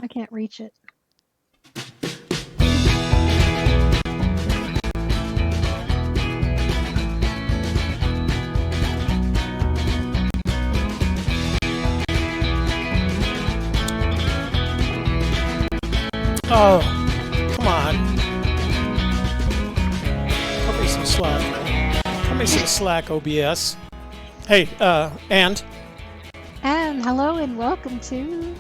I can't reach it. Oh, come on. Cut me some slack. Cut me some slack, OBS. Hey, and hello and welcome to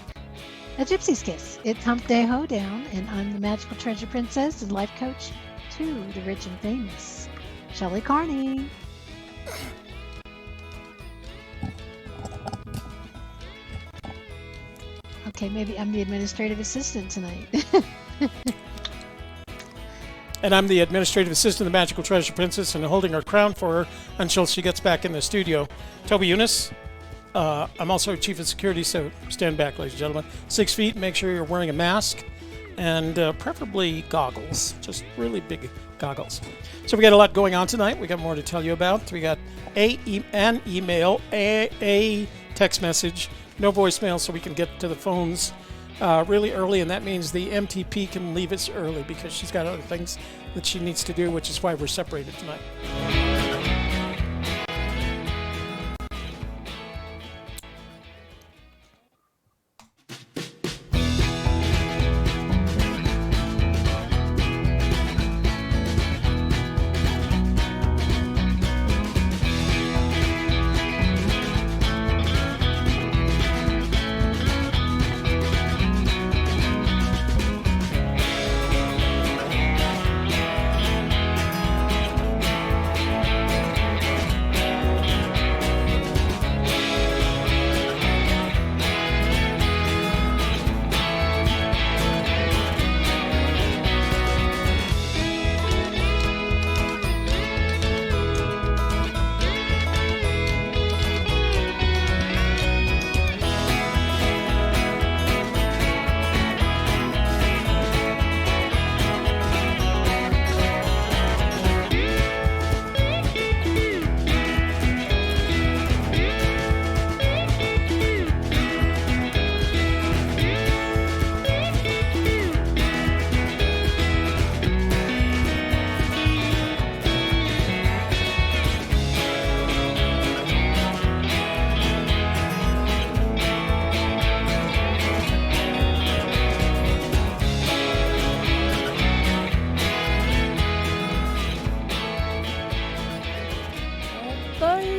A Gypsy Kiss. It's Humpday Hoedown, and I'm the magical treasure princess and life coach to the rich and famous, Shelley Carney. Okay, maybe I'm the administrative assistant tonight. And I'm the administrative assistant of the magical treasure princess and holding her crown for her until she gets back in the studio. Toby Younis. I'm also chief of security, so stand back, ladies and gentlemen. 6 feet, make sure you're wearing a mask, and preferably goggles, just really big goggles. So we got a lot going on tonight. We got more to tell you about. We got an email, a text message, no voicemail, so we can get to the phones really early, and that means the MTP can leave us early because she's got other things that she needs to do, which is why we're separated tonight.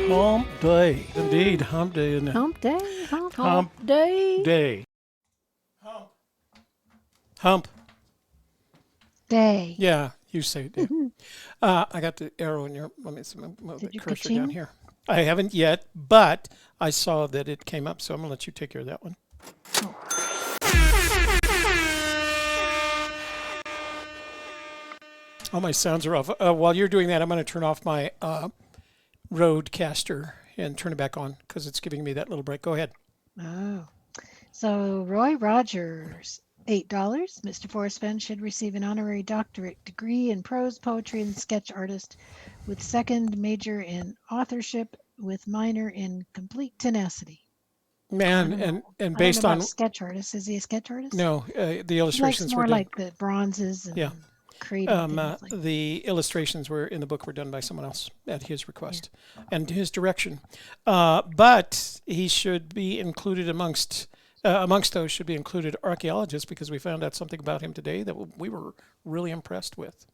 Humpday, indeed, Humpday, isn't it? Humpday, Humpday. Day. Hump. Day. Yeah, you say day. I got the arrow in your. Let me move the cursor down here. I haven't yet, but I saw that it came up, so I'm gonna let you take care of that one. Oh. All my sounds are off. While you're doing that, I'm going to turn off my Rodecaster and turn it back on because it's giving me that little break. Go ahead. Oh. So Roy Rogers, $8. Mr. Forrest Fenn should receive an honorary doctorate degree in prose, poetry, and sketch artist with second major in authorship with minor in complete tenacity. Man, and based on sketch artist, is he a sketch artist? No, the illustrations he likes more were like the bronzes and the illustrations were in the book were done by someone else at his request and his direction. But he should be included amongst those should be included archaeologists because we found out something about him today that we were really impressed with.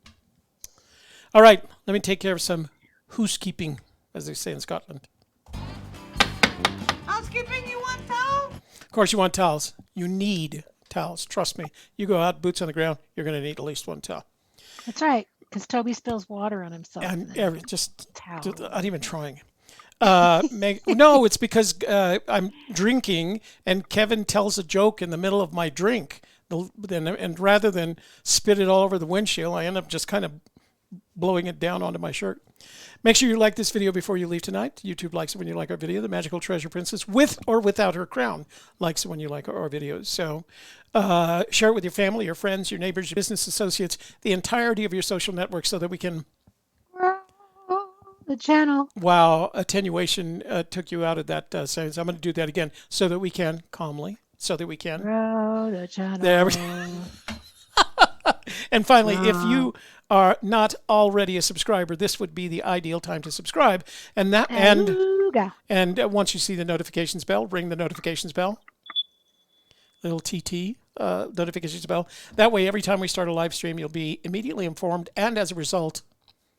All right, let me take care of some housekeeping, as they say in Scotland. Housekeeping, you want towels? Of course you want towels. You need towels. Trust me. You go out, boots on the ground, you're going to need at least one towel. That's right, because Toby spills water on himself. And not even trying. No, it's because I'm drinking and Kevin tells a joke in the middle of my drink. And rather than spit it all over the windshield, I end up just kind of blowing it down onto my shirt. Make sure you like this video before you leave tonight. YouTube likes it when you like our video. The Magical Treasure Princess, with or without her crown, likes it when you like our videos. So share it with your family, your friends, your neighbors, your business associates, the entirety of your social network so that we can... The channel. Wow, attenuation took you out of that sentence. I'm going to do that again so that we can calmly so that we can. Grow the channel. There we And finally, if you are not already a subscriber, this would be the ideal time to subscribe. And once you see the notifications bell, ring the notifications bell. Little TT notifications bell. That way, every time we start a live stream, you'll be immediately informed, and as a result,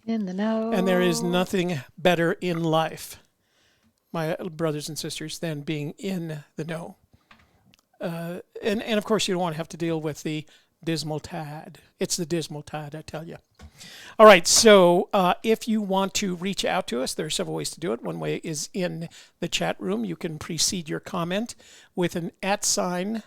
in the know. And there is nothing better in life, my brothers and sisters, than being in the know. And of course, you don't want to have to deal with the dismal tide. It's the dismal tide, I tell you. All right, so if you want to reach out to us, there are several ways to do it. One way is in the chat room. You can precede your comment with an @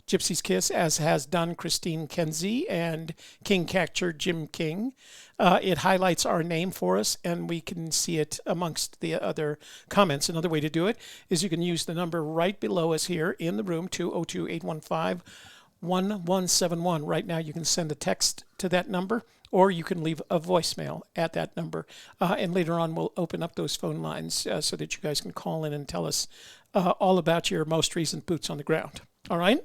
Gypsy's Kiss, as has done Christine Kenzie and King Catcher Jim King. It highlights our name for us, and we can see it amongst the other comments. Another way to do it is you can use the number right below us here in the room, 202-815-1171. Right now, you can send a text to that number, or you can leave a voicemail at that number. And later on, we'll open up those phone lines so that you guys can call in and tell us all about your most recent boots on the ground. All right?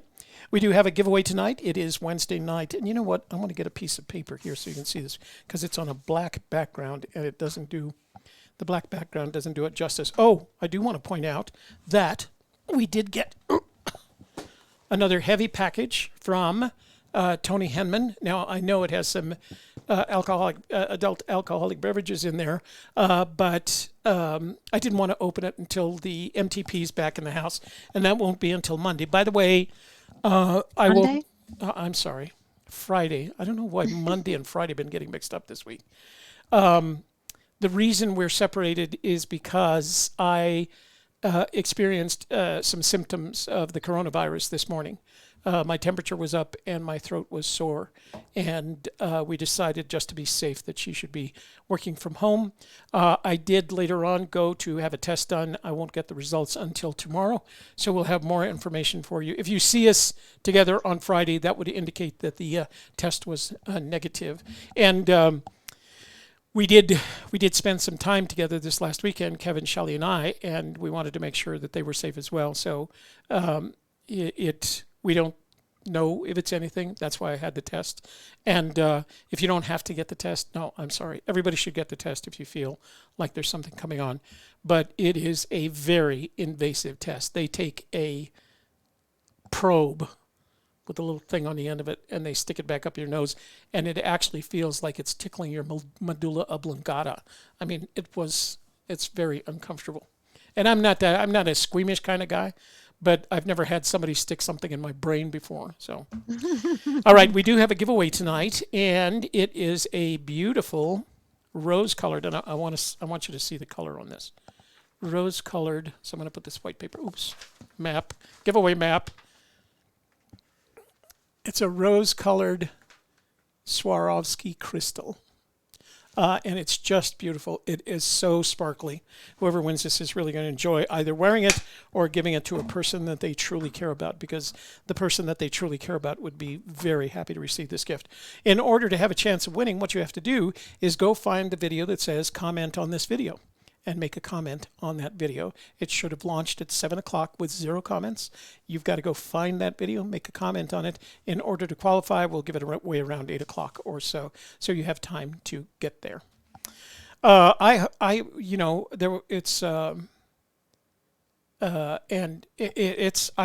We do have a giveaway tonight. It is Wednesday night. And you know what? I'm going to get a piece of paper here so you can see this, because it's on a black background, and it doesn't do, the black background doesn't do it justice. Oh, I do want to point out that we did get another heavy package from Tony Henman. Now, I know it has some adult alcoholic beverages in there, but I didn't want to open it until the MTP's back in the house, and that won't be until Monday. By the way, Monday? I'm sorry, Friday. I don't know why Monday and Friday have been getting mixed up this week. The reason we're separated is because I experienced some symptoms of the coronavirus this morning. My temperature was up and my throat was sore, and we decided, just to be safe, that she should be working from home. I did later on go to have a test done. I won't get the results until tomorrow, so we'll have more information for you. If you see us together on Friday, that would indicate that the test was negative. And we did spend some time together this last weekend, Kevin, Shelley, and I, and we wanted to make sure that they were safe as well. So we don't know if it's anything. That's why I had the test. And if you don't have to get the test, no, I'm sorry. Everybody should get the test if you feel like there's something coming on. But it is a very invasive test. They take a probe with a little thing on the end of it, and they stick it back up your nose, and it actually feels like it's tickling your medulla oblongata. I mean, it's very uncomfortable. And I'm not a squeamish kind of guy, but I've never had somebody stick something in my brain before. So, all right, we do have a giveaway tonight, and it is a beautiful rose-colored, and I want you to see the color on this. Rose-colored, so I'm going to put this white paper, map, giveaway map. It's a rose-colored Swarovski crystal. And it's just beautiful. It is so sparkly. Whoever wins this is really going to enjoy either wearing it or giving it to a person that they truly care about, because the person that they truly care about would be very happy to receive this gift. In order to have a chance of winning, what you have to do is go find the video that says comment on this video and make a comment on that video. It should have launched at 7 o'clock with 0 comments. You've got to go find that video, make a comment on it. In order to qualify, we'll give it away around 8 o'clock or so you have time to get there. And I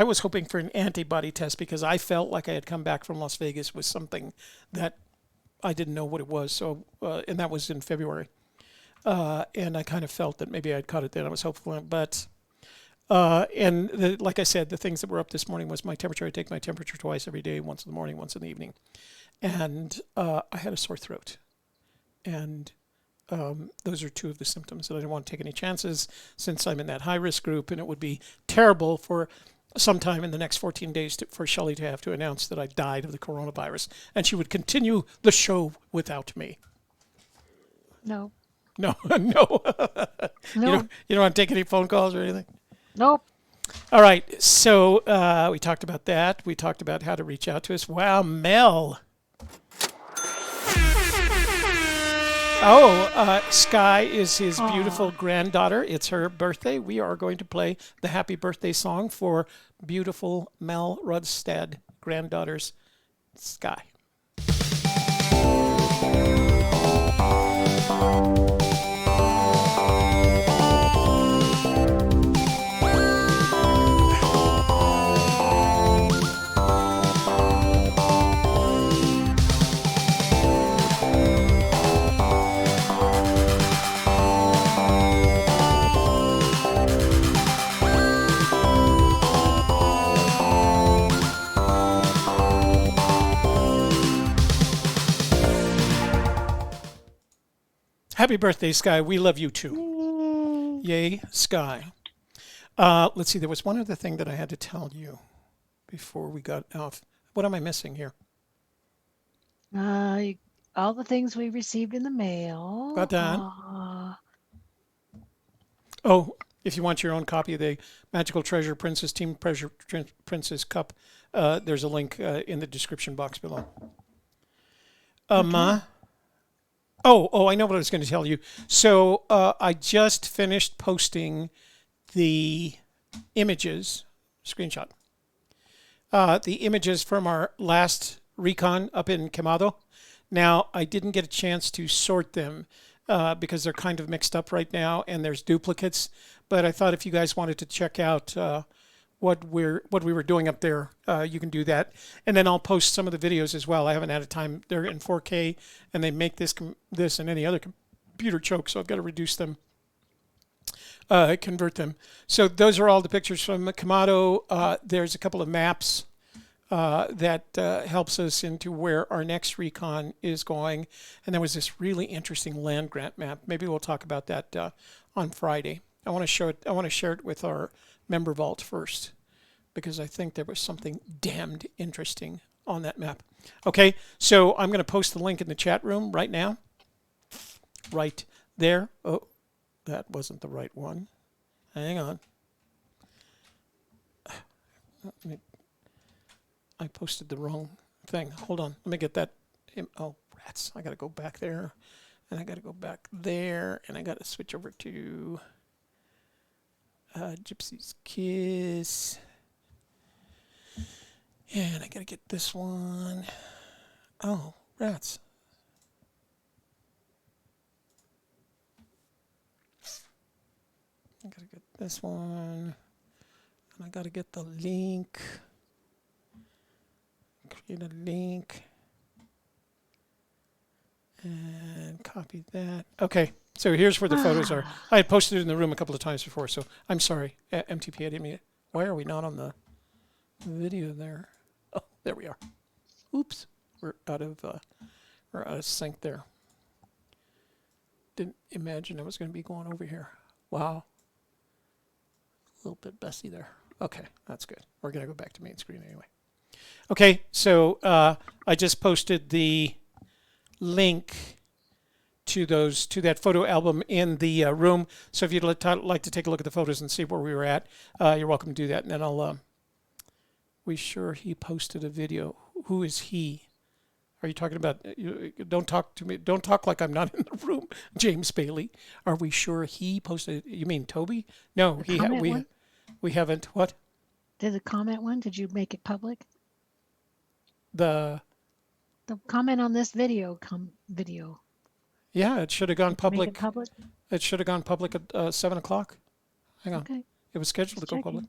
was hoping for an antibody test because I felt like I had come back from Las Vegas with something that I didn't know what it was. So, and that was in February. And I kind of felt that maybe I'd caught it then. I was hopeful, but like I said, the things that were up this morning was my temperature. I take my temperature twice every day, once in the morning, once in the evening, and I had a sore throat, and those are 2 of the symptoms. And I didn't want to take any chances since I'm in that high risk group, and it would be terrible for sometime in the next 14 days for Shelley to have to announce that I died of the coronavirus, and she would continue the show without me. No. No. No. You don't want to take any phone calls or anything? Nope. All right. So we talked about that. We talked about how to reach out to us. Wow, Mel. Sky is his beautiful granddaughter. It's her birthday. We are going to play the happy birthday song for beautiful Mel Rudstad granddaughter's Sky. Happy birthday, Sky. We love you too. Yay, Sky. Let's see. There was one other thing that I had to tell you before we got off. What am I missing here? All the things we received in the mail. Got that. Oh, if you want your own copy of the Magical Treasure Princess Team Treasure Princess Cup, there's a link in the description box below. Okay. Oh, I know what I was going to tell you. So I just finished posting the images, screenshot, the images from our last recon up in Quemado. Now, I didn't get a chance to sort them because they're kind of mixed up right now and there's duplicates. But I thought if you guys wanted to check out what we were doing up there, you can do that. And then I'll post some of the videos as well. I haven't had a time. They're in 4K and they make this and any other computer choke, so I've got to reduce them, convert them. So those are all the pictures from Kamado. There's a couple of maps that helps us into where our next recon is going. And there was this really interesting land grant map. Maybe we'll talk about that on Friday. I want to show it. I want to share it with our member vault first, because I think there was something damned interesting on that map. Okay, so I'm going to post the link in the chat room right now. Right there. Oh, that wasn't the right one. Hang on. I posted the wrong thing. Hold on. Let me get that. Oh, rats. I got to go back there. And I got to go back there. And I got to switch over to Gypsy Kiss. And I got to get this one. Oh, rats. I got to get this one. And I got to get the link. Create a link. And copy that. Okay. So here's where the photos are. I had posted it in the room a couple of times before, so I'm sorry. MTP, I didn't mean it. Why are we not on the video there? Oh, there we are. Oops. We're out of sync there. Didn't imagine I was going to be going over here. Wow. A little bit messy there. Okay, that's good. We're going to go back to main screen anyway. Okay, so I just posted the link to that photo album in the room. So if you'd like to take a look at the photos and see where we were at, you're welcome to do that. And then I'll. We sure he posted a video. Who is he? Are you talking about? Don't talk to me. Don't talk like I'm not in the room, James Bailey. Are we sure he posted? You mean Toby? No, we haven't. What? Did the comment one? Did you make it public? The comment on this video video. Yeah, it should have gone public. Make it public? It should have gone public at 7 o'clock. Hang on. Okay. It was scheduled to go Checking,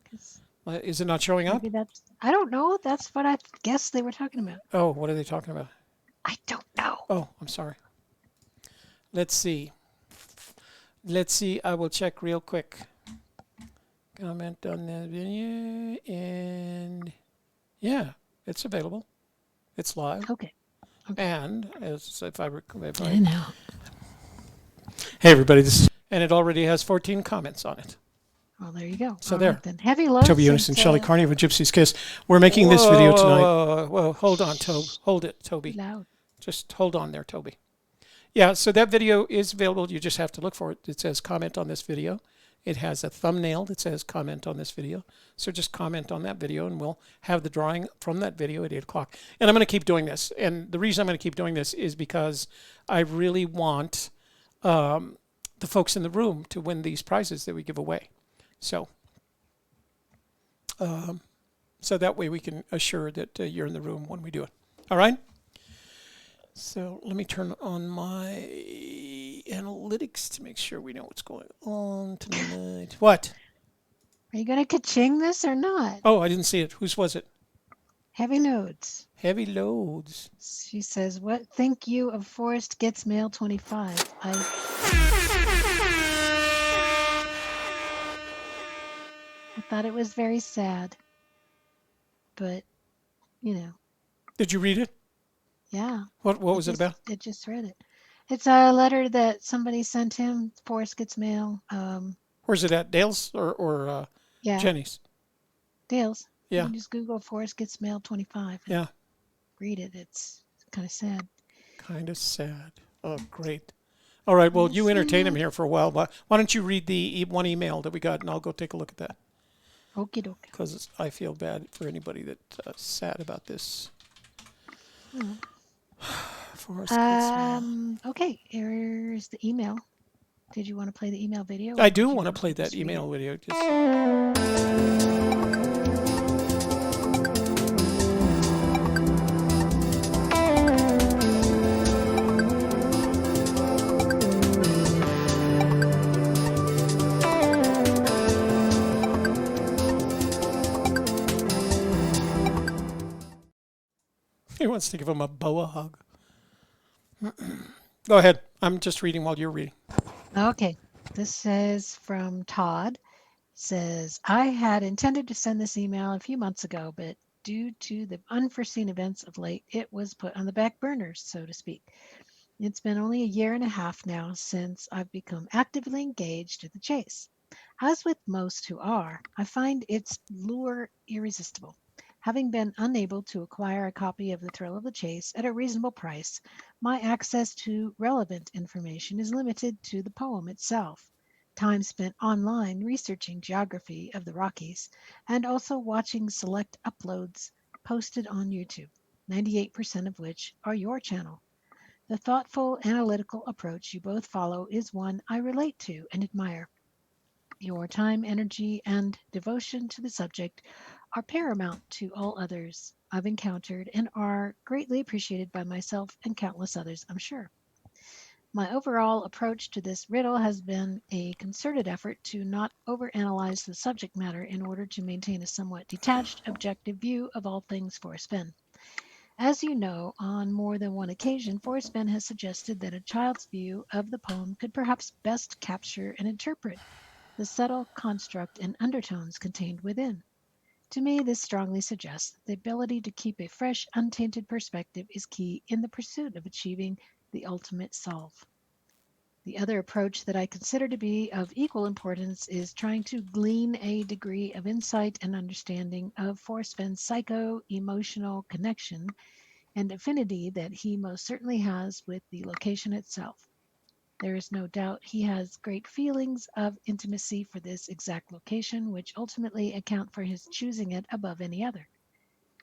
public. Is it not showing up? Maybe I don't know. That's what I guess they were talking about. Oh, what are they talking about? I don't know. Oh, I'm sorry. Let's see. I will check real quick. Comment on the video, and yeah, it's available. It's live. Okay. And if I I know. Hey everybody, and it already has 14 comments on it. Well, there you go. So all there. right, then. Heavy load. Toby Younis and Shelley Carney with Gypsy's Kiss. We're making this video tonight. Whoa, hold on, Hold it, Toby. Loud. Just hold on there, Toby. Yeah, so that video is available. You just have to look for it. It says comment on this video. It has a thumbnail that says comment on this video. So just comment on that video and we'll have the drawing from that video at 8 o'clock. And I'm going to keep doing this. And the reason I'm going to keep doing this is because I really want the folks in the room to win these prizes that we give away. So, so that way we can assure that you're in the room when we do it. All right. So let me turn on my analytics to make sure we know what's going on tonight. What? Are you going to ka-ching this or not? Oh, I didn't see it. Whose was it? Heavy loads. Heavy loads. She says, what think you of Forrest Gets Mail 25? I thought it was very sad, but, you know, Did you read it? yeah. What was it about? I just read it. It's a letter that somebody sent him. Forrest Gets Mail. Where's it at? Dale's or Yeah, Jenny's? Dale's. You Yeah. can just Google Forrest Gets Mail 25 and Yeah. read it. It's kind of sad. Kind of sad. Oh, great. All right. Well, you entertain him here for a while. Why don't you read the one email that we got, and I'll go take a look at that. Okie doke. Because I feel bad for anybody that's sad about this. Oh. Forrest Gets Mail. Okay, here's the email. Did you want to play the email video? I do want to play that email video. He wants to give him a boa hug. Go ahead. I'm just reading while you're reading. Okay, this is from Todd. Says, I had intended to send this email a few months ago, but due to the unforeseen events of late, it was put on the back burner, so to speak. It's been only a year and a half now since I've become actively engaged in the chase. As with most who are, I find its lure irresistible. Having been unable to acquire a copy of The Thrill of the Chase at a reasonable price, my access to relevant information is limited to the poem itself, time spent online researching geography of the Rockies, and also watching select uploads posted on YouTube, 98% of which are your channel. The thoughtful, analytical approach you both follow is one I relate to and admire. Your time, energy, and devotion to the subject are paramount to all others I've encountered and are greatly appreciated by myself and countless others, I'm sure. My overall approach to this riddle has been a concerted effort to not overanalyze the subject matter in order to maintain a somewhat detached, objective view of all things Forrest Fenn. As you know, on more than one occasion, Forrest Fenn has suggested that a child's view of the poem could perhaps best capture and interpret the subtle construct and undertones contained within. To me, this strongly suggests that the ability to keep a fresh, untainted perspective is key in the pursuit of achieving the ultimate solve. The other approach that I consider to be of equal importance is trying to glean a degree of insight and understanding of Forrest Fenn's psycho-emotional connection and affinity that he most certainly has with the location itself. There is no doubt he has great feelings of intimacy for this exact location, which ultimately account for his choosing it above any other.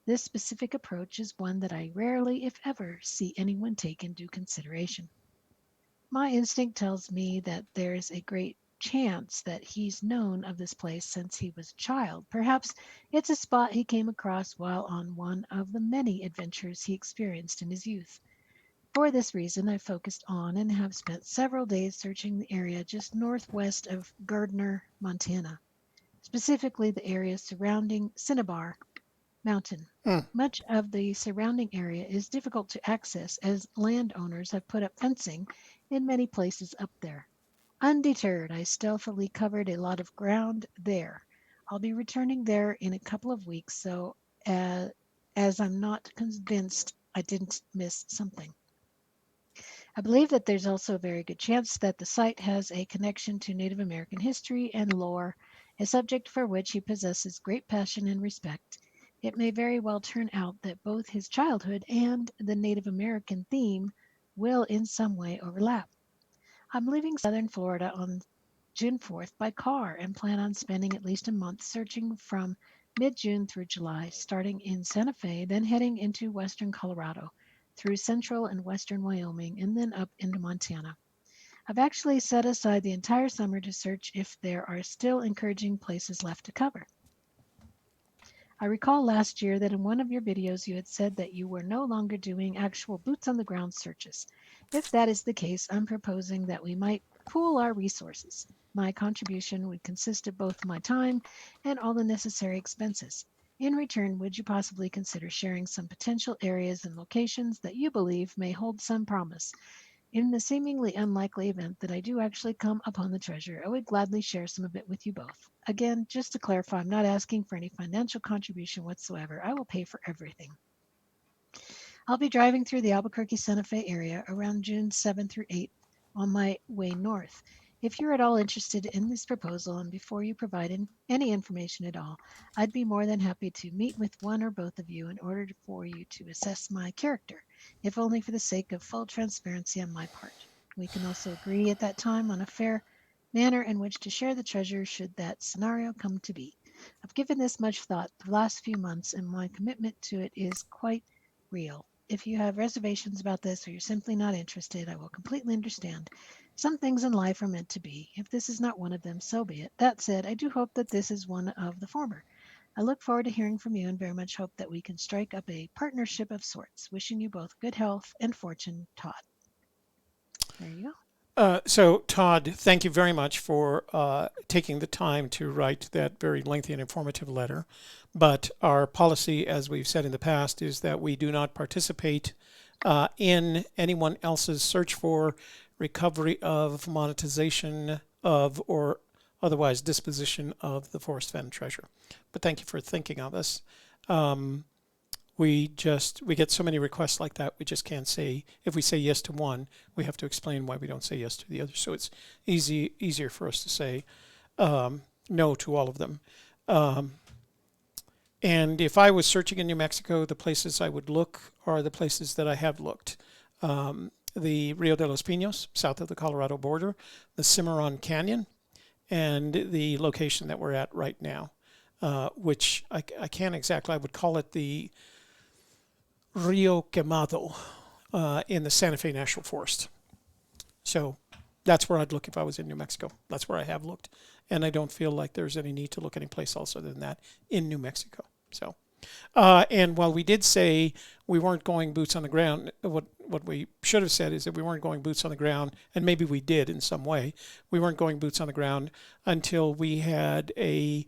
This specific approach is one that I rarely, if ever, see anyone take into consideration. My instinct tells me that there's a great chance that he's known of this place since he was a child. Perhaps it's a spot he came across while on one of the many adventures he experienced in his youth. For this reason, I focused on and have spent several days searching the area just northwest of Gardner, Montana, specifically the area surrounding Cinnabar Mountain. Much of the surrounding area is difficult to access as landowners have put up fencing in many places up there. Undeterred, I stealthily covered a lot of ground there. I'll be returning there in a couple of weeks, so as I'm not convinced I didn't miss something. I believe that there's also a very good chance that the site has a connection to Native American history and lore, a subject for which he possesses great passion and respect. It may very well turn out that both his childhood and the Native American theme will in some way overlap. I'm leaving southern Florida on June 4th by car and plan on spending at least a month searching from mid-June through July, starting in Santa Fe, then heading into western Colorado, through central and western Wyoming, and then up into Montana. I've actually set aside the entire summer to search if there are still encouraging places left to cover. I recall last year that in one of your videos you had said that you were no longer doing actual boots on the ground searches. If that is the case, I'm proposing that we might pool our resources. My contribution would consist of both my time and all the necessary expenses. In return, would you possibly consider sharing some potential areas and locations that you believe may hold some promise? In the seemingly unlikely event that I do actually come upon the treasure, I would gladly share some of it with you both. Again, just to clarify, I'm not asking for any financial contribution whatsoever. I will pay for everything. I'll be driving through the Albuquerque Santa Fe area around June 7th through 8th on my way north. If you're at all interested in this proposal and before you provide any information at all, I'd be more than happy to meet with one or both of you in order for you to assess my character, if only for the sake of full transparency on my part. We can also agree at that time on a fair manner in which to share the treasure should that scenario come to be. I've given this much thought the last few months, and my commitment to it is quite real. If you have reservations about this or you're simply not interested, I will completely understand. Some things in life are meant to be. If this is not one of them, so be it. That said, I do hope that this is one of the former. I look forward to hearing from you and very much hope that we can strike up a partnership of sorts. Wishing you both good health and fortune, Todd. There you go. So, Todd, thank you very much for taking the time to write that very lengthy and informative letter. But our policy, as we've said in the past, is that we do not participate in anyone else's search for, recovery of, monetization of, or otherwise disposition of the Forest Fenn treasure. But thank you for thinking of us. We get so many requests like that, we just can't say, if we say yes to one, we have to explain why we don't say yes to the other. So it's easier for us to say no to all of them. And if I was searching in New Mexico, the places I would look are the places that I have looked. The Rio de los Pinos, south of the Colorado border, the Cimarron Canyon, and the location that we're at right now, which I can't exactly, I would call it the Rio Quemado in the Santa Fe National Forest. So that's where I'd look if I was in New Mexico. That's where I have looked. And I don't feel like there's any need to look anyplace else other than that in New Mexico. So, and while we did say we weren't going boots on the ground, what we should have said is that we weren't going boots on the ground, and maybe we did in some way. We weren't going boots on the ground until we had a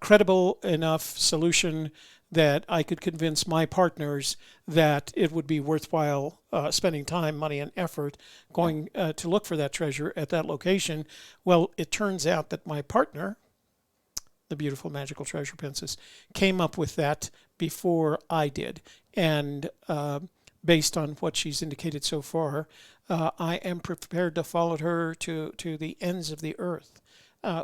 credible enough solution that I could convince my partners that it would be worthwhile spending time, money, and effort going to look for that treasure at that location. Well, it turns out that my partner, the beautiful magical treasure princess, came up with that before I did. And based on what she's indicated so far, I am prepared to follow her to the ends of the earth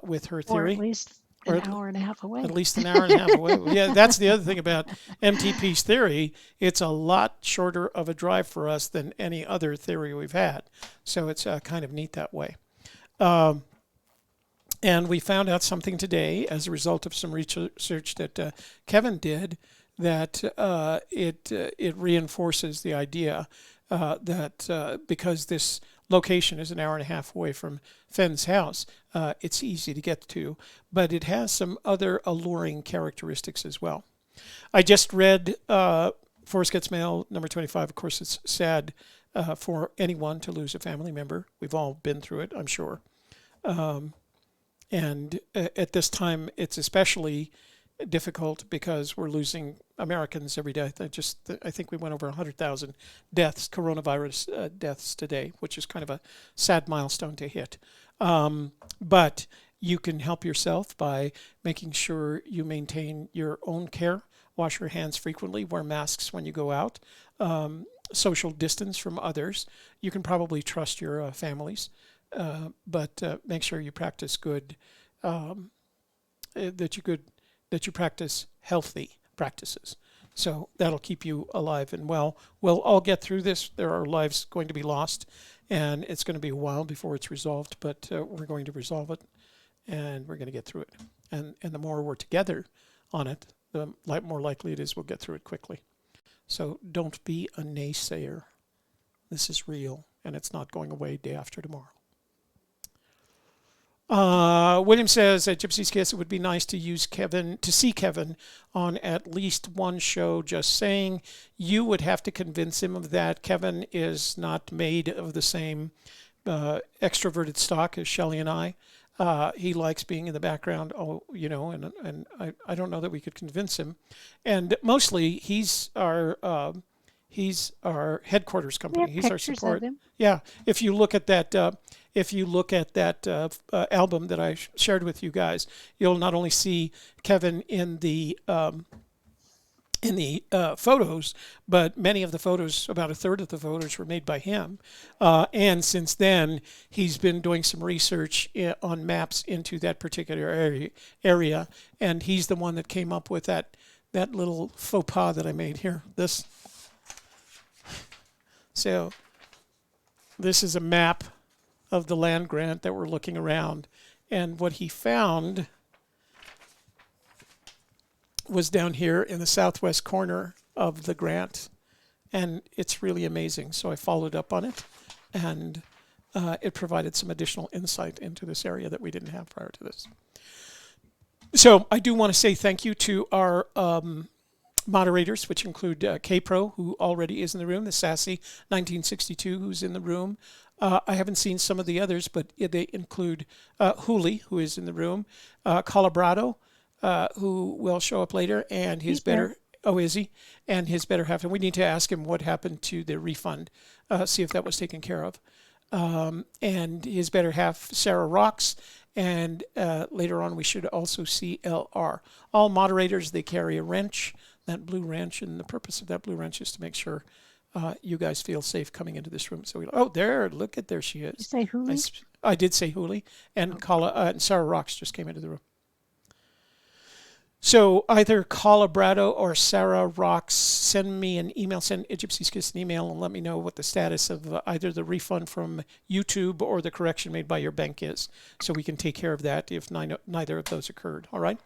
with her theory. Or at least an hour and a half away. At least an hour and a half away. Yeah, that's the other thing about MTP's theory. It's a lot shorter of a drive for us than any other theory we've had. So it's kind of neat that way. And we found out something today as a result of some research that Kevin did, that it reinforces the idea that because this location is an hour and a half away from Fenn's house, it's easy to get to, but it has some other alluring characteristics as well. I just read Forrest Gets Mail number 25. Of course, it's sad for anyone to lose a family member. We've all been through it, I'm sure. And at this time, it's especially difficult because we're losing Americans every day. I think we went over 100,000 deaths, coronavirus deaths today, which is kind of a sad milestone to hit. But you can help yourself by making sure you maintain your own care, wash your hands frequently, wear masks when you go out, social distance from others. You can probably trust your families, but make sure you practice good, that you practice healthy practices. So that'll keep you alive and well. We'll all get through this. There are lives going to be lost, and it's going to be a while before it's resolved, but we're going to resolve it, and we're going to get through it. And the more we're together on it, the more likely it is we'll get through it quickly. So don't be a naysayer. This is real, and it's not going away day after tomorrow. William says at Gypsy Kiss it would be nice to see Kevin on at least one show. Just saying, you would have to convince him of that. Kevin is not made of the same extroverted stock as Shelley and I. He likes being in the background, and I don't know that we could convince him. And mostly, he's our headquarters company. He's our support. Yeah, if you look at that, album that I shared with you guys, you'll not only see Kevin in the photos, but many of the photos, about a third of the photos, were made by him. And since then, he's been doing some research on maps into that particular area, and he's the one that came up with that little faux pas that I made here. So this is a map of the land grant that we're looking around, and what he found was down here in the southwest corner of the grant, and it's really amazing. So I followed up on it, and it provided some additional insight into this area that we didn't have prior to this. So I do want to say thank you to our moderators, which include K-Pro, who already is in the room, the Sassy 1962, who's in the room. I haven't seen some of the others, but they include Hooli, who is in the room, Colorado, who will show up later, and his better... Oh, is he? And his better half. And we need to ask him what happened to the refund, see if that was taken care of. And his better half, Sarah Rocks, and later on we should also see LR. All moderators, they carry a wrench, that blue wrench, and the purpose of that blue wrench is to make sure you guys feel safe coming into this room. So there she is. Did you say Hooli? I did say Hooli, and and Sarah Rocks just came into the room. So either Colorado or Sarah Rocks, send me an email, send Gypsy Kiss an email and let me know what the status of either the refund from YouTube or the correction made by your bank is, so we can take care of that if neither of those occurred. All right?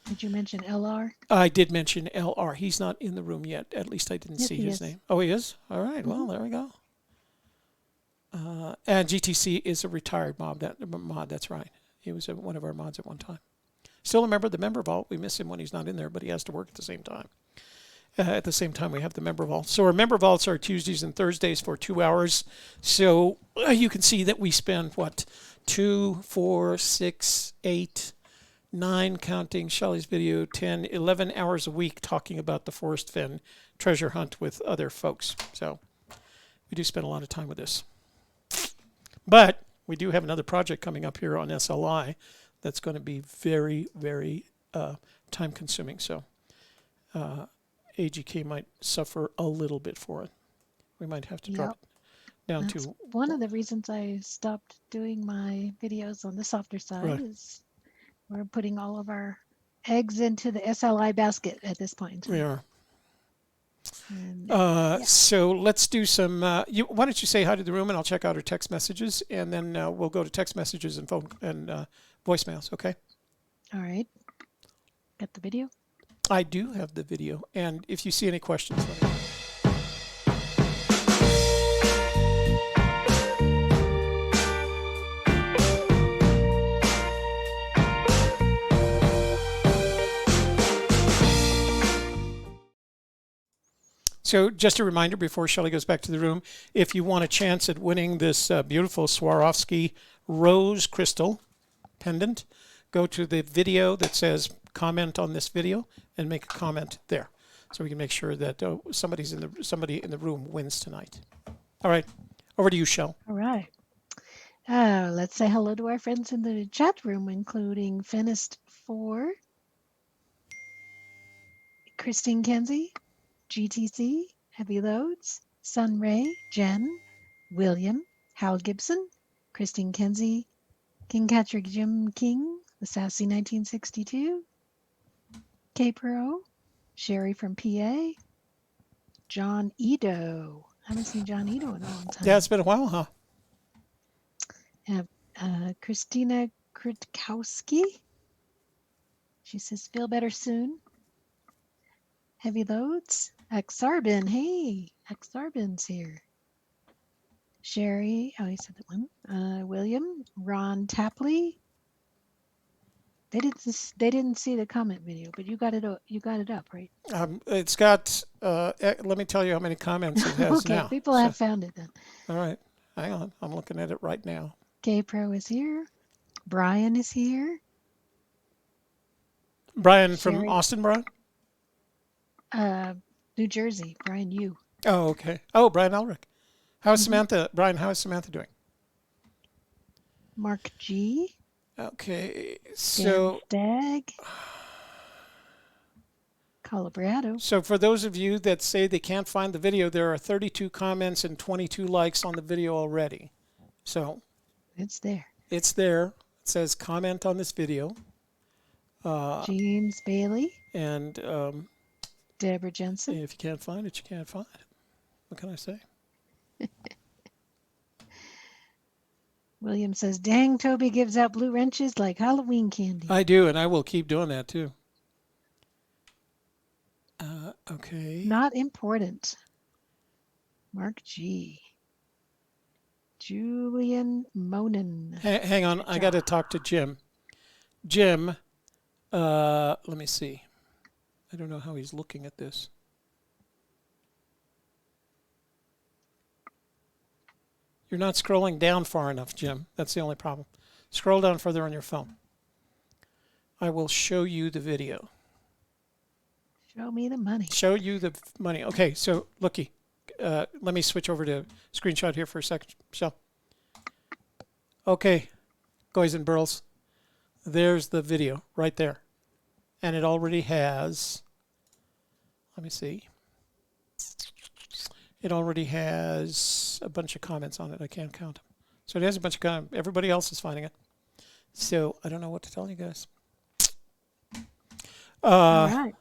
Did you mention LR? I did mention LR. He's not in the room yet. At least I didn't see his name. Oh, he is? All right. Well, there we go. And GTC is a retired mod. That's right. He was one of our mods at one time. Still a member of the member vault. We miss him when he's not in there, but he has to work at the same time. At the same time, we have the member vault. So our member vaults are Tuesdays and Thursdays for 2 hours. So you can see that we spend, 2, 4, 6, 8, 9, counting Shelley's video, 10, 11 hours a week talking about the Forest Fenn treasure hunt with other folks. So we do spend a lot of time with this. But we do have another project coming up here on SLI that's going to be very, very time consuming. So AGK might suffer a little bit for it. We might have to drop it down That's to... one of the reasons I stopped doing my videos on the softer side is we're putting all of our eggs into the SLI basket at this point in time. We are. And, So let's do some... why don't you say hi to the room and I'll check out our text messages, and then we'll go to text messages and phone and voicemails, okay? all right. Got the video? I do have the video, and if you see any questions, let me know. So just a reminder before Shelley goes back to the room, if you want a chance at winning this beautiful Swarovski rose crystal pendant, go to the video that says comment on this video and make a comment there, so we can make sure that somebody in the room wins tonight. All right, over to you, Shell. All right. Let's say hello to our friends in the chat room, including Fennist4, Christine Kenzie, GTC, Heavy Loads, Sunray, Jen, William, Hal Gibson, Christine Kenzie, King Catcher Jim King, the Sassy 1962, K-Pro, Sherry from PA, John Edo. Haven't seen John Edo in a long time. Yeah, it's been a while, huh? Christina Kritkowski. She says, feel better soon. Heavy Loads. Xarbin. Hey, Xarbin's here. Sherry. Oh, he said that one. William. Ron Tapley. They didn't see the comment video, but you got it. You got it up, right? It's got. Let me tell you how many comments it has Okay, now. people So, have found it then. all right, hang on. I'm looking at it right now. K Pro is here. Brian is here. Brian from Sherry, Austin, Brian. New Jersey. Brian, you. Oh, okay. Oh, Brian Elric. How's Samantha? Brian, how is Samantha doing? Mark G. Okay, Dan so Stagg. Colorado. so for those of you that say they can't find the video, there are 32 comments and 22 likes on the video already. So It's there. it's there. It says comment on this video. James Bailey. And Deborah Jensen. if you can't find it, you can't find it. What can I say? William says, dang, Toby gives out blue wrenches like Halloween candy. I do, and I will keep doing that too. Okay. Not important. Mark G. Julian Monin. Hang on, I got to talk to Jim. Jim, let me see. I don't know how he's looking at this. You're not scrolling down far enough, Jim. That's the only problem. Scroll down further on your phone. I will show you the video. Show me the money. Show you the money. Okay, so looky. Let me switch over to screenshot here for a second, Shell. Okay, guys and girls, there's the video right there. And it already has, let me see. It already has a bunch of comments on it. I can't count them. So it has a bunch of comments. Everybody else is finding it. So I don't know what to tell you guys. All right.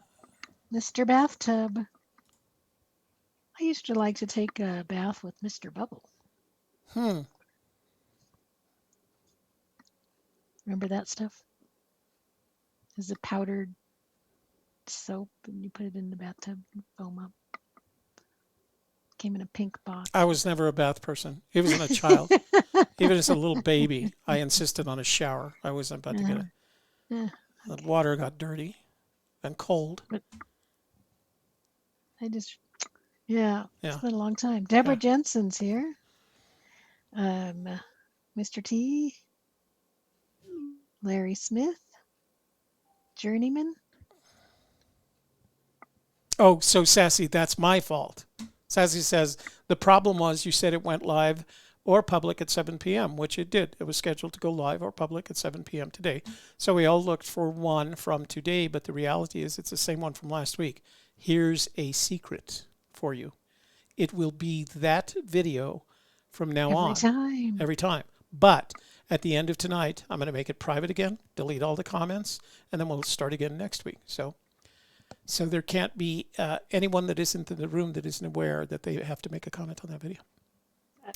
Mr. Bathtub. I used to like to take a bath with Mr. Bubble. Remember that stuff? Is a powdered soap and you put it in the bathtub and foam up. Came in a pink box. I was never a bath person. Even as a child. Even as a little baby, I insisted on a shower. I wasn't about to get it. The water got dirty and cold. But it's been a long time. Deborah Jensen's here. Mr. T. Larry Smith. Journeyman. Oh, so Sassy, that's my fault. Sassy says, the problem was you said it went live or public at 7 p.m., which it did. It was scheduled to go live or public at 7 p.m. today. So we all looked for one from today, but the reality is it's the same one from last week. Here's a secret for you. It will be that video from now on. Every time. But at the end of tonight, I'm going to make it private again, delete all the comments, and then we'll start again next week. So there can't be anyone that isn't in the room that isn't aware that they have to make a comment on that video.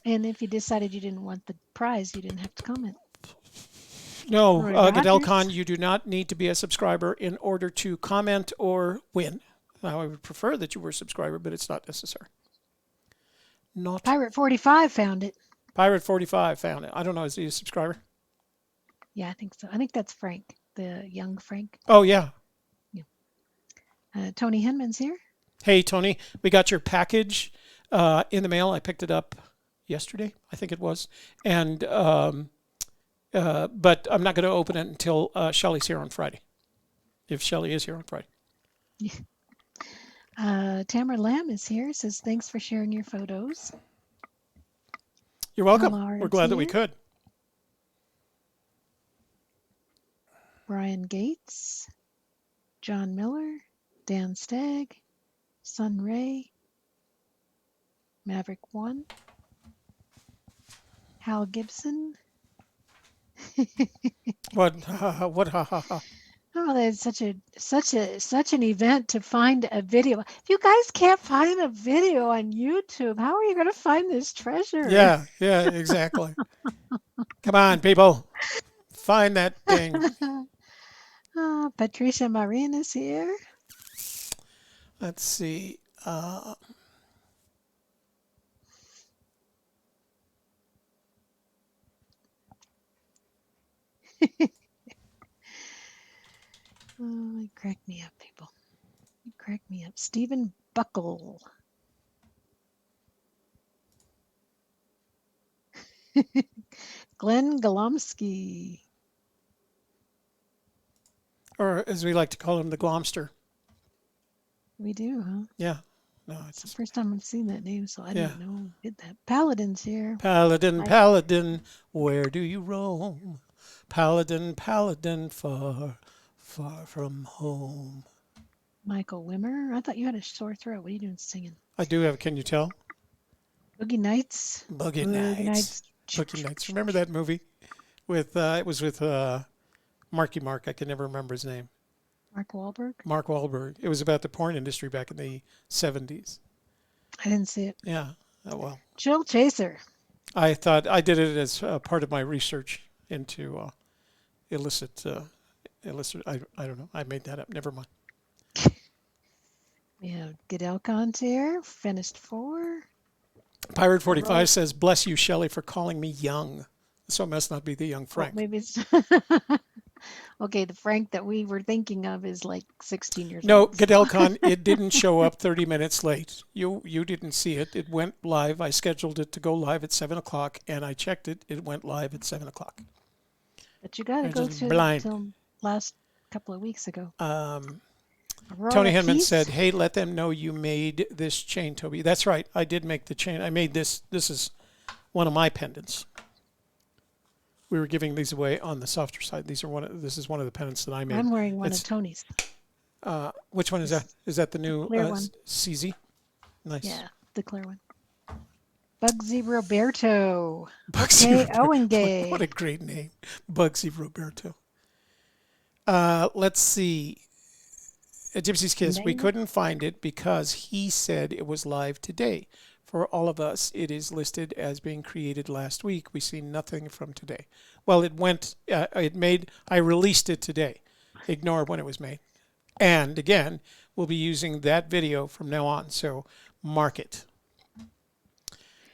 And if you decided you didn't want the prize, you didn't have to comment. No, Gadel Khan, you do not need to be a subscriber in order to comment or win. Now, I would prefer that you were a subscriber, but it's not necessary. Pirate 45 found it. Pirate 45 found it. I don't know. Is he a subscriber? Yeah, I think so. I think that's Frank, the young Frank. Oh, yeah. Tony Hinman's here. Hey, Tony, we got your package in the mail. I picked it up yesterday, I think it was. And but I'm not going to open it until Shelley's here on Friday. If Shelley is here on Friday. Tamara Lamb is here. Says, thanks for sharing your photos. You're welcome. We're glad that we could. Brian Gates. John Miller. Dan Stagg. Sun Ray. Maverick One. Hal Gibson. What ha ha. Oh, that's such an event to find a video. If you guys can't find a video on YouTube, how are you going to find this treasure? Yeah, exactly. Come on, people. Find that thing. Patricia Marin is here. Let's see. Oh, you crack me up, people. You crack me up. Stephen Buckle. Glenn Golomsky. Or as we like to call him, the Glomster. We do, huh? Yeah. No, It's the it's first time I've seen that name, so I yeah. didn't know who did that. Paladin's here. Paladin, I, Paladin, where do you roam? Paladin, Paladin, far, far from home. Michael Wimmer. I thought you had a sore throat. What are you doing singing? I do have, can you tell? Boogie Nights. Boogie Boogie Nights. Nights. Boogie Nights. Remember that movie? With it was with Marky Mark. I can never remember his name. Mark Wahlberg. Mark Wahlberg. It was about the porn industry back in the 70s. I didn't see it. Yeah. Oh, well. Chill Chaser. I thought I did it as part of my research into illicit. I don't know. I made that up. Never mind. We have Goodell Contier. Finished 4. Pirate 45 says, "Bless you, Shelley, for calling me young." So it must not be the young Frank. Oh, maybe it's okay. The Frank that we were thinking of is like 16 years No, old. GoodellCon, it didn't show up 30 minutes late. You didn't see it. It went live. I scheduled it to go live at 7 o'clock, and I checked it. It went live at 7 o'clock. But you got to I'm go just to blind. till last couple of weeks ago. Tony Aurora Henman Keys? said, "Hey, let them know you made this chain, Toby." That's right. I did make the chain. I made this. This is one of my pendants. We were giving these away on the softer side. This is one of the pendants that I made. I'm wearing one It's- of Tony's. Which one is that? Is that the new Clear one. CZ? Nice. Yeah, the clear one. Bugsy Roberto. Bugsy Okay, Roberto. Owen Gay. What a great name. Bugsy Roberto. Let's see. Gypsy's Kiss. We Name? couldn't find it because he said it was live today. For all of us, it is listed as being created last week. We see nothing from today. Well, I released it today. Ignore when it was made. And again, we'll be using that video from now on. So mark it.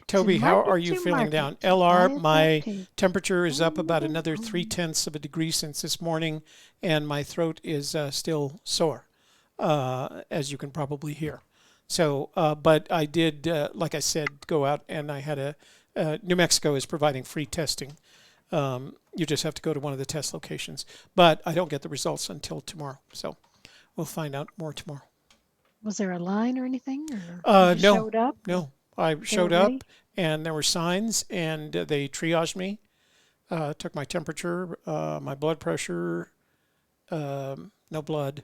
Toby, how are you feeling down? LR, my temperature is up about another 0.3 of a degree since this morning, and my throat is still sore, as you can probably hear. So, but I did, like I said, go out and I had New Mexico is providing free testing. You just have to go to one of the test locations. But I don't get the results until tomorrow. So we'll find out more tomorrow. Was there a line or anything? Or you No, showed up? no. I showed up and there were signs and they triaged me, took my temperature, my blood pressure, no blood.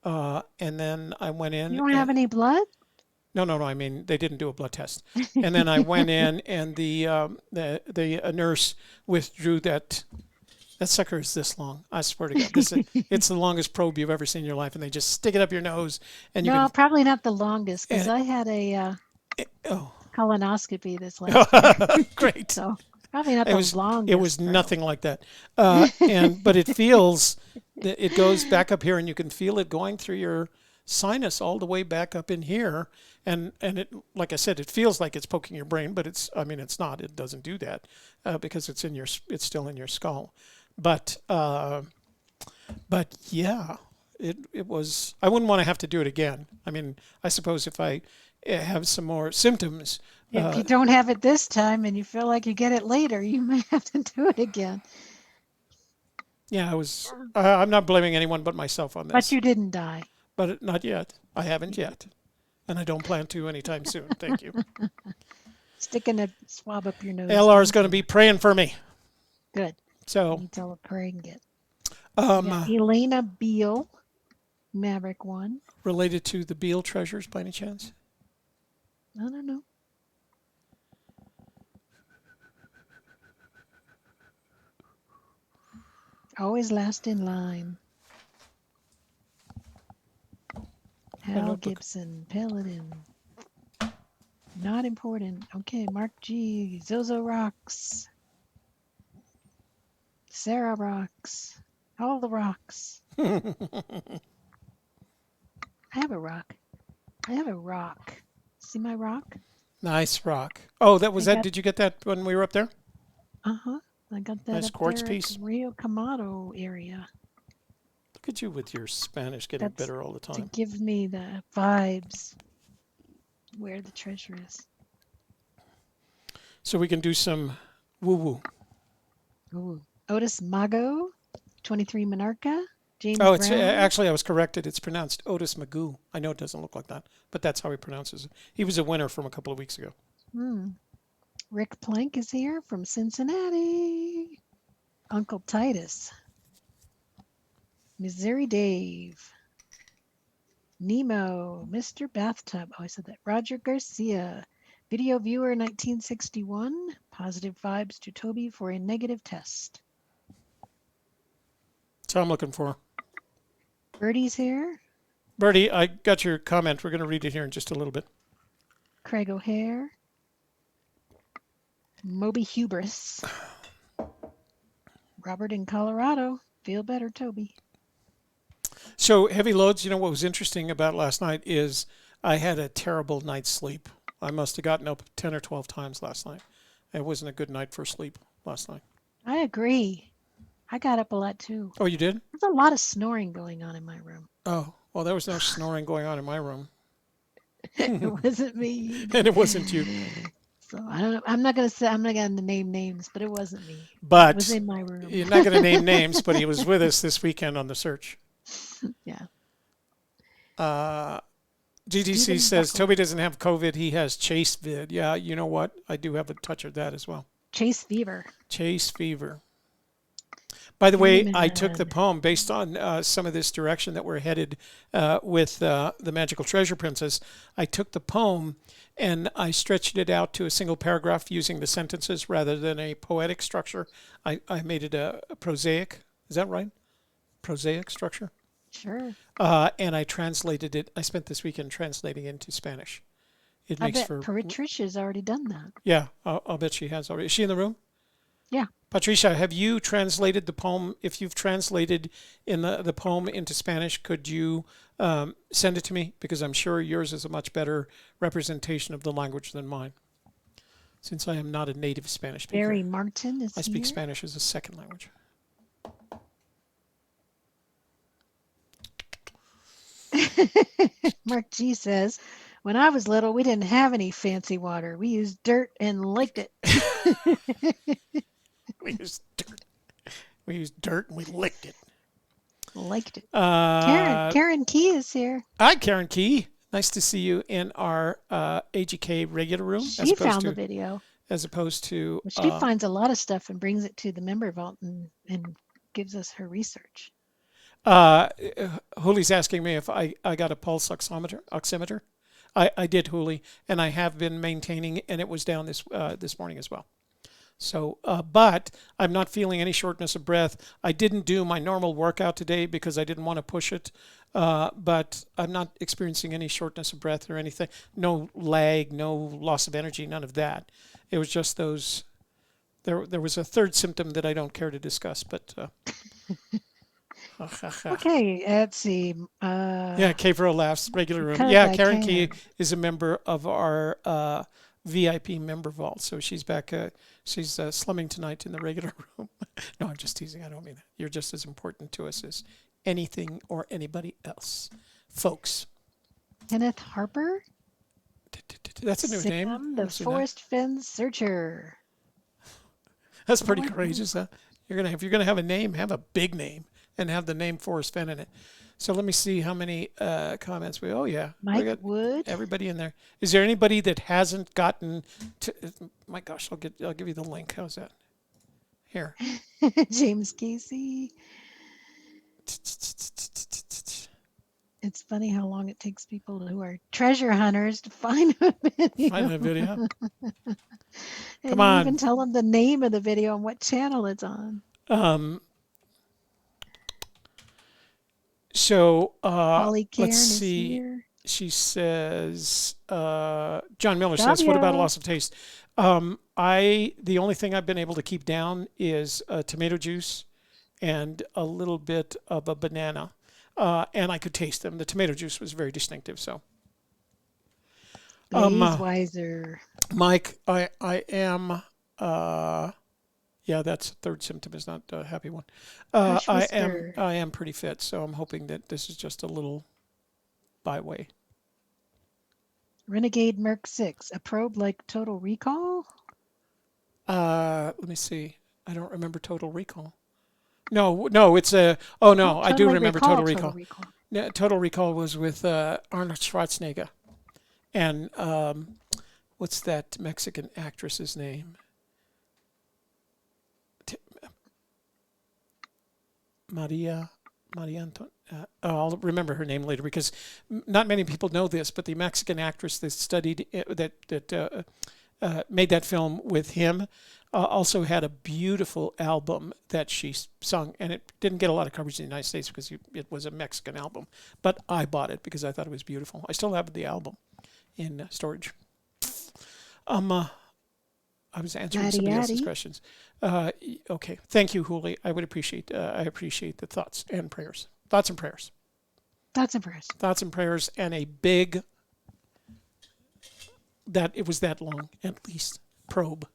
And then I went in. You don't have any blood? No. I mean, they didn't do a blood test. And then I went in, and the nurse withdrew that. That sucker is this long. I swear to God, it's the longest probe you've ever seen in your life, and they just stick it up your nose, and you No, can. probably not the longest, because And- I had a Oh, colonoscopy this last year. great! So probably not It the was longest. it was bro. nothing like that, but it feels. It goes back up here, and you can feel it going through your sinus all the way back up in here, and it, like I said, it feels like it's poking your brain, but it's not. It doesn't do that because it's still in your skull. But yeah, it was. I wouldn't want to have to do it again. I mean, I suppose if I have some more symptoms. If you don't have it this time and you feel like you get it later, you may have to do it again. Yeah, I was. I'm not blaming anyone but myself on this. But you didn't die. But not yet. I haven't yet, and I don't plan to anytime soon. Thank you. Sticking a swab up your nose. LR is going to be praying for me. Good. So, You tell a pray and get. um, Yeah, Elena Beal, Maverick One. related to the Beale treasures by any chance? I don't know. Always last in line. Hal notebook. Gibson, Paladin. Not important. Okay, Mark G. Zozo rocks. Sarah rocks. All the rocks. I have a rock. I have a rock. See my rock? Nice rock. Oh, that was I that. got- Did you get that when we were up there? Uh-huh. I got that Nice up quartz there piece. at Rio Camado area. Look at you with your Spanish getting That's better all the to time. give me the vibes where the treasure is. So we can do some woo-woo. Ooh. Otis Mago, 23 Monarca. James Oh, it's Brown. actually I was corrected. It's pronounced Otis Magoo. I know it doesn't look like that, but that's how he pronounces it. He was a winner from a couple of weeks ago. Rick Plank is here from Cincinnati. Uncle Titus. Missouri Dave. Nemo. Mr. Bathtub. Oh, I said that. Roger Garcia. Video viewer 1961. Positive vibes to Toby for a negative test. That's what I'm looking for. Birdie's here. Birdie, I got your comment. We're going to read it here in just a little bit. Craig O'Hare. Moby Hubris. Robert in Colorado. Feel better, Toby. So heavy loads, you know what was interesting about last night is I had a terrible night's sleep. I must have gotten up 10 or 12 times last night. It wasn't a good night for sleep last night. I agree. I got up a lot too. Oh, you did? There's a lot of snoring going on in my room. Oh, well, there was no snoring going on in my room. It wasn't me. And it wasn't you. So I'm not going to name names, but it wasn't me. But It was in my room. you're not going to name names, but he was with us this weekend on the search. Yeah. GDC Stephen says Buckle. Toby doesn't have COVID. He has chase vid. Yeah, you know what? I do have a touch of that as well. Chase Fever. Chase fever. By the way, I took the Amen. poem based on some of this direction that we're headed with the Magical Treasure Princess. I took the poem and I stretched it out to a single paragraph using the sentences rather than a poetic structure. I made it a prosaic. Is that right? Prosaic structure. Sure. And I translated it. I spent this weekend translating it into Spanish. It I makes bet for Patricia's already done that. yeah. I'll bet she has already. Is she in the room? Yeah. Patricia, have you translated the poem? If you've translated in the poem into Spanish, could you send it to me? Because I'm sure yours is a much better representation of the language than mine. Since I am not a native Spanish speaker, Barry Martin is I speak here. Spanish as a second language. Mark G says, when I was little, we didn't have any fancy water. We used dirt and liked it. We used dirt. We used dirt and we licked it. Liked it. Uh, Karen Key is here. Hi, Karen Key. Nice to see you in our AGK regular room. She found the video. As opposed to Well, she finds a lot of stuff and brings it to the member vault and gives us her research. Hooley's asking me if I got a pulse oximeter. I did, Hooley, and I have been maintaining, and it was down this morning as well. So, but I'm not feeling any shortness of breath. I didn't do my normal workout today because I didn't want to push it. But I'm not experiencing any shortness of breath or anything. No lag, no loss of energy, none of that. It was just those. There was a third symptom that I don't care to discuss, but. Okay, let's see. Yeah, Kavro laughs, regular room. Because Yeah, I Karen can. Key is a member of our VIP member vault, so she's back. She's slumming tonight in the regular room. No, I'm just teasing. I don't mean that. You're just as important to us as anything or anybody else, folks. Kenneth Harper. That's a new name. Sikkim, the I've seen that. Forest Fen Searcher. That's pretty Oh, I know. courageous, huh? If you're gonna have a name, have a big name and have the name Forrest Fenn in it. So let me see how many comments we. Oh yeah, we Mike got Wood. everybody in there. Is there anybody that hasn't gotten to? My gosh, I'll give you the link. How's that? Here. James Casey. It's funny how long it takes people who are treasure hunters to find a video. Find the video. And Come you on. even tell them the name of the video and what channel it's on. So Holly Cairn let's is see. here. She says, John Miller says, what about Davio. loss of taste? The only thing I've been able to keep down is tomato juice and a little bit of a banana. And I could taste them. The tomato juice was very distinctive. So, Wiser. Mike, I am, Yeah, that's third symptom is not a happy one. Hush whisper. I am pretty fit, so I'm hoping that this is just a little byway. Renegade Merc 6. A probe like Total Recall? Let me see. I don't remember Total Recall. No, no, it's a. Oh no, I do Totally remember Recall. Total Total Recall. Recall. No, Total Recall was with Arnold Schwarzenegger, and what's that Mexican actress's name? T- Maria. Maria Anton. I'll remember her name later because not many people know this, but the Mexican actress that studied that made that film with him also had a beautiful album that she sung, and it didn't get a lot of coverage in the United States because it was a Mexican album. But I bought it because I thought it was beautiful. I still have the album in storage. I was answering Yaddy somebody else's yaddy. questions. Okay, thank you, Hooli. I appreciate the thoughts and prayers. Thoughts and prayers. That's impressive. Thoughts and prayers, and a big that it was that long at least probe.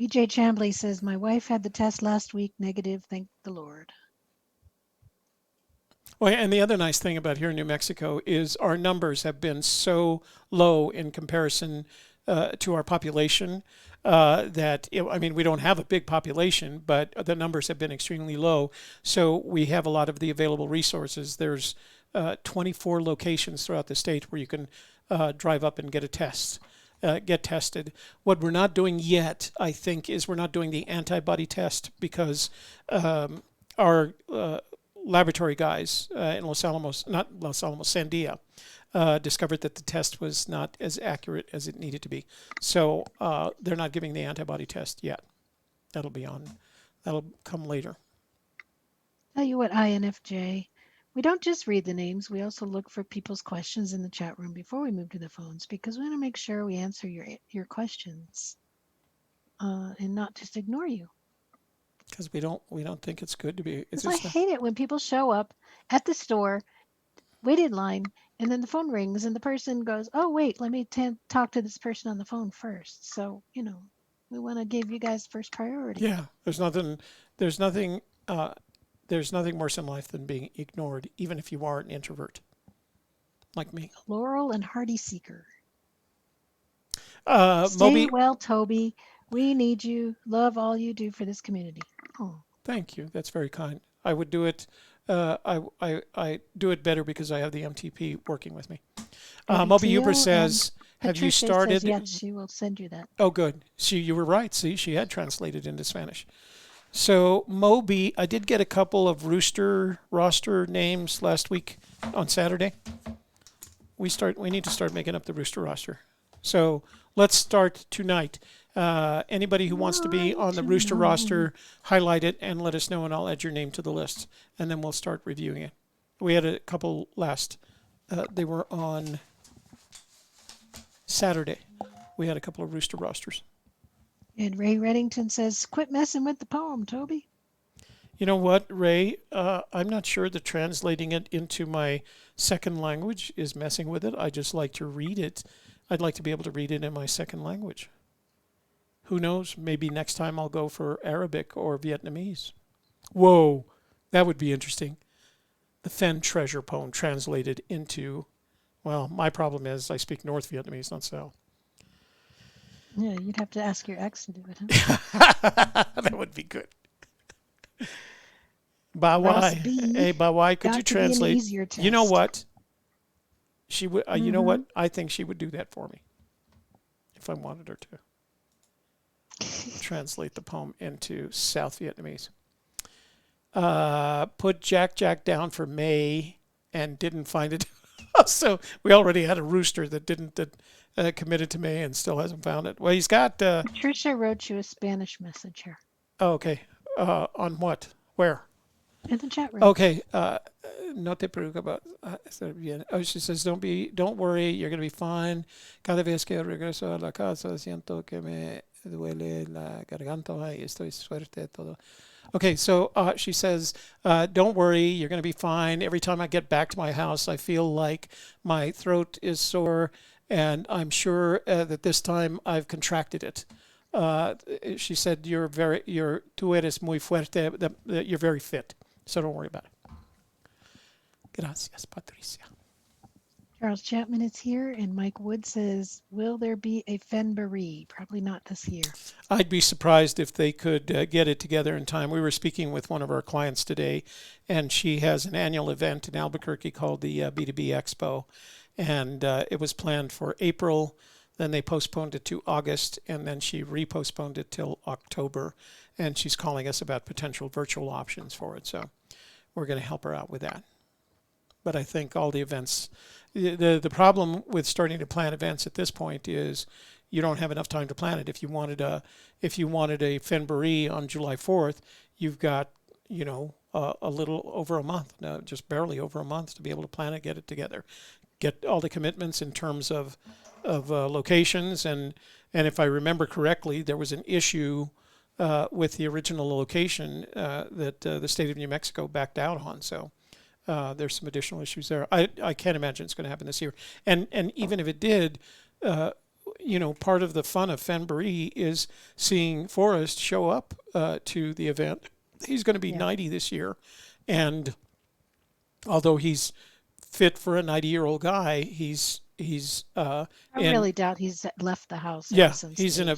BJ Chambly says, my wife had the test last week, negative, thank the Lord. Well, and the other nice thing about here in New Mexico is our numbers have been so low in comparison to our population that, I mean, we don't have a big population, but the numbers have been extremely low. So we have a lot of the available resources. There's 24 locations throughout the state where you can drive up and get a test. Get tested. What we're not doing yet, I think, is we're not doing the antibody test because our laboratory guys in Los Alamos, not Los Alamos, Sandia, discovered that the test was not as accurate as it needed to be. So they're not giving the antibody test yet. That'll come later. Tell you what, INFJ, we don't just read the names, we also look for people's questions in the chat room before we move to the phones because we want to make sure we answer your questions and not just ignore you. Because we don't think it's good to be. Because I hate it when people show up at the store, wait in line, and then the phone rings and the person goes, oh, wait, let me talk to this person on the phone first. So, we want to give you guys first priority. Yeah, there's nothing worse in life than being ignored, even if you are an introvert, like me. Laurel and Hardy Seeker. Stay Moby, well, Toby. We need you. Love all you do for this community. Oh, thank you. That's very kind. I would do it. I do it better because I have the MTP working with me. Moby Uber says, "Have Patricia you started?" Says, yes, she will send you that. Oh, good. You were right. See, she had translated into Spanish. So Moby, I did get a couple of rooster roster names last week on Saturday. We need to start making up the rooster roster. So let's start tonight. Anybody who wants to be on the rooster roster, highlight it and let us know, and I'll add your name to the list, and then we'll start reviewing it. We had a couple last. They were on Saturday. We had a couple of rooster rosters. And Ray Reddington says, quit messing with the poem, Toby. You know what, Ray? I'm not sure that translating it into my second language is messing with it. I just like to read it. I'd like to be able to read it in my second language. Who knows? Maybe next time I'll go for Arabic or Vietnamese. Whoa, that would be interesting. The Fenn treasure poem translated into, well, my problem is I speak North Vietnamese, not South. Yeah, you'd have to ask your ex to do it, huh? That would be good. Bawai, hey Bawai, could you translate? You know what? She would. You know what? I think she would do that for me if I wanted her to. Translate the poem into South Vietnamese. Put Jack Jack down for May and didn't find it. So we already had a rooster that committed to May and still hasn't found it. Well, he's got. Patricia wrote you a Spanish message here. Oh, okay. On what? Where? In the chat room. Okay. No te preocupes. Oh, she says, don't worry, you're going to be fine. Cada vez que regreso a la casa siento que me duele la garganta y estoy suerte todo. Okay, so she says, don't worry, you're going to be fine. Every time I get back to my house, I feel like my throat is sore and I'm sure that this time I've contracted it. She said, tú eres muy fuerte, that you're very fit, so don't worry about it. Gracias, Patricia. Charles Chapman is here, and Mike Wood says, will there be a Fenn Probably not this year. I'd be surprised if they could get it together in time. We were speaking with one of our clients today, and she has an annual event in Albuquerque called the B2B Expo, and it was planned for April. Then they postponed it to August, and then she repostponed it till October, and she's calling us about potential virtual options for it. So we're going to help her out with that. But I think all the events, the problem with starting to plan events at this point is you don't have enough time to plan it. If you wanted a Fenn on July 4th, you've got a little over a month, just barely over a month to be able to plan it, get it together, get all the commitments in terms of locations, and if I remember correctly, there was an issue with the original location that the state of New Mexico backed out on. So there's some additional issues there. I can't imagine it's going to happen this year. And even if it did, part of the fun of Fenn is seeing Forrest show up to the event. He's going to be 90 this year, and although he's fit for a 90-year-old guy, I really doubt he's left the house. Yeah, he's in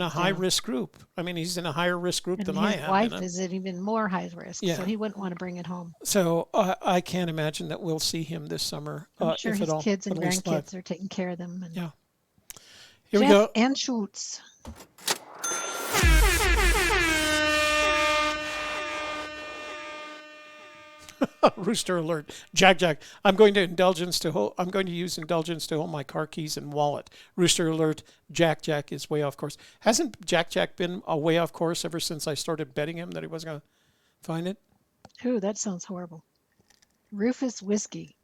a high risk group. I mean, he's in a higher risk group than I am. His wife is at even more high risk, so he wouldn't want to bring it home. So I can't imagine that we'll see him this summer. I'm sure his kids and grandkids are taking care of them. And yeah. Here Jeff we go. And Schultz. Rooster alert. Jack. I'm going to use indulgence to hold my car keys and wallet. Rooster alert. Jack is way off course. Hasn't Jack been a way off course ever since I started betting him that he wasn't going to find it? Ooh, that sounds horrible. Rufus Whiskey.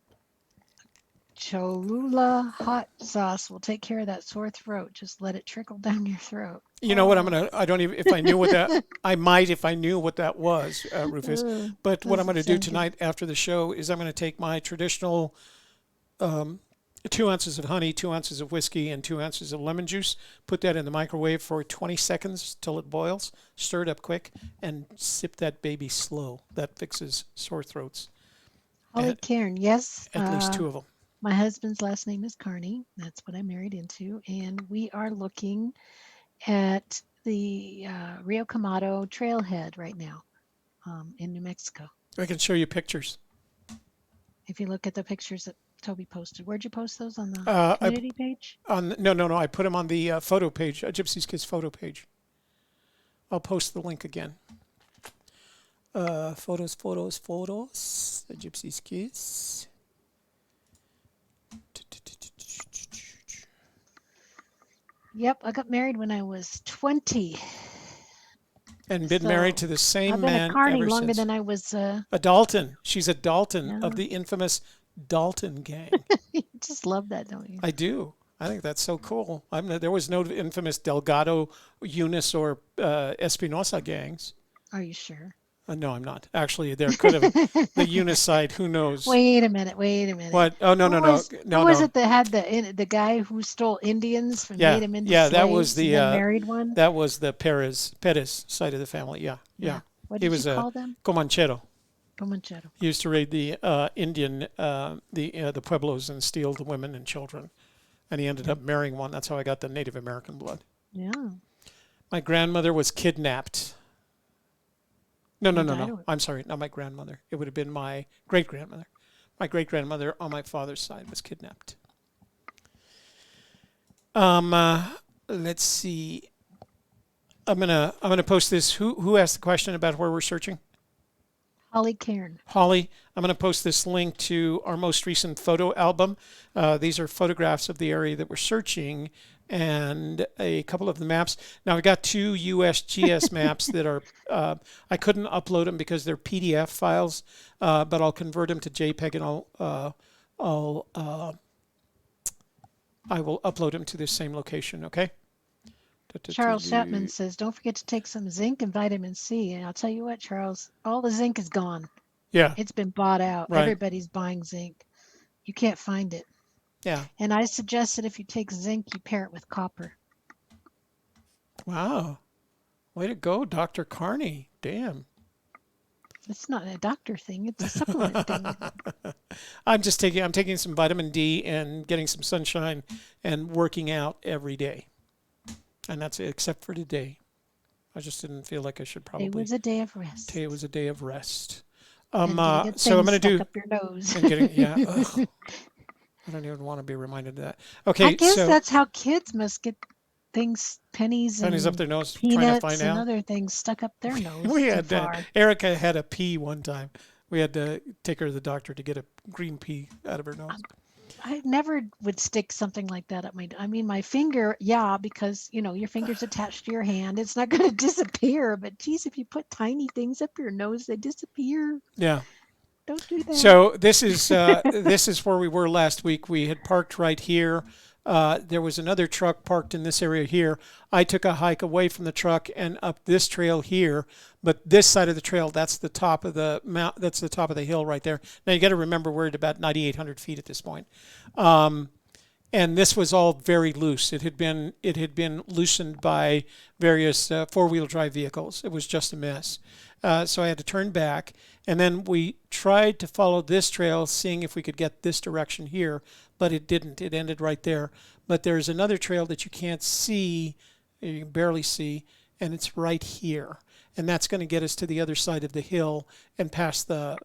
Cholula hot sauce will take care of that sore throat. Just let it trickle down your throat. You know what? If I knew what that, I might if I knew what that was, Rufus. But what I'm going to do tonight after the show is I'm going to take my traditional 2 ounces of honey, 2 ounces of whiskey, and 2 ounces of lemon juice, put that in the microwave for 20 seconds till it boils, stir it up quick, and sip that baby slow. That fixes sore throats. Holly Cairn, yes. At least 2 of them. My husband's last name is Carney. That's what I married into. And we are looking at the Rio Camado trailhead right now in New Mexico. I can show you pictures. If you look at the pictures that Toby posted. Where'd you post those? On the community page? No. I put them on the photo page, Gypsy Kiss photo page. I'll post the link again. Photos. The Gypsy Kiss. Yep, I got married when I was 20. And been married to the same man ever since. I've been a Carney longer than I was... a Dalton. She's a Dalton of the infamous Dalton gang. You just love that, don't you? I do. I think that's so cool. There was no infamous Delgado, Younis, or Espinosa gangs. Are you sure? No, I'm not. Actually, there could have the Younis side. Who knows? Wait a minute. What? Oh no. Who was it that had the guy who stole Indians and made them into slaves? That was the married one. That was the Perez side of the family. Yeah. What did you call them? Comanchero. Comanchero. He used to raid the Indian, the pueblos and steal the women and children, and he ended up marrying one. That's how I got the Native American blood. Yeah. My grandmother was kidnapped. No. I'm sorry, not my grandmother. It would have been my great-grandmother. My great-grandmother on my father's side was kidnapped. Let's see. I'm gonna post this. Who asked the question about where we're searching? Holly Cairn. Holly, I'm going to post this link to our most recent photo album. These are photographs of the area that we're searching and a couple of the maps. Now, we got 2 USGS maps that are, I couldn't upload them because they're PDF files, but I'll convert them to JPEG and I will upload them to this same location, okay? Charles Chapman says, don't forget to take some zinc and vitamin C. And I'll tell you what, Charles, all the zinc is gone. Yeah. It's been bought out. Right. Everybody's buying zinc. You can't find it. Yeah. And I suggest that if you take zinc, you pair it with copper. Wow. Way to go, Dr. Carney. Damn. It's not a doctor thing, it's a supplement thing. I'm taking some vitamin D and getting some sunshine and working out every day. And that's it, except for today. I just didn't feel like I should probably. It was a day of rest. Today was a day of rest. And getting So I'm going to do. up your nose. And getting, yeah. Ugh. I don't even want to be reminded of that. Okay, I guess so that's how kids must get things, pennies and up their nose, trying to peanuts find and out. other things stuck up their nose. We too had far. Erica had a pea one time. We had to take her to the doctor to get a green pea out of her nose. I never would stick something like that up my finger, yeah, because your finger's attached to your hand. It's not going to disappear, but geez, if you put tiny things up your nose, they disappear. Yeah. Don't do that. So this is where we were last week. We had parked right here. There was another truck parked in this area here. I took a hike away from the truck and up this trail here, but this side of the trail, that's the top of the that's the top of the hill right there. Now you got to remember we're at about 9,800 feet at this point. And this was all very loose. It had been loosened by various four-wheel drive vehicles. It was just a mess. So I had to turn back, and then we tried to follow this trail, seeing if we could get this direction here, but it didn't. It ended right there. But there's another trail that you can't see, you can barely see, and it's right here. And that's going to get us to the other side of the hill and past the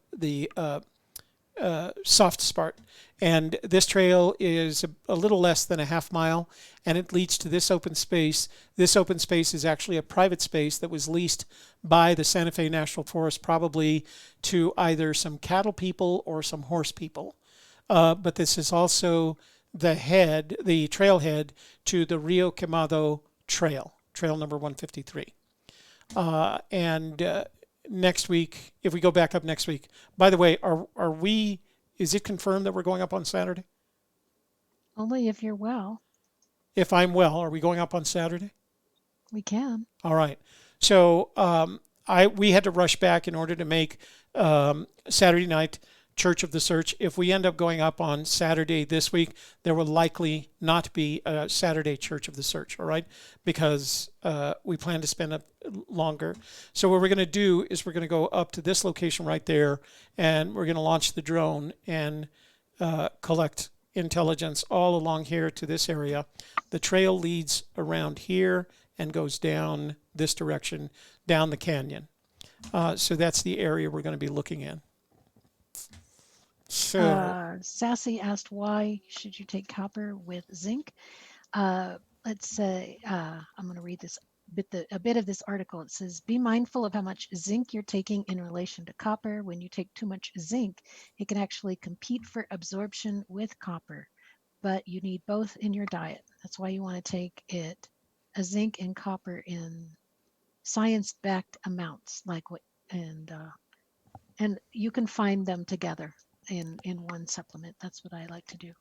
soft part. And this trail is a little less than a half mile, and it leads to this open space. This open space is actually a private space that was leased by the Santa Fe National Forest, probably to either some cattle people or some horse people. But this is also the trailhead to the Rio Quemado Trail, trail number 153. Next week, if we go back up next week, by the way, is it confirmed that we're going up on Saturday? Only if you're well. If I'm well, are we going up on Saturday? We can. All right. So we had to rush back in order to make Saturday night Church of the Search. If we end up going up on Saturday this week, there will likely not be a Saturday Church of the Search, all right? Because we plan to spend longer. So what we're going to do is we're going to go up to this location right there, and we're going to launch the drone and collect intelligence all along here to this area. The trail leads around here and goes down this direction, down the canyon. So that's the area we're going to be looking in. So Sassy asked, why should you take copper with zinc? Let's say, I'm going to read this a bit of this article. It says, be mindful of how much zinc you're taking in relation to copper. When you take too much zinc, it can actually compete for absorption with copper, but you need both in your diet. That's why you want to take a zinc and copper in science-backed amounts, and you can find them together in one supplement. That's what I like to do.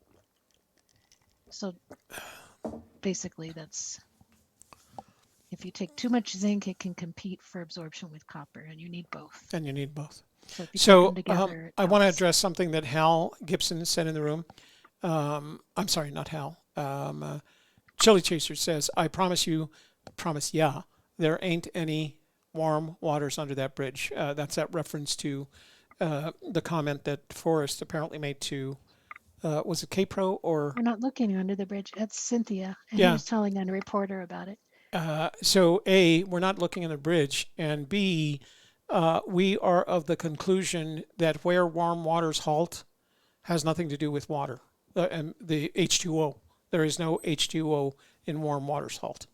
So basically that's, if you take too much zinc, it can compete for absorption with copper, and you need both. So I want to address something that Hal Gibson said in the room. I'm sorry, not Hal. Chili Chaser says, I promise ya, there ain't any warm waters under that bridge. That's that reference to the comment that Forrest apparently made to, was it K-Pro or? We're not looking under the bridge. That's Cynthia. And he was telling a reporter about it. So A, we're not looking at the bridge, and B, we are of the conclusion that where warm waters halt has nothing to do with water and the H2O. There is no H2O in warm waters halt.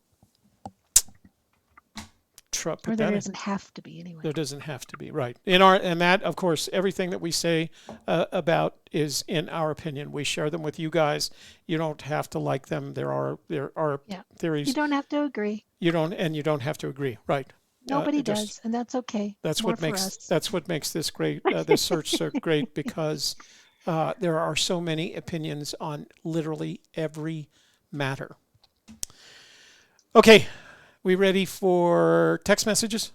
Or there doesn't have to be anyway. There doesn't have to be, right. And that, of course, everything that we say about is in our opinion. We share them with you guys. You don't have to like them. There are theories. You don't have to agree. You don't have to agree, right? Nobody does, and that's okay. That's what makes this great. This search so great, because there are so many opinions on literally every matter. Okay. We ready for text messages?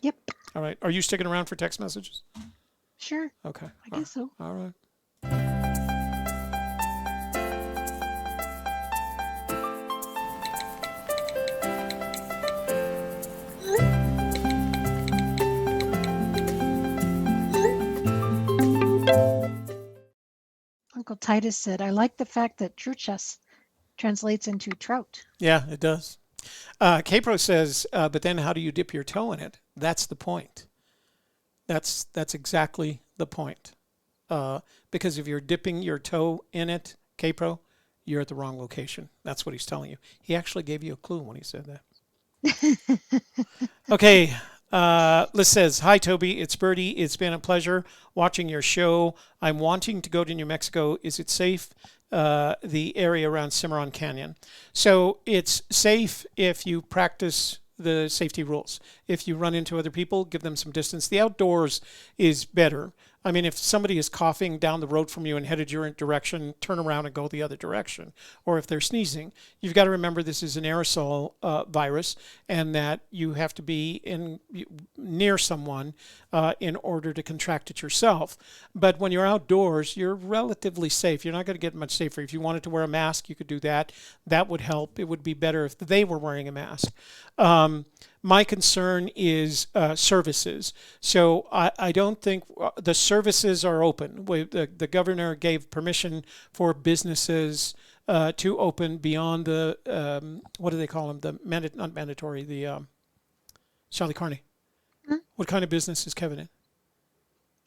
Yep. All right. Are you sticking around for text messages? Sure. Okay. I guess so. All right. Titus said, I like the fact that truchas translates into trout. Yeah, it does. Kpro says, but then how do you dip your toe in it? That's the point. That's exactly the point. Because if you're dipping your toe in it, Kpro, you're at the wrong location. That's what he's telling you. He actually gave you a clue when he said that. Okay. Liz says, hi, Toby. It's Birdie. It's been a pleasure watching your show. I'm wanting to go to New Mexico. Is it safe? The area around Cimarron Canyon. So it's safe if you practice the safety rules. If you run into other people, give them some distance. The outdoors is better. I mean, if somebody is coughing down the road from you and headed your direction, turn around and go the other direction. Or if they're sneezing, you've got to remember this is an aerosol virus, and that you have to be near someone in order to contract it yourself. But when you're outdoors, you're relatively safe. You're not going to get much safer. If you wanted to wear a mask, you could do that. That would help. It would be better if they were wearing a mask. My concern is services. So I don't think the services are open. The governor gave permission for businesses to open beyond the, what do they call them? Not mandatory, the Shelley Carney. What kind of business is Kevin in?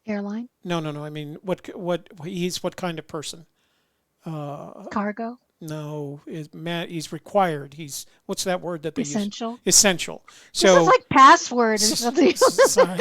Airline? No. I mean, what kind of person? Cargo? No, he's required. What's that word that they Essential? use? Essential. So this is like password or something. Sorry.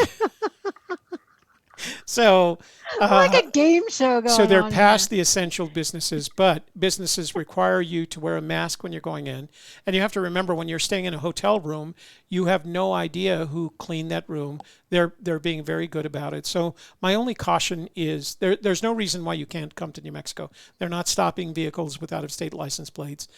So like a game show going on. So they're past the essential businesses, but businesses require you to wear a mask when you're going in. And you have to remember, when you're staying in a hotel room, you have no idea who cleaned that room. They're being very good about it. So my only caution is there's no reason why you can't come to New Mexico. They're not stopping vehicles with out-of-state license plates.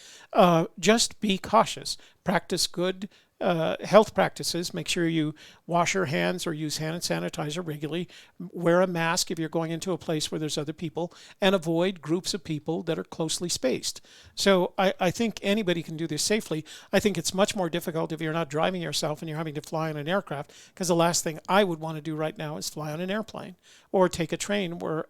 Just be cautious. Practice good health practices. Make sure you wash your hands or use hand sanitizer regularly. Wear a mask if you're going into a place where there's other people, and avoid groups of people that are closely spaced. So I think anybody can do this safely. I think it's much more difficult if you're not driving yourself and you're having to fly on an aircraft, because the last thing I would want to do right now is fly on an airplane or take a train where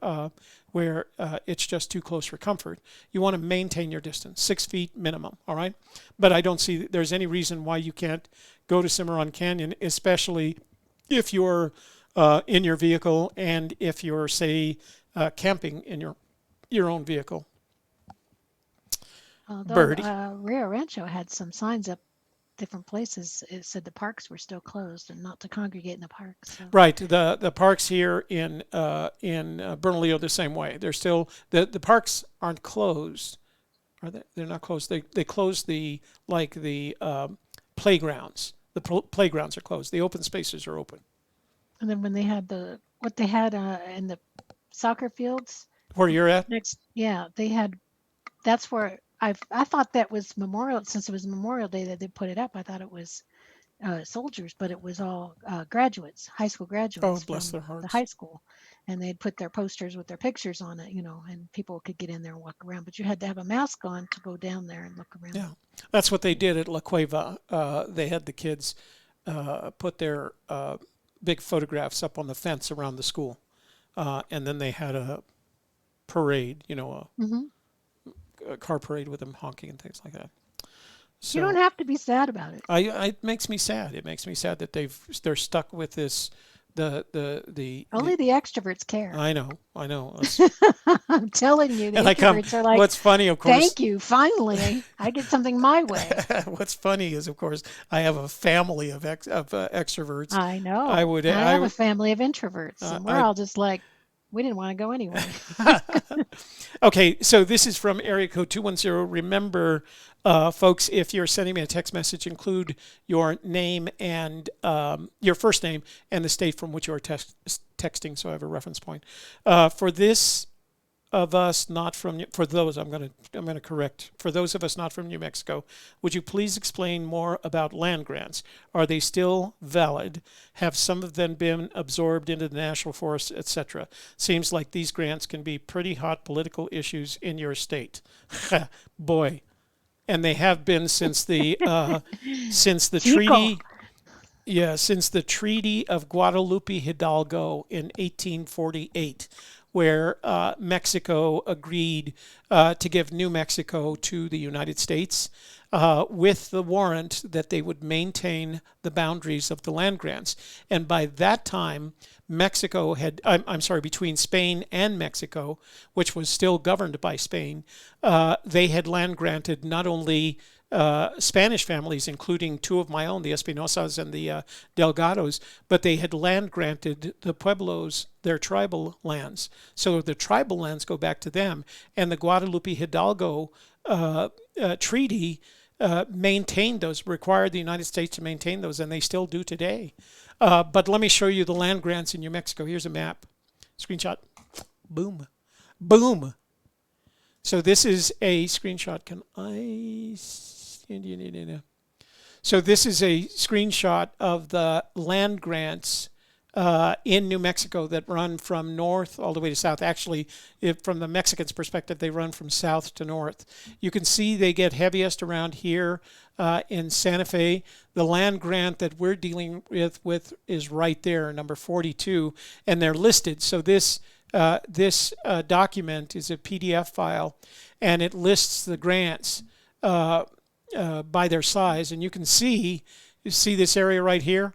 it's just too close for comfort. You want to maintain your distance, 6 feet minimum, all right? But I don't see there's any reason why you can't go to Cimarron Canyon, especially if you're in your vehicle and if you're, say, camping in your own vehicle. Although, Birdie. Rio Rancho had some signs up different places. It said the parks were still closed and not to congregate in the parks. So. Right. The parks here in Bernalillo the same way. They're still the parks aren't closed. Are they? They're not closed. They closed the playgrounds. The playgrounds are closed. The open spaces are open. And then when they had what they had in the soccer fields. Where you're at? They had. That's where I thought that was Memorial, since it was Memorial Day that they put it up. I thought it was soldiers, but it was all graduates, high school graduates. Oh, bless their hearts. The high school, and they'd put their posters with their pictures on it, and people could get in there and walk around. But you had to have a mask on to go down there and look around. Yeah, that's what they did at La Cueva. They had the kids put their big photographs up on the fence around the school, and then they had a parade, a car parade with them honking and things like that. So you don't have to be sad about it. It makes me sad. It makes me sad that they're stuck with this. Only the extroverts care. I know. I'm telling you, the and introverts are like, what's funny, of course. Thank you. Finally, I get something my way. What's funny is, of course, I have a family of extroverts. I know. I have a family of introverts, and we're all just like, we didn't want to go anyway. Okay, so this is from area code 210. Remember, folks, if you're sending me a text message, include your name and your first name and the state from which you are texting, so I have a reference point. For those of us not from New Mexico, would you please explain more about land grants? Are they still valid? Have some of them been absorbed into the national forest, etc.? Seems like these grants can be pretty hot political issues in your state. Boy, and they have been since the treaty. Yeah, since the Treaty of Guadalupe Hidalgo in 1848. where Mexico agreed to give New Mexico to the United States with the warrant that they would maintain the boundaries of the land grants. And by that time, Mexico had, I'm sorry, between Spain and Mexico, which was still governed by Spain, they had land granted not only Spanish families, including two of my own, the Espinosas and the Delgados, but they had land granted the Pueblos their tribal lands. So the tribal lands go back to them. And the Guadalupe Hidalgo treaty maintained those, required the United States to maintain those, and they still do today. But let me show you the land grants in New Mexico. Here's a map. Screenshot. Boom. Boom. So this is a screenshot. Can I... So this is a screenshot of the land grants in New Mexico that run from north all the way to south. Actually, from the Mexicans' perspective, they run from south to north. You can see they get heaviest around here in Santa Fe. The land grant that we're dealing with is right there, number 42, and they're listed. So this document is a PDF file, and it lists the grants by their size. And you see this area right here?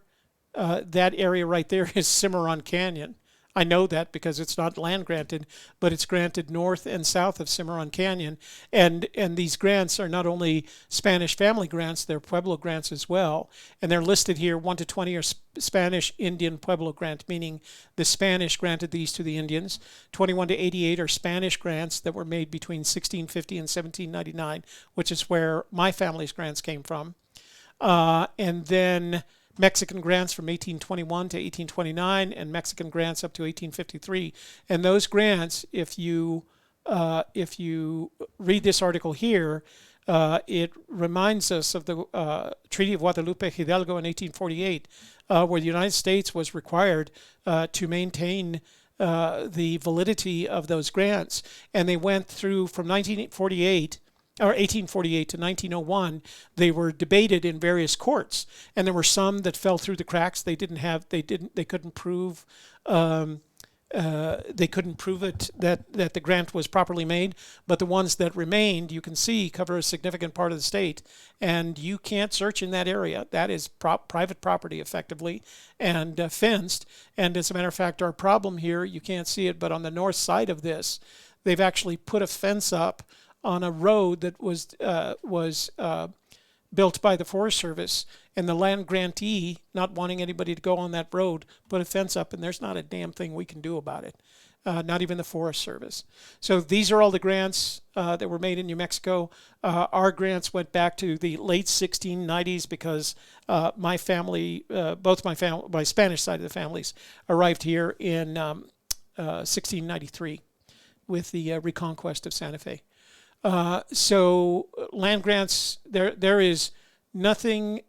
That area right there is Cimarron Canyon. I know that because it's not land granted, but it's granted north and south of Cimarron Canyon. And these grants are not only Spanish family grants, they're Pueblo grants as well. And they're listed here, 1 to 20 are Spanish Indian Pueblo grant, meaning the Spanish granted these to the Indians. 21 to 88 are Spanish grants that were made between 1650 and 1799, which is where my family's grants came from. And then Mexican grants from 1821 to 1829, and Mexican grants up to 1853. And those grants, if you read this article here, it reminds us of the Treaty of Guadalupe Hidalgo in 1848, where the United States was required to maintain the validity of those grants. And they went through from 1948 or 1848 to 1901, they were debated in various courts, and there were some that fell through the cracks. They couldn't prove it that the grant was properly made. But the ones that remained, you can see, cover a significant part of the state, and you can't search in that area. That is private property, effectively, and fenced. And as a matter of fact, our problem here, you can't see it, but on the north side of this, they've actually put a fence up on a road that was built by the Forest Service, and the land grantee, not wanting anybody to go on that road, put a fence up, and there's not a damn thing we can do about it, not even the Forest Service. So these are all the grants that were made in New Mexico. Our grants went back to the late 1690s because my family, my Spanish side of the families, arrived here in 1693 with the reconquest of Santa Fe. So land grants, there is nothing,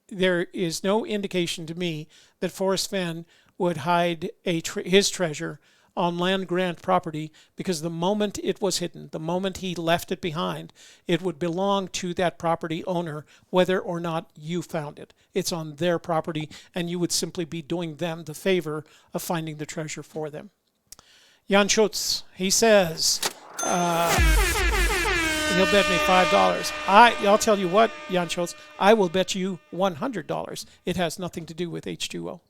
there is no indication to me that Forrest Fenn would hide his treasure on land grant property, because the moment it was hidden, the moment he left it behind, it would belong to that property owner, whether or not you found it. It's on their property, and you would simply be doing them the favor of finding the treasure for them. Jan Schutz, he says, he'll bet me $5. I'll tell you what, Jan Schultz, I will bet you $100. It has nothing to do with H2O.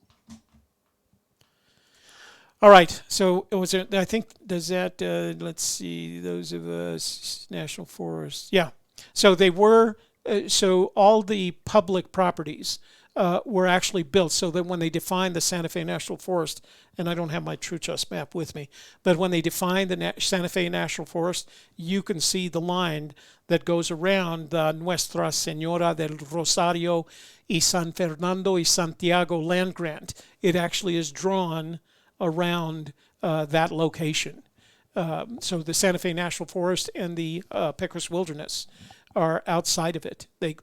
All right, so was there, I think, does that, let's see, those of us, National Forest, yeah. So they were, so all the public properties were actually built so that when they defined the Santa Fe National Forest, and I don't have my Truchas map with me, but when they defined the Santa Fe National Forest, you can see the line that goes around the Nuestra Señora del Rosario y San Fernando y Santiago land grant. It actually is drawn around that location. So the Santa Fe National Forest and the Pecos Wilderness are outside of it. They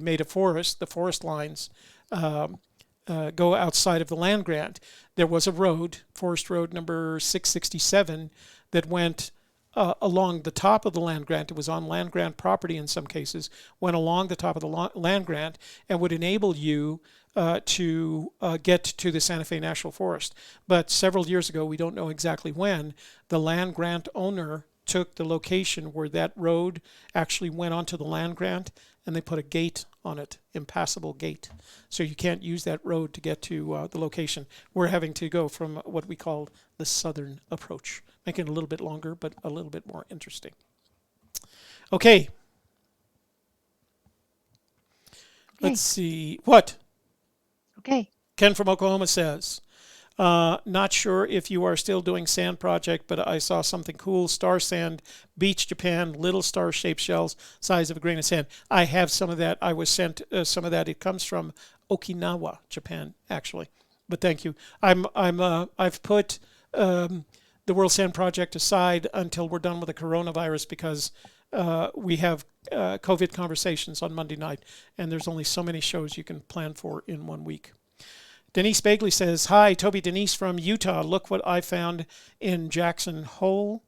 made a forest, the forest lines go outside of the land grant. There was a road, Forest Road number 667, that went along the top of the land grant. It was on land grant property in some cases, went along the top of the land grant and would enable you to get to the Santa Fe National Forest. But several years ago, we don't know exactly when, the land grant owner took the location where that road actually went onto the land grant, and they put a gate on it, impassable gate. So you can't use that road to get to the location. We're having to go from what we call the southern approach, making it a little bit longer, but a little bit more interesting. Okay. Let's see. What? Okay. Ken from Oklahoma says, not sure if you are still doing sand project, but I saw something cool. Star sand, beach, Japan, little star-shaped shells, size of a grain of sand. I have some of that. I was sent some of that. It comes from Okinawa, Japan, actually. But thank you. I've put the World Sand Project aside until we're done with the coronavirus because we have COVID conversations on Monday night, and there's only so many shows you can plan for in 1 week. Denise Bagley says, hi, Toby, Denise from Utah. Look what I found in Jackson Hole.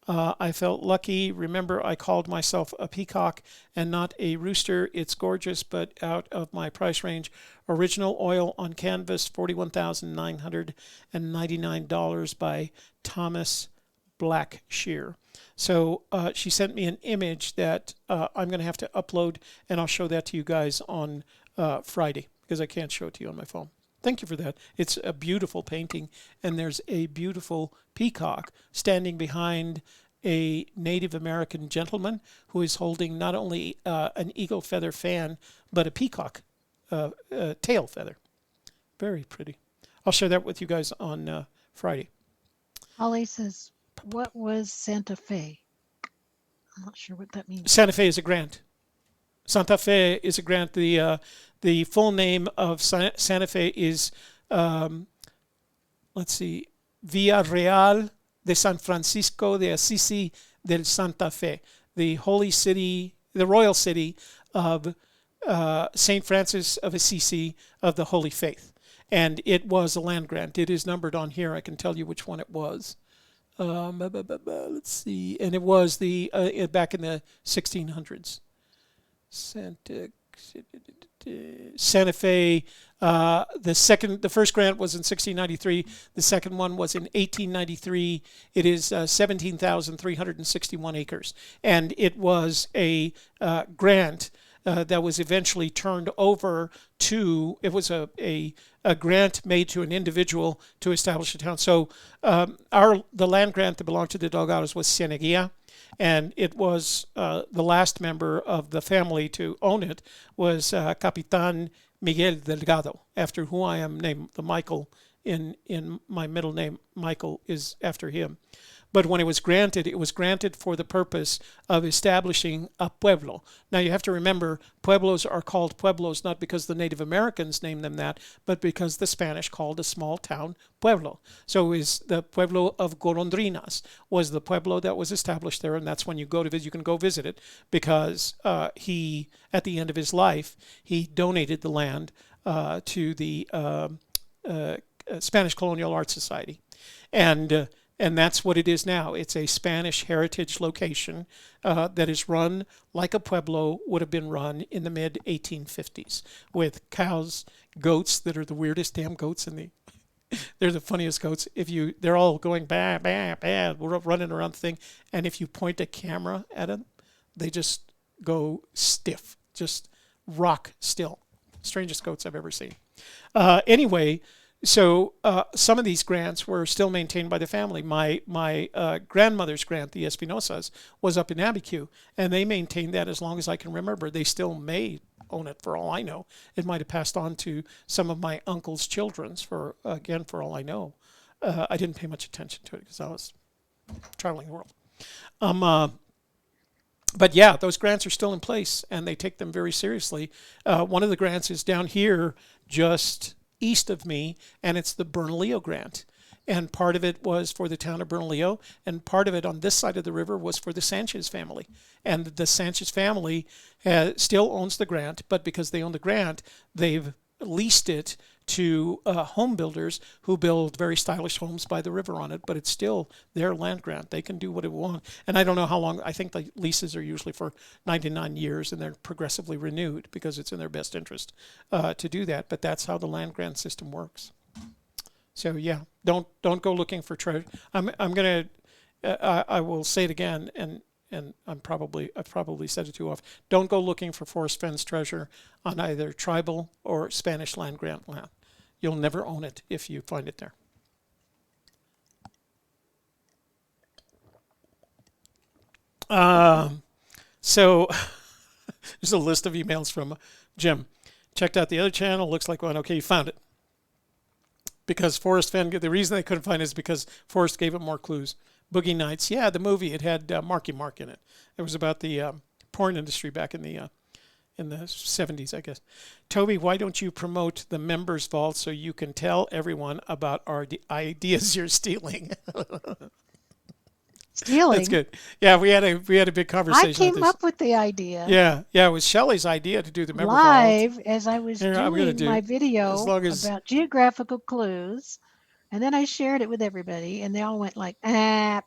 I felt lucky. Remember, I called myself a peacock and not a rooster. It's gorgeous, but out of my price range. Original oil on canvas, $41,999 by Thomas Blackshear. So she sent me an image that I'm going to have to upload, and I'll show that to you guys on Friday because I can't show it to you on my phone. Thank you for that. It's a beautiful painting, and there's a beautiful peacock standing behind a Native American gentleman who is holding not only an eagle feather fan, but a peacock tail feather. Very pretty. I'll share that with you guys on Friday. Holly says, what was Santa Fe? I'm not sure what that means. Santa Fe is a grant. Santa Fe is a grant. The full name of Santa Fe is, let's see, Villa Real de San Francisco de Assisi del Santa Fe, the holy city, the royal city of St. Francis of Assisi of the Holy Faith. And it was a land grant. It is numbered on here. I can tell you which one it was. Let's see. And it was the back in the 1600s. Santa Fe. The first grant was in 1693. The second one was in 1893. It is 17,361 acres, and it was a grant that was eventually turned over to. It was a grant made to an individual to establish a town. So the land grant that belonged to the Delgados was Cieneguilla. And it was the last member of the family to own it was Capitan Miguel Delgado, after who I am named. The Michael in my middle name, Michael, is after him. But when it was granted for the purpose of establishing a pueblo. Now you have to remember, pueblos are called pueblos not because the Native Americans named them that, but because the Spanish called a small town pueblo. So is the pueblo of Golondrinas was the pueblo that was established there, and that's when you go to visit. You can go visit it because he, at the end of his life, he donated the land to the Spanish Colonial Art Society, and that's what it is now. It's a Spanish heritage location that is run like a pueblo would have been run in the mid-1850s with cows, goats that are the weirdest damn goats in the... They're the funniest goats. They're all going bah, bah, bah, we're running around the thing. And if you point a camera at them, they just go stiff, just rock still. Strangest goats I've ever seen. Anyway... So some of these grants were still maintained by the family. My grandmother's grant, the Espinosas, was up in Abiquiu, and they maintained that as long as I can remember. They still may own it for all I know. It might have passed on to some of my uncle's children's for all I know. I didn't pay much attention to it because I was traveling the world. But yeah, those grants are still in place, and they take them very seriously. One of the grants is down here just east of me, and it's the Bernalillo grant. And part of it was for the town of Bernalillo, and part of it on this side of the river was for the Sanchez family. And the Sanchez family still owns the grant, but because they own the grant, they've leased it to home builders who build very stylish homes by the river on it, but it's still their land grant. They can do what it want. And I don't know how long. I think the leases are usually for 99 years, and they're progressively renewed because it's in their best interest to do that. But that's how the land grant system works. So yeah, don't go looking for treasure. I will say it again, and I've probably said it too often. Don't go looking for Forrest Fenn's treasure on either tribal or Spanish land grant land. You'll never own it if you find it there. So there's a list of emails from Jim. Checked out the other channel. Looks like one. Okay, you found it. Because Forrest Fenn, the reason they couldn't find it is because Forrest gave it more clues. Boogie Nights, yeah, the movie, it had Marky Mark in it. It was about the porn industry back in the 70s, I guess. Toby, why don't you promote the members vault so you can tell everyone about our ideas you're stealing? Stealing? That's good. Yeah, we had a big conversation. I came up with the idea. Yeah, it was Shelley's idea to do the member live vault. as I was doing my video about geographical clues. And then I shared it with everybody, and they all went like, Here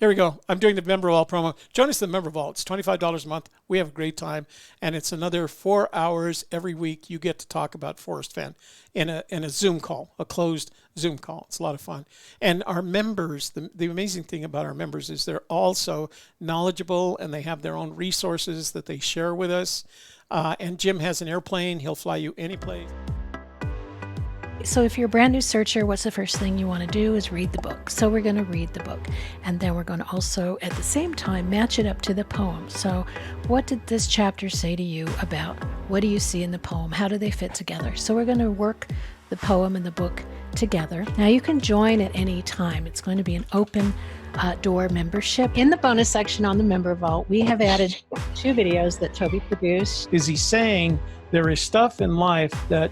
we go. I'm doing the member vault promo. Join us in the member vault. It's $25 a month. We have a great time, and it's another 4 hours every week. You get to talk about Forrest Fenn in a Zoom call, a closed Zoom call. It's a lot of fun. And our members, the amazing thing about our members is they're also knowledgeable, and they have their own resources that they share with us. And Jim has an airplane. He'll fly you any place. So if you're a brand new searcher, what's the first thing you want to do is read the book. So we're going to read the book. And then we're going to also, at the same time, match it up to the poem. So what did this chapter say to you about what do you see in the poem? How do they fit together? So we're going to work the poem and the book together. Now you can join at any time. It's going to be an open door membership. In the bonus section on the member vault, we have added 2 videos that Toby produced. Is he saying there is stuff in life that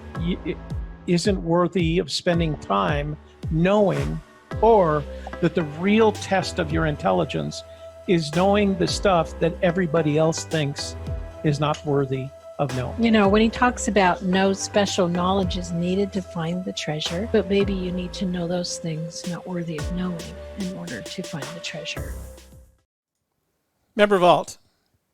isn't worthy of spending time knowing, or that the real test of your intelligence is knowing the stuff that everybody else thinks is not worthy of knowing? You know, when he talks about no special knowledge is needed to find the treasure, but maybe you need to know those things not worthy of knowing in order to find the treasure. Member Vault.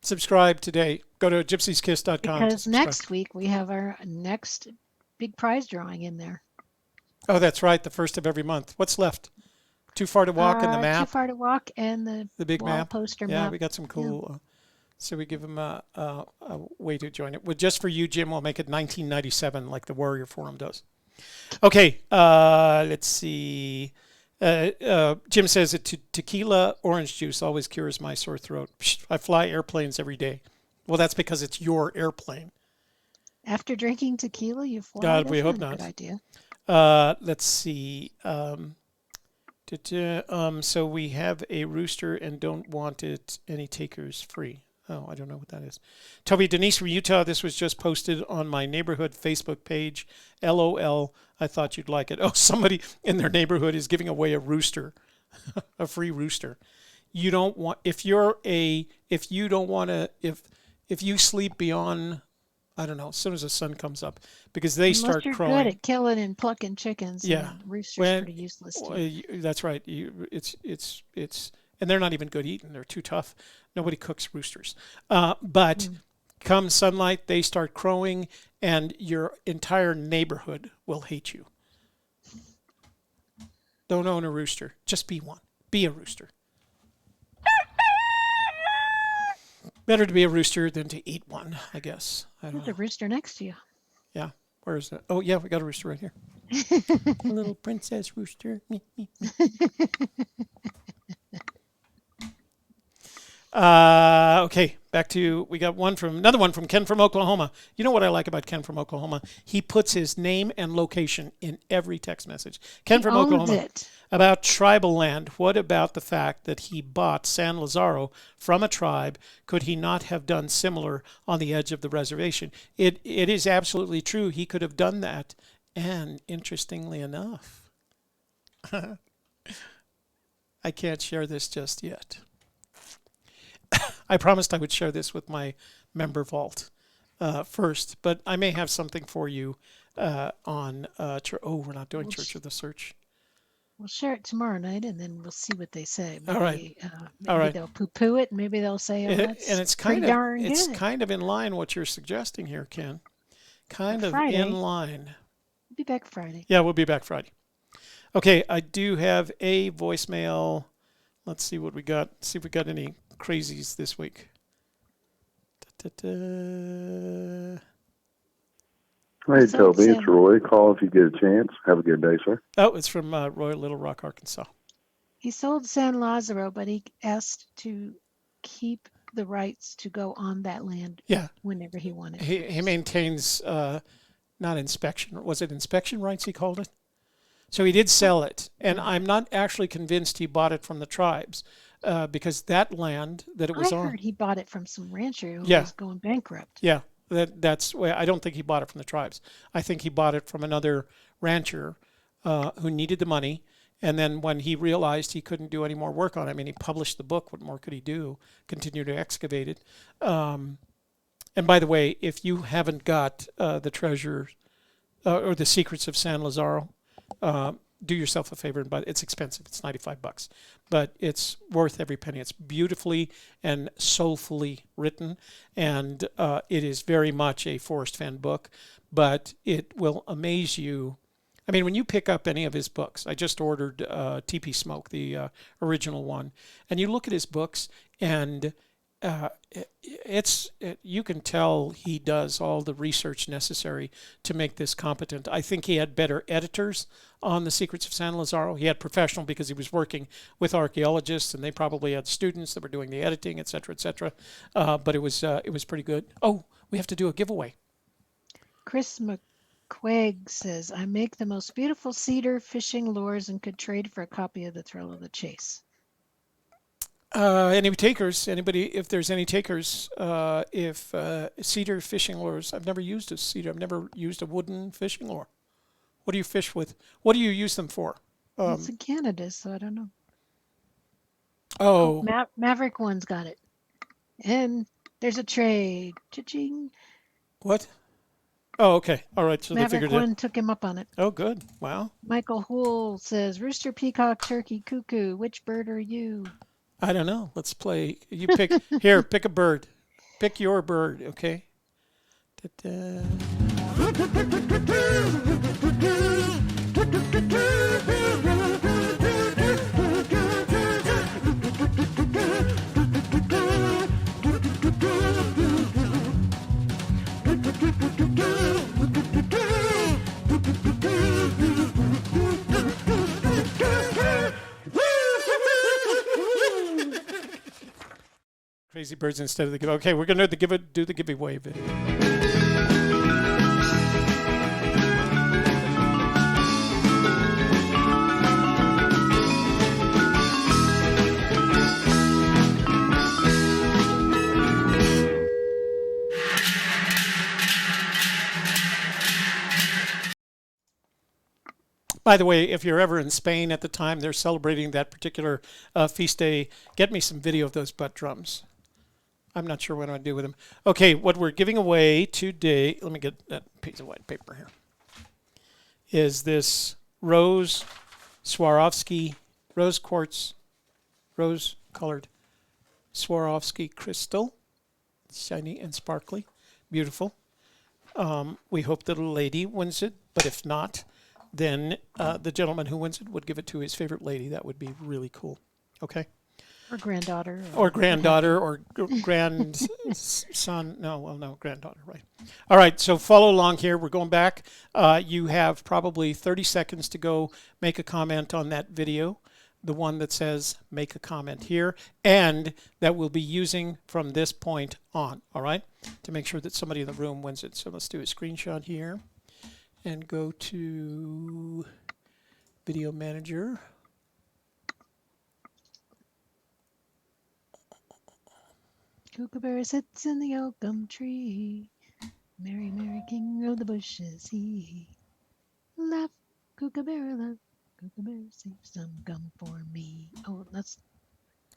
Subscribe today. Go to gypsyskiss.com. Because next week we have our next big prize drawing in there. Oh, that's right. The first of every month. What's left? Too Far to Walk and the map. Too Far to Walk and the big wall map. Poster yeah, map. We got some cool. So we give them a way to join it. Well, just for you, Jim, we'll make it 1997 like the Warrior Forum does. Okay. Let's see. Jim says that tequila orange juice always cures my sore throat. I fly airplanes every day. Well, that's because it's your airplane. After drinking tequila, you fly? God, we hope not. not. Good idea. Let's see. So we have a rooster and don't want it any takers free. Oh, I don't know what that is. Toby, Denise from Utah, this was just posted on my neighborhood Facebook page. LOL, I thought you'd like it. Oh, somebody in their neighborhood is giving away a rooster, a free rooster. You don't want, if you sleep beyond, I don't know, as soon as the sun comes up, because they start crowing. You're good at killing and plucking chickens. Yeah, and roosters are pretty useless too. That's right. It's and they're not even good eating. They're too tough. Nobody cooks roosters. But come sunlight, they start crowing, and your entire neighborhood will hate you. Don't own a rooster. Just be one. Be a rooster. Better to be a rooster than to eat one, I guess. There's a rooster next to you. Yeah. Where is it? Oh, yeah, we got a rooster right here. A little princess rooster. Okay, back to, we got another one from Ken from Oklahoma. You know what I like about Ken from Oklahoma? He puts his name and location in every text message. Ken from Oklahoma. About tribal land, what about the fact that he bought San Lazaro from a tribe? Could he not have done similar on the edge of the reservation? It is absolutely true. He could have done that. And interestingly enough, I can't share this just yet. I promised I would share this with my member vault first, but I may have something for you on. We're not doing Church of the Search. We'll share it tomorrow night, and then we'll see what they say. Maybe, All right. Maybe All right. they'll poo-poo it. Maybe they'll say, "Oh, that's And it's pretty darn it's good." kind of in line what you're suggesting here, Ken. Kind of Friday. in line. We'll be back Friday. Yeah, we'll be back Friday. Okay, I do have a voicemail. Let's see what we got. See if we got any crazies this week. Hey, So, Toby, Sam- it's Roy. Call if you get a chance. Have a good day, sir. Oh, it's from Roy, Little Rock, Arkansas. He sold San Lazaro, but he asked to keep the rights to go on that land Yeah, whenever he wanted. he maintains not inspection. Was it inspection rights he called it? So he did sell it, and I'm not actually convinced he bought it from the tribes because that land that it was I on. heard he bought it from some rancher who Yeah. was going bankrupt. Yeah, that's why I don't think he bought it from the tribes. I think he bought it from another rancher who needed the money. And then when he realized he couldn't do any more work on it, I mean, he published the book. What more could he do? Continue to excavate it. And by the way, if you haven't got the treasure or the secrets of San Lazaro, do yourself a favor and buy it. It's expensive. It's $95, but it's worth every penny. It's beautifully and soulfully written, and it is very much a Forrest Fenn book, but it will amaze you. I mean, when you pick up any of his books, I just ordered TP Smoke, the original one, and you look at his books, and you can tell he does all the research necessary to make this competent. I think he had better editors on the Secrets of San Lazaro. He had professional because he was working with archaeologists, and they probably had students that were doing the editing, et cetera, et cetera. But it was pretty good. Oh, we have to do a giveaway. Chris McQuaig says, I make the most beautiful cedar fishing lures and could trade for a copy of The Thrill of the Chase. Any takers? Anybody? If there's any takers, if cedar fishing lures, I've never used a cedar. I've never used a wooden fishing lure. What do you fish with? What do you use them for? It's in Canada, so I don't know. Oh, Maverick One's got it. And there's a trade. Cha-ching. what? Oh, okay. All right. So they Maverick figured it. One took him up on it. Oh, good. Wow. Michael Houle says, Rooster, Peacock, Turkey, Cuckoo, which bird are you? I don't know. Let's play. You pick. Here, pick a bird. Pick your bird, okay? Ta-da. Crazy birds instead of the give. Okay, we're gonna do the giveaway video. By the way, if you're ever in Spain at the time they're celebrating that particular feast day, get me some video of those butt drums. I'm not sure what I do with them. Okay, what we're giving away today, let me get that piece of white paper here, is this rose Swarovski, rose quartz, rose-colored Swarovski crystal. Shiny and sparkly. Beautiful. We hope that a lady wins it, but if not, then the gentleman who wins it would give it to his favorite lady. That would be really cool. Okay? Or granddaughter. Or granddaughter or grandson. No, granddaughter, right. All right, so follow along here. We're going back. You have probably 30 seconds to go make a comment on that video, the one that says make a comment here, and that we'll be using from this point on, all right, to make sure that somebody in the room wins it. So let's do a screenshot here and go to Video Manager. Kookaburra sits in the oakum tree. Merry, merry king of the bushes, he. Laugh, Kookaburra, laugh. Kookaburra, save some gum for me. Oh, that's...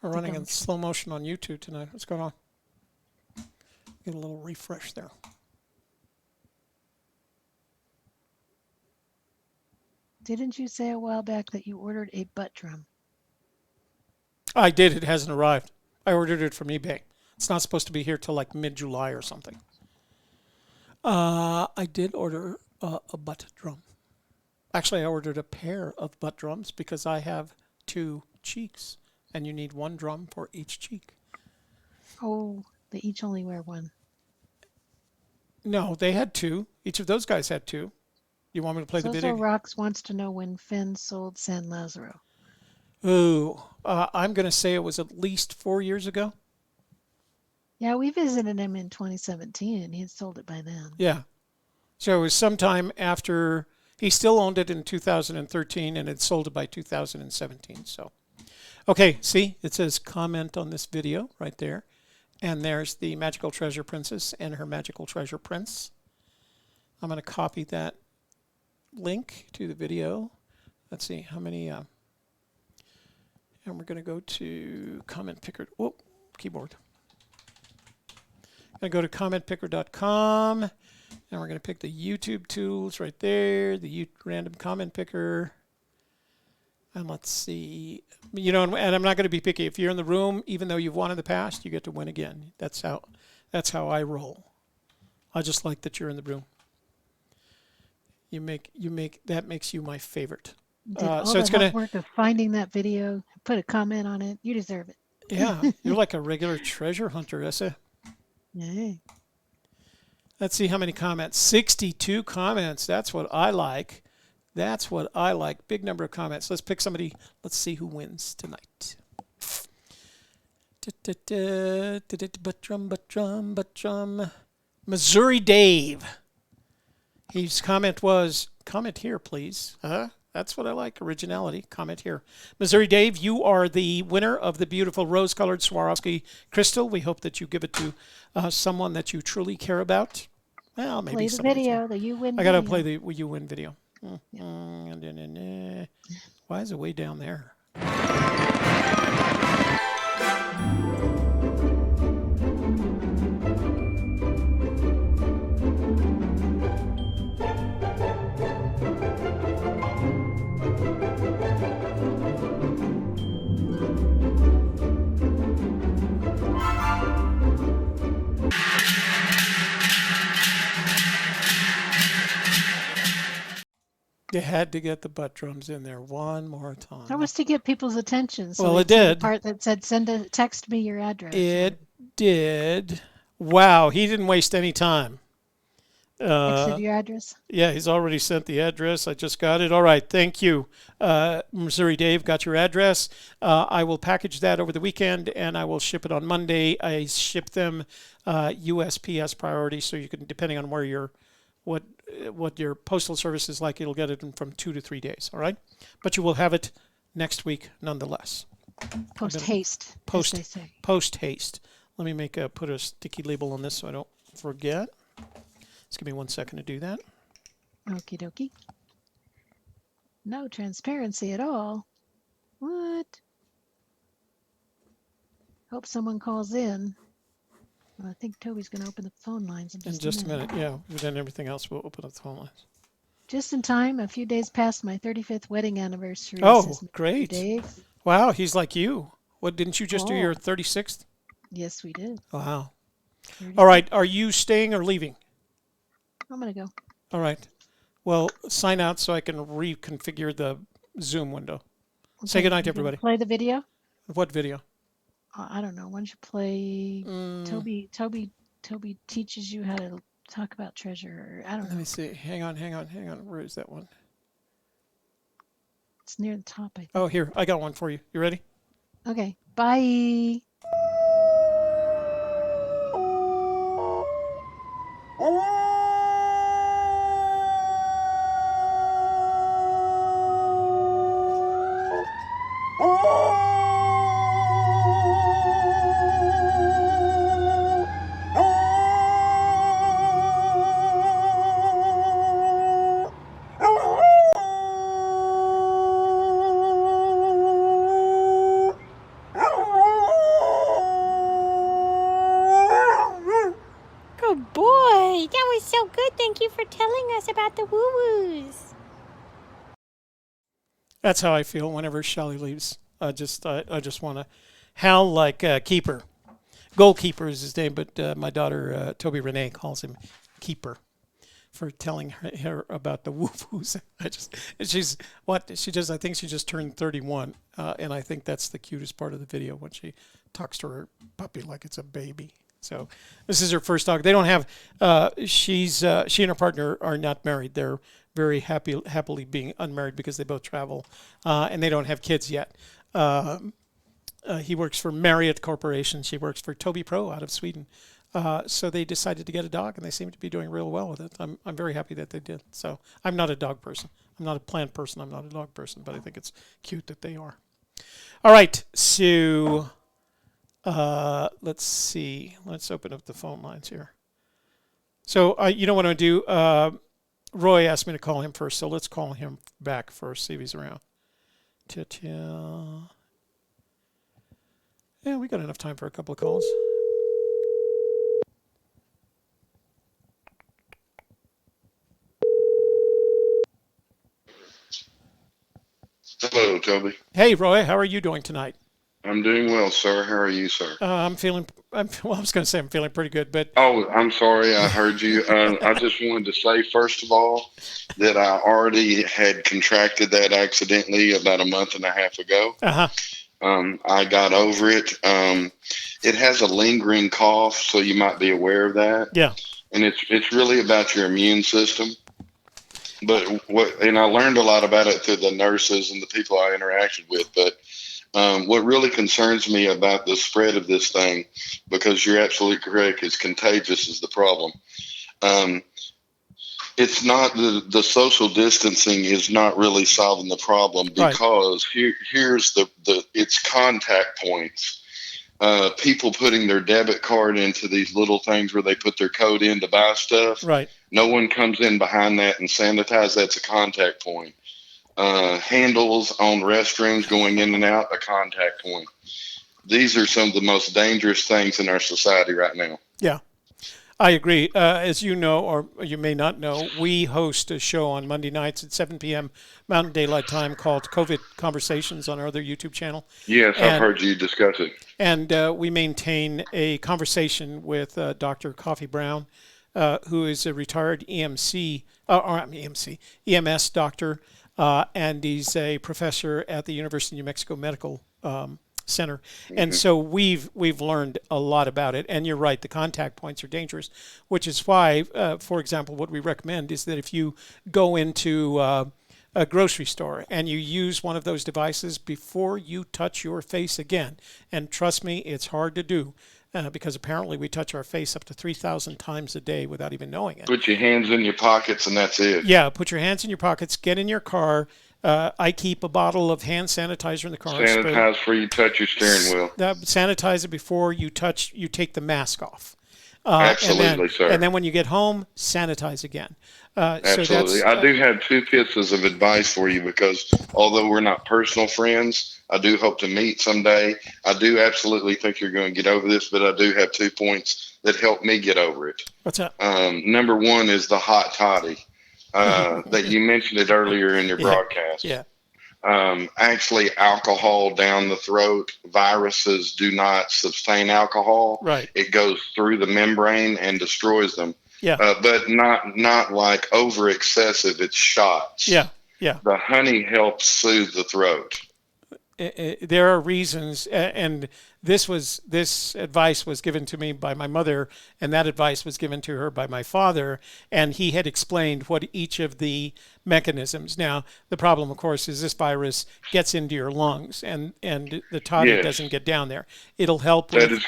We're running in slow motion on YouTube tonight. What's going on? Get a little refresh there. Didn't you say a while back that you ordered a butt drum? I did. It hasn't arrived. I ordered it from eBay. It's not supposed to be here till like mid-July or something. I did order a butt drum. Actually, I ordered a pair of butt drums because I have 2 cheeks, and you need 1 drum for each cheek. Oh, they each only wear one. No, they had 2. Each of those guys had 2. You want me to play the Zozo video? Rocks wants to know when Fenn sold San Lazaro. Ooh, I'm going to say it was at least 4 years ago. Yeah, we visited him in 2017, and he had sold it by then. Yeah. So it was sometime after. He still owned it in 2013 and had sold it by 2017. So, okay, see, it says comment on this video right there. And there's the Magical Treasure Princess and her Magical Treasure Prince. I'm going to copy that link to the video. Let's see how many. And we're going to go to comment picker. Oh, keyboard. I'm going to go to commentpicker.com. And we're going to pick the YouTube tools right there, the random comment picker. And let's see. You know, and I'm not going to be picky. If you're in the room, even though you've won in the past, you get to win again. That's how I roll. I just like that you're in the room. That makes you my favorite. Did all so it's the going to work of finding that video, put a comment on it. You deserve it. Yeah, you're like a regular treasure hunter, Essa. Yay. Let's see how many comments. 62 comments. That's what I like. That's what I like. Big number of comments. Let's pick somebody. Let's see who wins tonight. Butt drum. Missouri Dave. His comment was, comment here, please. That's what I like, originality. Comment here. Missouri Dave, you are the winner of the beautiful rose-colored Swarovski crystal. We hope that you give it to someone that you truly care about. Well, maybe Play the somebody. video, the you win I got to video. play the you win video. Why is it way down there? You had to get the butt drums in there one more time. That was to get people's attention. So Well, it it's the did. part that said, text me your address. It did. Wow, he didn't waste any time. Texted your address? Yeah, he's already sent the address. I just got it. All right, thank you. Missouri Dave got your address. I will package that over the weekend, and I will ship it on Monday. I ship them USPS priority, so you can, depending on where what your postal service is like, it'll get it in from 2 to 3 days, all right? But you will have it next week nonetheless. Post haste. Post as they say. Post haste. Let me put a sticky label on this so I don't forget. Just give me 1 second to do that. Okie dokie. No transparency at all. What? Hope someone calls in. Well, I think Toby's going to open the phone lines In just a minute, yeah. Then everything else will open up the phone lines. Just in time, a few days past my 35th wedding anniversary. Oh, says Mr. great. Dave. Wow, he's like you. What, didn't you just do your 36th? Yes, we did. Wow. 36. All right, are you staying or leaving? I'm going to go. All right. Well, sign out so I can reconfigure the Zoom window. Say Okay, goodnight to you gonna everybody. Play the video? What video? I don't know. Why don't you play Toby teaches you how to talk about treasure. I don't Let know. me see. Hang on. Where is that one? It's near the top, I think. Oh, here. I got one for you. You ready? Okay. Bye. Good boy. That was so good. Thank you for telling us about the woo-woos. That's how I feel whenever Shelley leaves. I just want to howl like Keeper. Goalkeeper is his name, but my daughter Toby Renee calls him Keeper for telling her about the woof-woos. I think she just turned 31, and I think that's the cutest part of the video when she talks to her puppy like it's a baby. So this is her first dog. They don't have. She and her partner are not married. They're very happily being unmarried because they both travel, and they don't have kids yet. He works for Marriott Corporation. She works for Toby Pro out of Sweden. So they decided to get a dog, and they seem to be doing real well with it. I'm very happy that they did. So I'm not a dog person. I'm not a plant person. I'm not a dog person, but I think it's cute that they are. All right, so let's see. Let's open up the phone lines here. So you know what I'm going to do? Roy asked me to call him first, so let's call him back first, see if he's around. Yeah, we got enough time for a couple of calls. Hello, Toby. Hey, Roy, how are you doing tonight? I'm doing well, sir. How are you, sir? I was going to say I'm feeling pretty good, but... Oh, I'm sorry. I heard you. I just wanted to say, first of all, that I already had contracted that accidentally about a month and a half ago. Uh-huh. I got over it. It has a lingering cough, so you might be aware of that. Yeah. And it's really about your immune system. And I learned a lot about it through the nurses and the people I interacted with. But what really concerns me about the spread of this thing, because you're absolutely correct, is contagious is the problem. It's not the social distancing is not really solving the problem, because here's it's contact points. People putting their debit card into these little things where they put their code in to buy stuff. Right. No one comes in behind that and sanitize. That's a contact point. Handles on restrooms going in and out, a contact point. These are some of the most dangerous things in our society right now. Yeah, I agree. As you know, or you may not know, we host a show on Monday nights at 7 p.m. Mountain Daylight Time called COVID Conversations on our other YouTube channel. Yes, I've heard you discuss it. And we maintain a conversation with Dr. Coffee Brown, who is a retired EMS doctor, and he's a professor at the University of New Mexico Medical Center. And so we've learned a lot about it. And you're right, the contact points are dangerous, which is why, for example, what we recommend is that if you go into a grocery store and you use one of those devices before you touch your face again, and trust me, it's hard to do. Because apparently we touch our face up to 3,000 times a day without even knowing it. Put your hands in your pockets and that's it. Yeah, put your hands in your pockets, get in your car. I keep a bottle of hand sanitizer in the car. Sanitize before you touch your steering wheel. Sanitize it before you take the mask off. Absolutely, sir. And then when you get home, sanitize again. Absolutely. I do have two pieces of advice for you, because although we're not personal friends, I do hope to meet someday. I do absolutely think you're going to get over this, but I do have 2 points that help me get over it. What's that? Number one is the hot toddy. That you mentioned it earlier in your broadcast. Yeah. Actually, alcohol down the throat, viruses do not sustain alcohol. Right. It goes through the membrane and destroys them. Yeah. But not like over excessive. It's shots. Yeah. Yeah. The honey helps soothe the throat. There are reasons, and this advice was given to me by my mother, and that advice was given to her by my father, and he had explained what each of the mechanisms. Now, the problem, of course, is this virus gets into your lungs, and the toddy doesn't get down there. It'll help with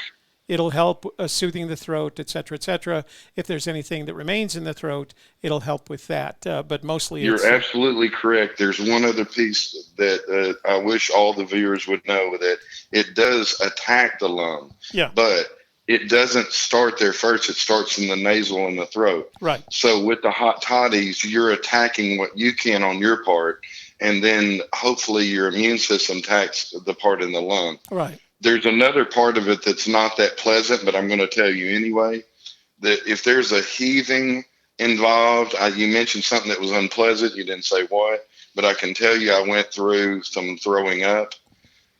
It'll help soothing the throat, et cetera, If there's anything that remains in the throat, it'll help with that. But mostly You're absolutely correct. There's one other piece that I wish all the viewers would know, that it does attack the lung. Yeah. But it doesn't start there first. It starts in the nasal and the throat. Right. So with the hot toddies, you're attacking what you can on your part, and then hopefully your immune system attacks the part in the lung. Right. There's another part of it that's not that pleasant, but I'm going to tell you anyway, that if there's a heaving involved, you mentioned something that was unpleasant. You didn't say what, but I can tell you I went through some throwing up,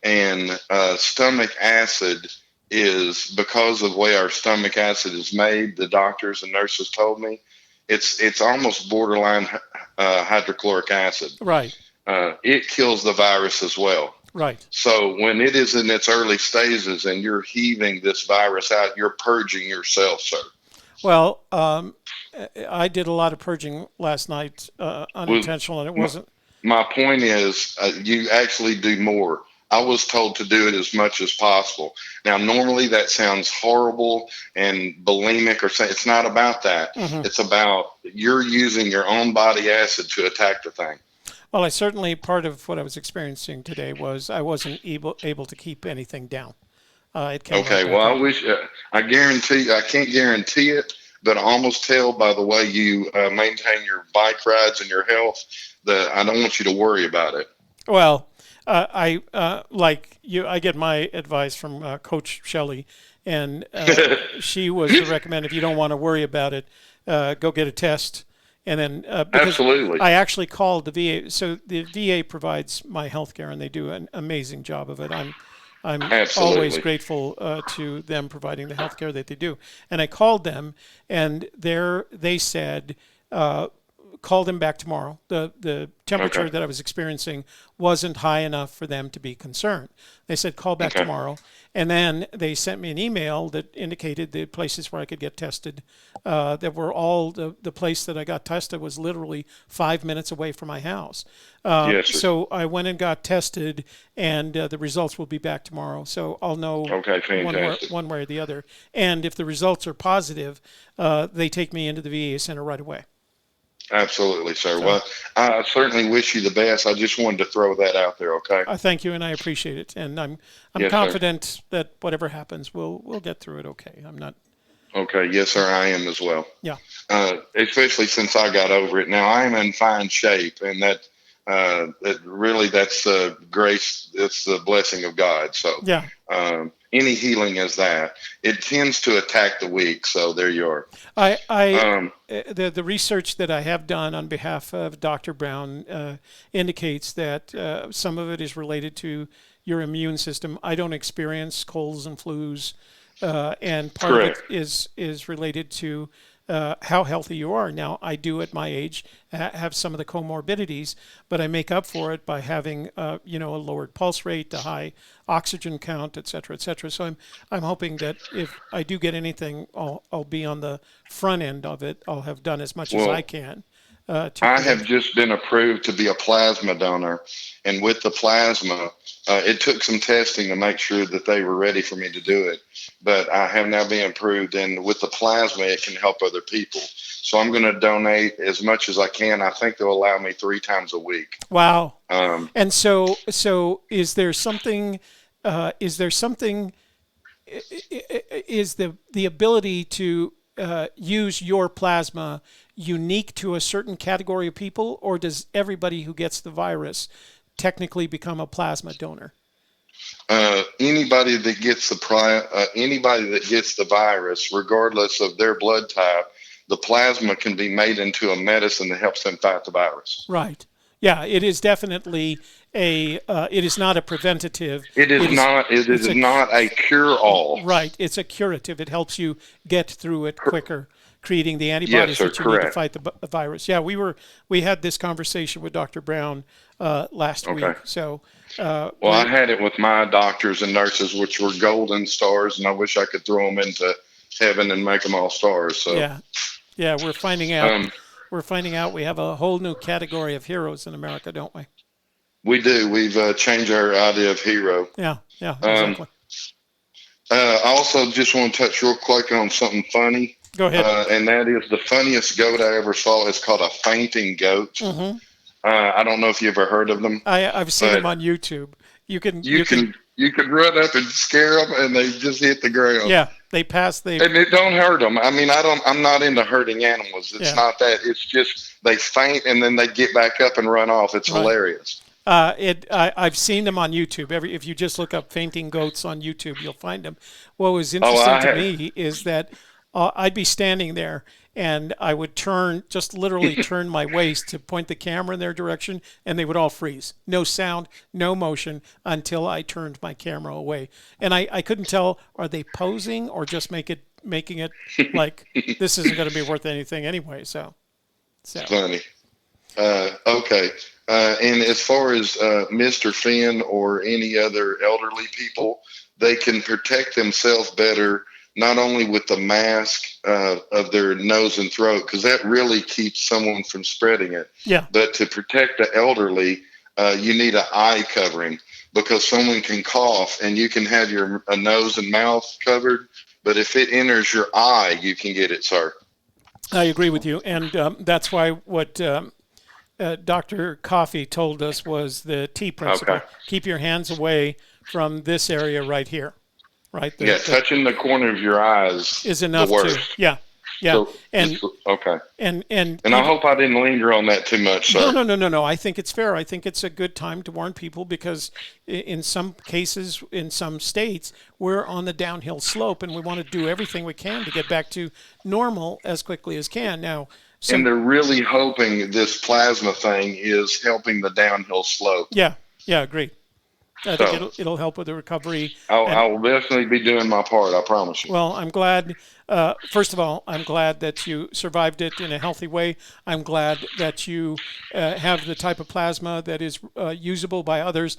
and stomach acid is, because of the way our stomach acid is made, the doctors and nurses told me, it's almost borderline hydrochloric acid. Right. It kills the virus as well. Right. So when it is in its early stages and you're heaving this virus out, you're purging yourself, sir. Well, I did a lot of purging last night, unintentional, and it wasn't. My point is, you actually do more. I was told to do it as much as possible. Now, normally that sounds horrible and bulimic, or say it's not about that. Mm-hmm. It's about you're using your own body acid to attack the thing. Well, I certainly, part of what I was experiencing today was I wasn't able to keep anything down. It came Okay, right well, back I wish, I can't guarantee it, but I almost tell by the way you maintain your bike rides and your health that I don't want you to worry about it. Well, I like you. I get my advice from Coach Shelley, and she was to recommend, if you don't want to worry about it, go get a test. And then because Absolutely. I actually called the VA. So the VA provides my health care, and they do an amazing job of it. I'm Absolutely. always grateful to them providing the health care that they do. And I called them, and they said, call them back tomorrow. The temperature that I was experiencing wasn't high enough for them to be concerned. They said, call back tomorrow. And then they sent me an email that indicated the places where I could get tested. That were all the place that I got tested was literally 5 minutes away from my house. Yes, sir. So I went and got tested, and the results will be back tomorrow. So I'll know one way or the other. And if the results are positive, they take me into the VA center right away. Absolutely, sir. Well, I certainly wish you the best. I just wanted to throw that out there, okay? Thank you, and I appreciate it. And I'm Yes, confident that whatever happens, we'll get through it okay. I'm not. Okay, yes, sir, I am as well. Yeah. Especially since I got over it. Now, I am in fine shape, and that's grace. It's the blessing of God. So Yeah. Any healing is that. It tends to attack the weak, so there you are. The research that I have done on behalf of Dr. Brown indicates that some of it is related to your immune system. I don't experience colds and flus, and part Correct. of it is related to how healthy you are. Now, I do at my age have some of the comorbidities, but I make up for it by having a lowered pulse rate, a high oxygen count, et cetera, et cetera. So I'm hoping that if I do get anything, I'll be on the front end of it. I'll have done as much as I can. I have just been approved to be a plasma donor, and with the plasma, it took some testing to make sure that they were ready for me to do it. But I have now been approved, and with the plasma, it can help other people. So I'm going to donate as much as I can. I think they'll allow me 3 times a week. Wow. And so is there something? Is the ability to use your plasma unique to a certain category of people, or does everybody who gets the virus technically become a plasma donor? Anybody that gets the virus, regardless of their blood type, the plasma can be made into a medicine that helps them fight the virus. Right. Yeah, it is definitely it is not a preventative. It is not a cure-all. Right. It's a curative. It helps you get through it quicker, creating the antibodies that you need to fight the virus. Yeah, we had this conversation with Dr. Brown last week. So I had it with my doctors and nurses, which were golden stars, and I wish I could throw them into heaven and make them all stars. So yeah, we're finding out. We're finding out we have a whole new category of heroes in America, don't we? We do. We've changed our idea of hero. Yeah, exactly. I also just want to touch real quick on something funny. Go ahead. And that is the funniest goat I ever saw. It's called a fainting goat. Mm-hmm. I don't know if you ever heard of them. I've seen them on YouTube. You can run up and scare them, and they just hit the ground. Yeah, they pass. And it don't hurt them. I mean, I'm not into hurting animals. It's not that. It's just they faint and then they get back up and run off. It's hilarious. I've seen them on YouTube. If you just look up fainting goats on YouTube, you'll find them. What was interesting to me is that I'd be standing there and I would just literally turn my waist to point the camera in their direction, and they would all freeze. No sound, no motion until I turned my camera away. And I couldn't tell, are they posing or just making it like this isn't going to be worth anything anyway. So. Funny. Okay. And as far as Mr. Fenn or any other elderly people, they can protect themselves better, not only with the mask of their nose and throat, because that really keeps someone from spreading it. Yeah. But to protect the elderly, you need an eye covering, because someone can cough and you can have your nose and mouth covered, but if it enters your eye, you can get it, sir. I agree with you, and that's why what Dr. Coffey told us was the T principle. Okay. Keep your hands away from this area right here, right? Touching the corner of your eyes is enough the worst. Yeah. So, and okay. And I hope I didn't linger on that too much, sir. No. I think it's fair. I think it's a good time to warn people, because in some cases, in some states, we're on the downhill slope, and we want to do everything we can to get back to normal as quickly as can. Now, and they're really hoping this plasma thing is helping the downhill slope. Yeah, agreed. I think it'll help with the recovery. I will definitely be doing my part, I promise you. Well, I'm glad. First of all, I'm glad that you survived it in a healthy way. I'm glad that you have the type of plasma that is usable by others.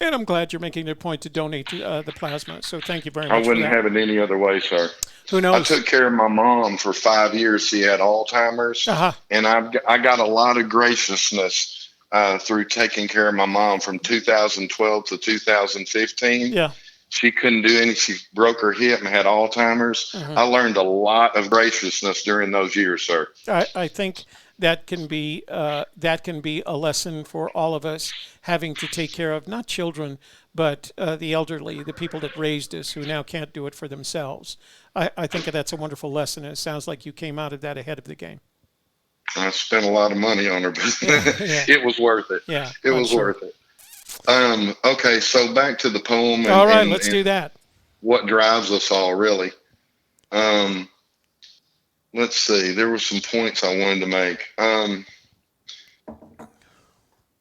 And I'm glad you're making it a point to donate the plasma. So thank you very much. I wouldn't have it any other way, sir. Who knows? I took care of my mom for 5 years. She had Alzheimer's. And I got a lot of graciousness through taking care of my mom from 2012 to 2015. Yeah. She couldn't do anything. She broke her hip and had Alzheimer's. I learned a lot of graciousness during those years, sir. I think that can be a lesson for all of us, having to take care of not children, but the elderly, the people that raised us, who now can't do it for themselves. I think that's a wonderful lesson, and it sounds like you came out of that ahead of the game. I spent a lot of money on her, but it was worth it. Yeah, it was worth it. Okay, so back to the poem. All right, let's do that. What drives us all, really. Let's see. There were some points I wanted to make.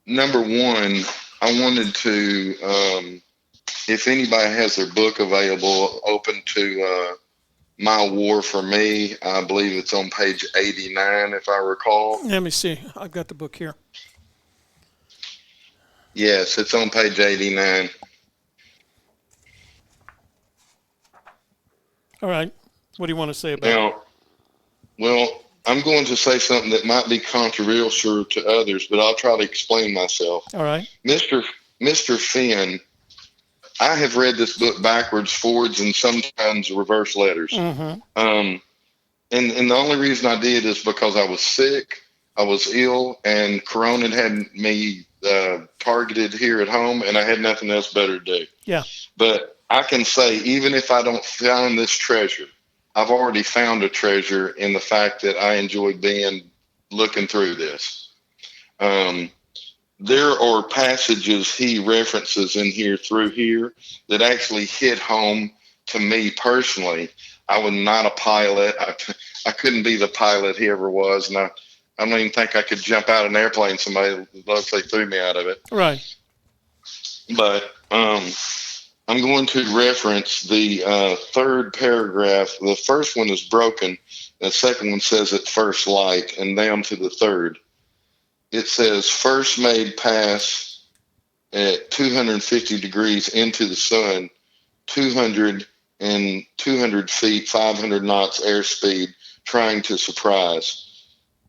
Number one, I wanted to, if anybody has their book available, open to My War for Me. I believe it's on page 89, if I recall. Let me see. I've got the book here. Yes, it's on page 89. All right. What do you want to say about it? Well, I'm going to say something that might be controversial to others, but I'll try to explain myself. All right. Mr. Fenn, I have read this book backwards, forwards, and sometimes reverse letters. And the only reason I did is because I was sick, I was ill, and Corona had me targeted here at home, and I had nothing else better to do. Yeah. But I can say, even if I don't find this treasure, I've already found a treasure in the fact that I enjoy looking through this. There are passages he references in here through here that actually hit home to me personally. I was not a pilot. I couldn't be the pilot he ever was, and I don't even think I could jump out of an airplane. Somebody looks like threw me out of it. Right. But I'm going to reference the third paragraph. The first one is broken. The second one says at first light, and down to the third. It says first made pass at 250 degrees into the sun, 200 feet, 500 knots airspeed, trying to surprise.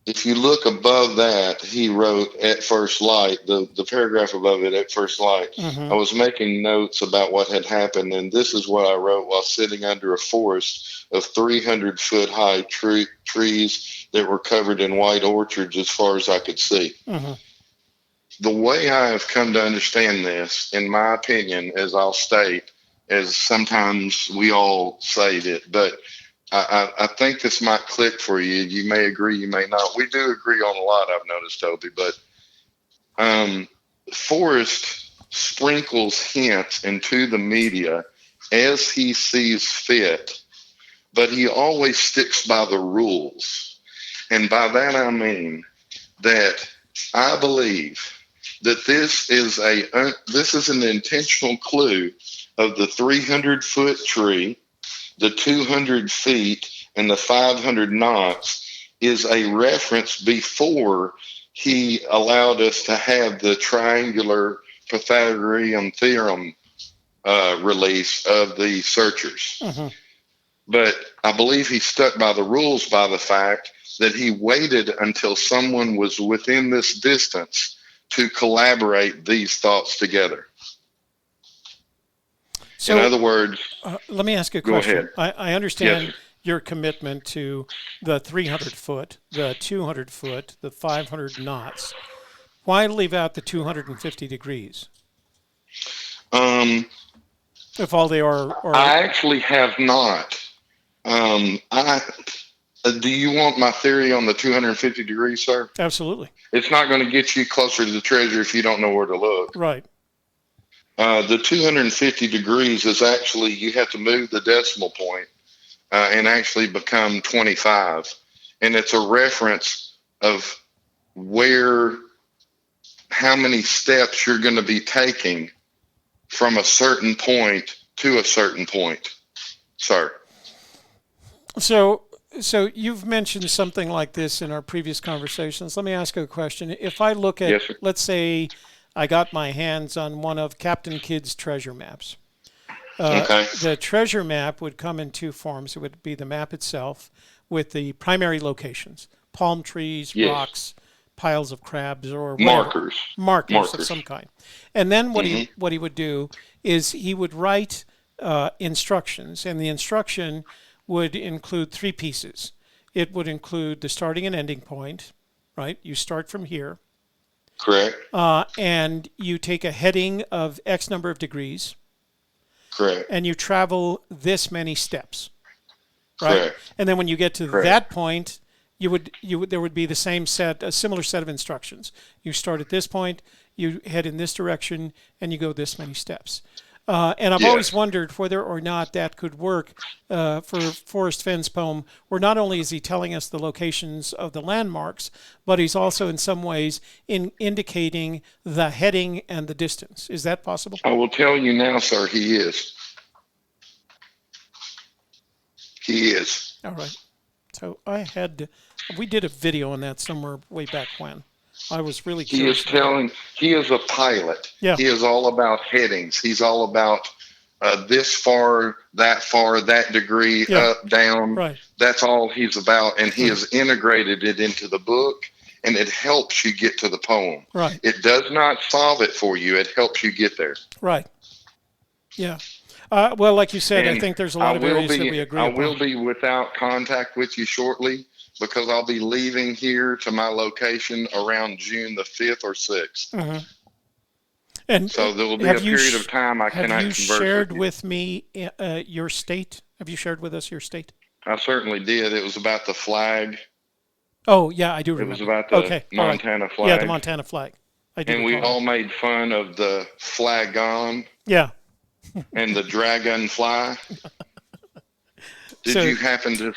If you look above that, he wrote at first light, the paragraph above it, at first light. I was making notes about what had happened, and this is what I wrote while sitting under a forest of 300-foot high trees that were covered in white orchards as far as I could see. The way I have come to understand this, in my opinion, as I'll state, as sometimes we all say it, but I think this might click for you. You may agree, you may not. We do agree on a lot, I've noticed, Toby, but Forrest sprinkles hints into the media as he sees fit but he always sticks by the rules. And by that I mean that I believe that this is an intentional clue of the 300-foot tree, the 200 feet, and the 500 knots is a reference before he allowed us to have the triangular Pythagorean theorem release of the searchers. Mm-hmm. But I believe he stuck by the rules by the fact that he waited until someone was within this distance to collaborate these thoughts together. So, in other words, let me ask you a go question. ahead. I understand Yes. your commitment to the 300 foot, the 200 foot, the 500 knots. Why leave out the 250 degrees? If all they are I actually have not. Do you want my theory on the 250 degrees, sir? Absolutely. It's not going to get you closer to the treasure if you don't know where to look. Right. The 250 degrees is actually, you have to move the decimal point and actually become 25. And it's a reference of how many steps you're going to be taking from a certain point to a certain point, sir. So you've mentioned something like this in our previous conversations. Let me ask you a question. If I look at, Yes, sir. let's say I got my hands on one of Captain Kidd's treasure maps. Okay. The treasure map would come in two forms. It would be the map itself with the primary locations, palm trees, Yes. rocks, piles of crabs, or whatever. Markers of some kind. And then what he would do is he would write instructions, and the instruction would include three pieces. It would include the starting and ending point, right? You start from here. Correct. And you take a heading of X number of degrees. Correct. And you travel this many steps, right? Correct. And then when you get to Correct. that point, there would be a similar set of instructions. You start at this point, you head in this direction, and you go this many steps. And I've Yes. always wondered whether or not that could work for Forrest Fenn's poem, where not only is he telling us the locations of the landmarks, but he's also in some ways indicating the heading and the distance. Is that possible? I will tell you now, sir, he is. He is. All right. So we did a video on that somewhere way back when. I was really He curious. he is a pilot. Yeah. He is all about headings. He's all about this far, that degree, Yeah. up, down. Right. That's all he's about. And he has integrated it into the book, and it helps you get to the poem. Right. It does not solve it for you. It helps you get there. Right. Yeah. Well, like you said, I And think there's a lot of areas that we agree I upon. will be without contact with you shortly because I'll be leaving here to my location around June the 5th or 6th. Mm-hmm. And So there will be a have you period of time I cannot Have you converse shared with you. with me your state? Have you shared with us your state? I certainly did. It was about the flag. Oh, yeah, I do It remember. was about the Okay, all right. Montana flag. Yeah, the Montana flag. I do And we recall. all made fun of the flagon Yeah. and the dragonfly. Did So- you happen to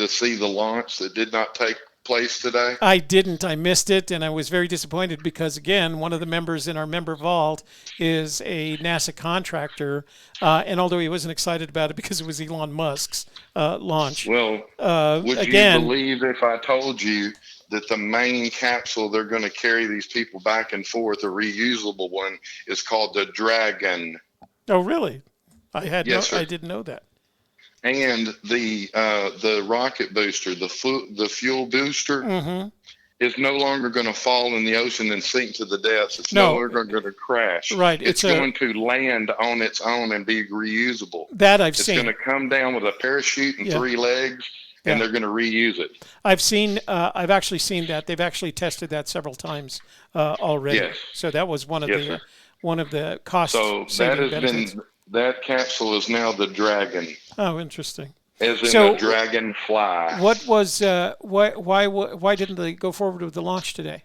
see the launch that did not take place today? I didn't. I missed it, and I was very disappointed because, again, one of the members in our member vault is a NASA contractor, and although he wasn't excited about it because it was Elon Musk's launch, Well, would again, you believe if I told you that the main capsule they're going to carry these people back and forth, a reusable one, is called the Dragon? oh, really? Yes, sir. I didn't know that. And the rocket booster, the fuel booster, Mm-hmm. is no longer going to fall in the ocean and sink to the depths. It's No. no longer going to crash. Right, It's it's a- going to land on its own and be reusable. That I've It's seen. going to come down with a parachute and Yeah. 3 legs, and Yeah. they're going to reuse it. I've actually seen that. They've actually tested that several times already. Yes. So that was one of Yes, the sir. one of the cost So saving benefits. that capsule is now the Dragon, Oh, interesting. as in So- a dragonfly. What was why didn't they go forward with the launch today?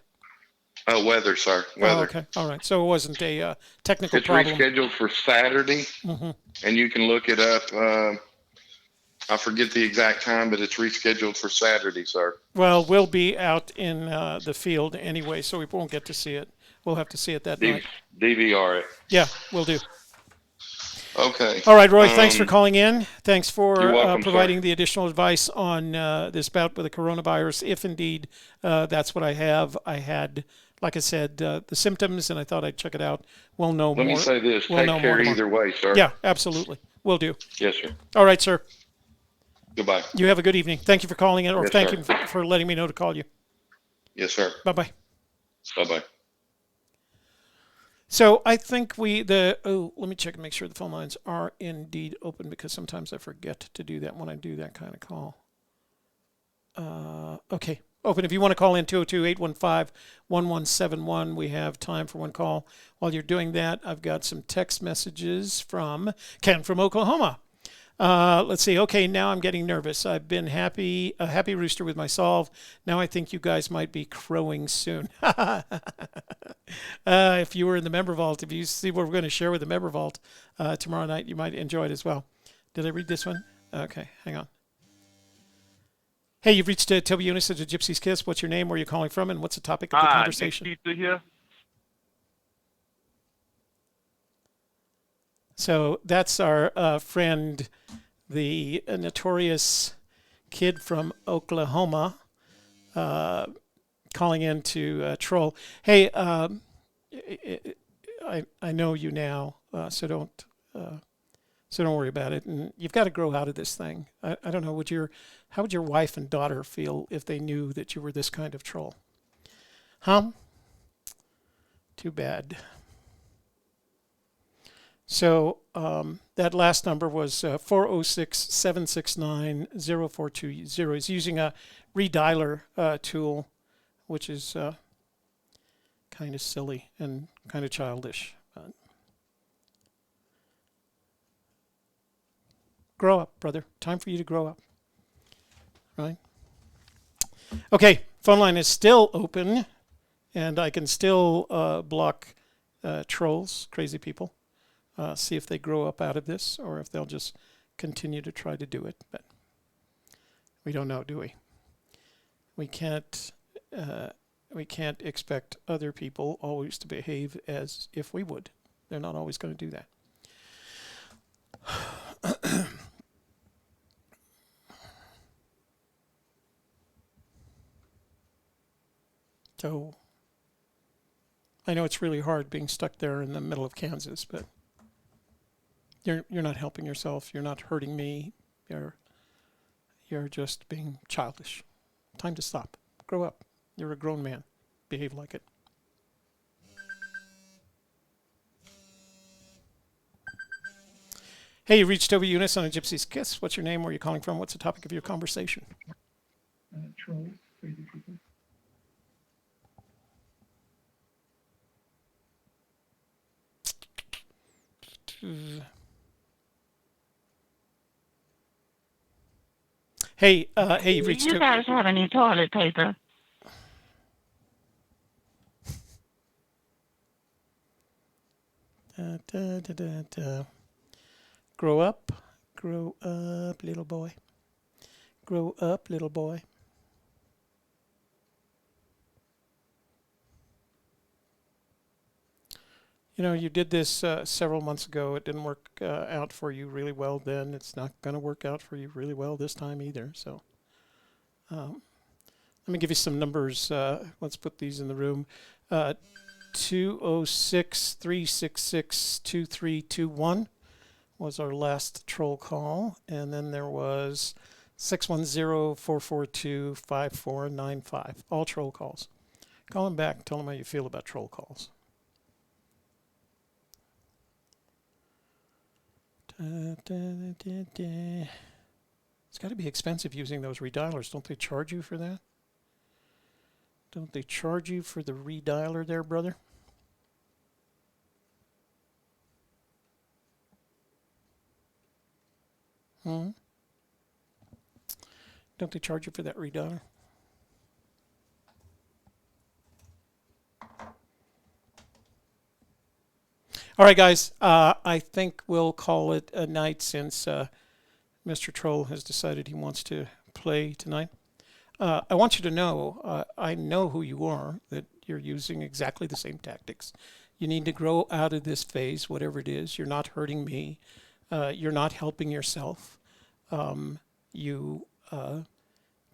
Weather, sir. Oh, Weather. okay, all right. So it wasn't a technical It's problem. rescheduled for Saturday, Mhm. and you can look it up. I forget the exact time, but it's rescheduled for Saturday, sir. Well, we'll be out in the field anyway, so we won't get to see it. We'll have to see it that night. DVR it. Yeah, we'll do. Okay. All right, Roy, thanks for calling in. Thanks for You're welcome, providing sir. the additional advice on this bout with the coronavirus, if indeed that's what I have. I had, like I said, the symptoms, and I thought I'd check it out. We'll know more. Let me say this. We'll Take know care more either way, sir. Yeah, absolutely. Will do. Yes, sir. All right, sir. Goodbye. You have a good evening. Thank you for calling in, or Yes, thank sir. you for letting me know to call you. Yes, sir. Bye-bye. Bye-bye. So I think let me check and make sure the phone lines are indeed open, because sometimes I forget to do that when I do that kind of call. Okay, open. If you want to call in, 202-815-1171. We have time for one call. While you're doing that, I've got some text messages from Ken from Oklahoma. Let's see. Okay, now I'm getting nervous. I've been a happy rooster with my solve. Now I think you guys might be crowing soon. If you were in the member vault, if you see what we're going to share with the member vault tomorrow night, you might enjoy it as well. Did I read this one? Okay, hang on. Hey, you've reached Toby Younis at Gypsy Kiss. What's your name? Where are you calling from? And what's the topic of the conversation? Gypsy here. So that's our friend, the notorious kid from Oklahoma, calling in to troll. Hey, I know you now, so don't worry about it. And you've got to grow out of this thing. I don't know. How would your wife and daughter feel if they knew that you were this kind of troll? Huh? Too bad. So that last number was 406-769-0420. He's using a redialer tool, which is kind of silly and kind of childish. Grow up, brother. Time for you to grow up. Right? Okay, phone line is still open, and I can still block trolls, crazy people. See if they grow up out of this, or if they'll just continue to try to do it. But we don't know, do we? We can't expect other people always to behave as if we would. They're not always going to do that. So I know it's really hard being stuck there in the middle of Kansas, but you're not helping yourself. You're not hurting me. You're just being childish. Time to stop. Grow up. You're a grown man. Behave like it. Hey, you reached Toby Younis on a Gypsy's Kiss. What's your name? Where are you calling from? What's the topic of your conversation? Trolls, crazy people. Hey, you've reached You guys have any toilet paper? Grow up, little boy. Grow up, little boy. You know, you did this several months ago. It didn't work out for you really well then. It's not going to work out for you really well this time either. So let me give you some numbers. Let's put these in the room. 206-366-2321 was our last troll call. And then there was 610-442-5495. All troll calls. Call them back and tell them how you feel about troll calls. It's got to be expensive using those redialers. Don't they charge you for that? Don't they charge you for the redialer there, brother? Don't they charge you for that redialer? All right, guys. I think we'll call it a night since Mr. Troll has decided he wants to play tonight. I want you to know, I know who you are, that you're using exactly the same tactics. You need to grow out of this phase, whatever it is. You're not hurting me. You're not helping yourself. You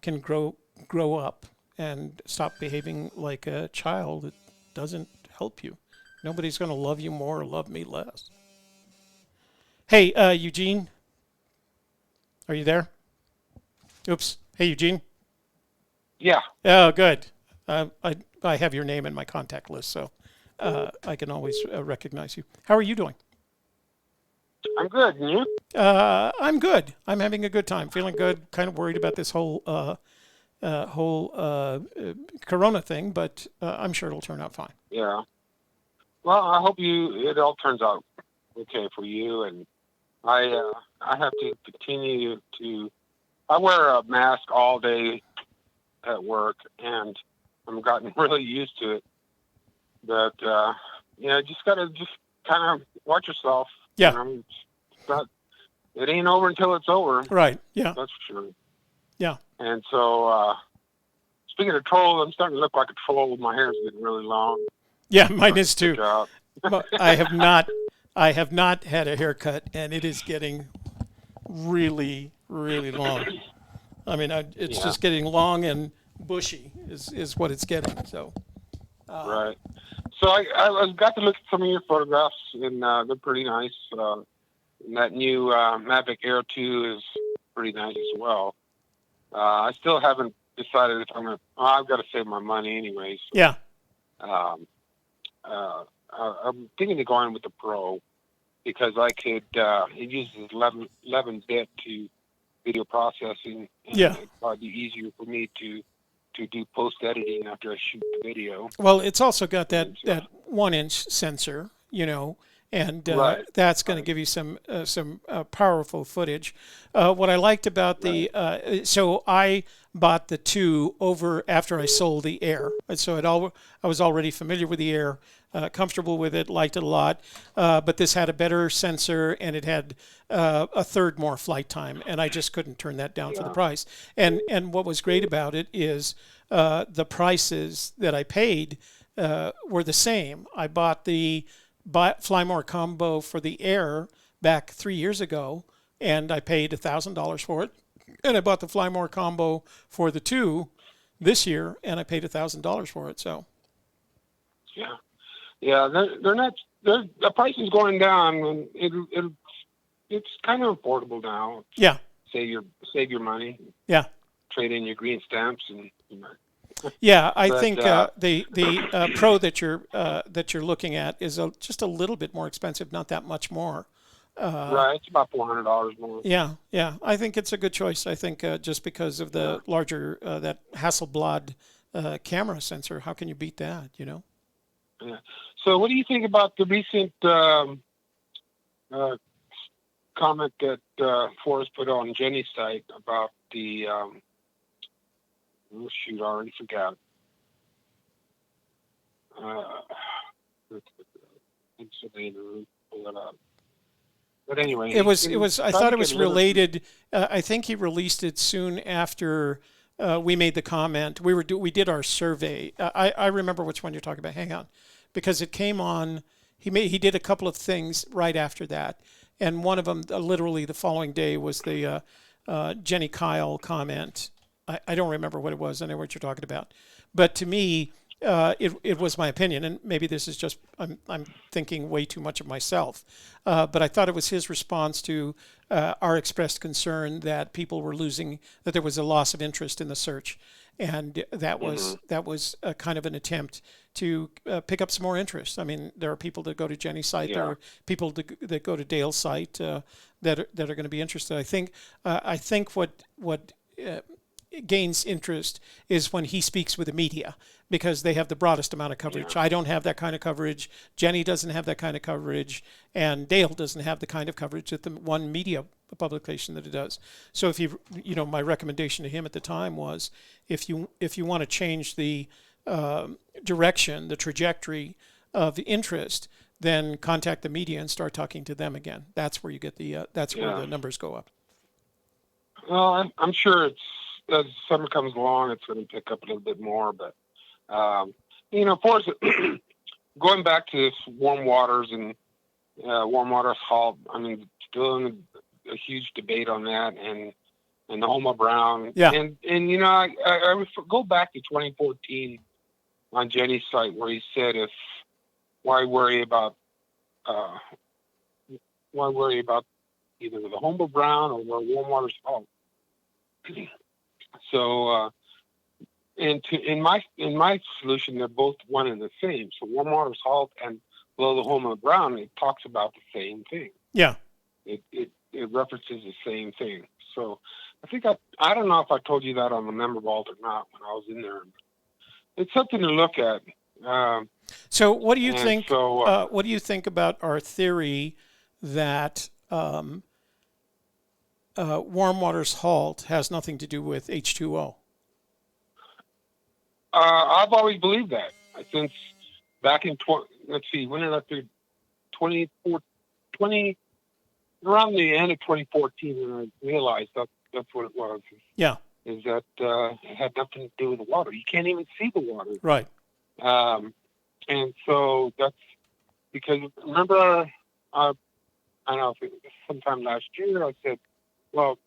can grow up and stop behaving like a child. It doesn't help you. Nobody's going to love you more or love me less. Hey, Eugene. Are you there? Oops. Hey, Eugene. Yeah. Oh, good. I have your name in my contact list, so I can always recognize you. How are you doing? I'm good. And you? I'm good. I'm having a good time. Feeling good. Kind of worried about this whole Corona thing, but I'm sure it'll turn out fine. Yeah. Well, I hope it all turns out okay for you. And I have to continue to. I wear a mask all day at work, and I'm gotten really used to it. But just gotta kind of watch yourself. Yeah. It ain't over until it's over. Right. Yeah. That's for sure. Yeah. And so, speaking of troll, I'm starting to look like a troll. My hair's getting really long. Yeah, mine is too. Good job. I have not had a haircut, and it is getting really, really long. I mean, it's just getting long and bushy is what it's getting. So. Right. So I got to look at some of your photographs, and they're pretty nice. And that new Mavic Air 2 is pretty nice as well. I still haven't decided if I'm going to. I've got to save my money anyways. So, yeah. I'm thinking of going with the Pro because I could. It uses 11-bit to video processing. And it'd probably be easier for me to do post editing after I shoot the video. Well, it's also got that 1-inch sensor, and that's going to give you some powerful footage. What I liked about so I bought the 2 over after I sold the Air, and so I was already familiar with the Air, comfortable with it, liked it a lot. But this had a better sensor, and it had a third more flight time, and I just couldn't turn that down for the price. And what was great about it is the prices that I paid were the same. I bought the Fly More combo for the Air back 3 years ago, and I paid $1,000 for it. And I bought the Fly More combo for the 2 this year, and I paid $1,000 for it. So, they're not. The price is going down, and it's kind of affordable now. Yeah, save your money. Yeah, trade in your green stamps and. Yeah, I think the Pro that you're looking at is just a little bit more expensive, not that much more. Right, it's about $400 more. Yeah. I think it's a good choice. I think just because of the larger that Hasselblad camera sensor, how can you beat that? Yeah. So, what do you think about the recent comment that Forrest put on Jenny's site about the? Oh, shoot, I already forgot. Pull it up. But anyway, it was. I thought it was related. I think he released it soon after we made the comment. We did our survey. I remember which one you're talking about. Hang on, because it came on. He did a couple of things right after that, and one of them literally the following day was the Jenny Kyle comment. I don't remember what it was. I know what you're talking about. But to me, it was my opinion, and maybe this is just I'm thinking way too much of myself. But I thought it was his response to our expressed concern that people were that there was a loss of interest in the search. And that was kind of an attempt to pick up some more interest. I mean, there are people that go to Jenny's site. There are people that go to Dale's site that are going to be interested. I think what gains interest is when he speaks with the media because they have the broadest amount of coverage. I don't have that kind of coverage. Jenny doesn't have that kind of coverage, and Dale doesn't have the kind of coverage that the one media publication that it does. So if my recommendation to him at the time was, if you want to change the direction, the trajectory of the interest, then contact the media and start talking to them again. That's where you get the where the numbers go up. Well, I'm sure it's as summer comes along, it's going to pick up a little bit more. But of course, going back to this warm waters and warm water salt. I mean, still in a huge debate on that, and the Homer Brown. Yeah. And I would go back to 2014 on Jenny's site where he said, why worry about either the Homer Brown or warm water salt. So, in my solution, they're both one and the same. So warm water salt and below the Homer Brown, it talks about the same thing. Yeah. It references the same thing. So I think I don't know if I told you that on the member vault or not when I was in there. It's something to look at. So what do you think? What do you think about our theory that warm water salt has nothing to do with H2O? I've always believed that since back in when did I do 20 around the end of 2014 when I realized that's what it was. Yeah. Is that it had nothing to do with the water. You can't even see the water. Right. And so that's because remember, I don't know if it was sometime last year, I said, well,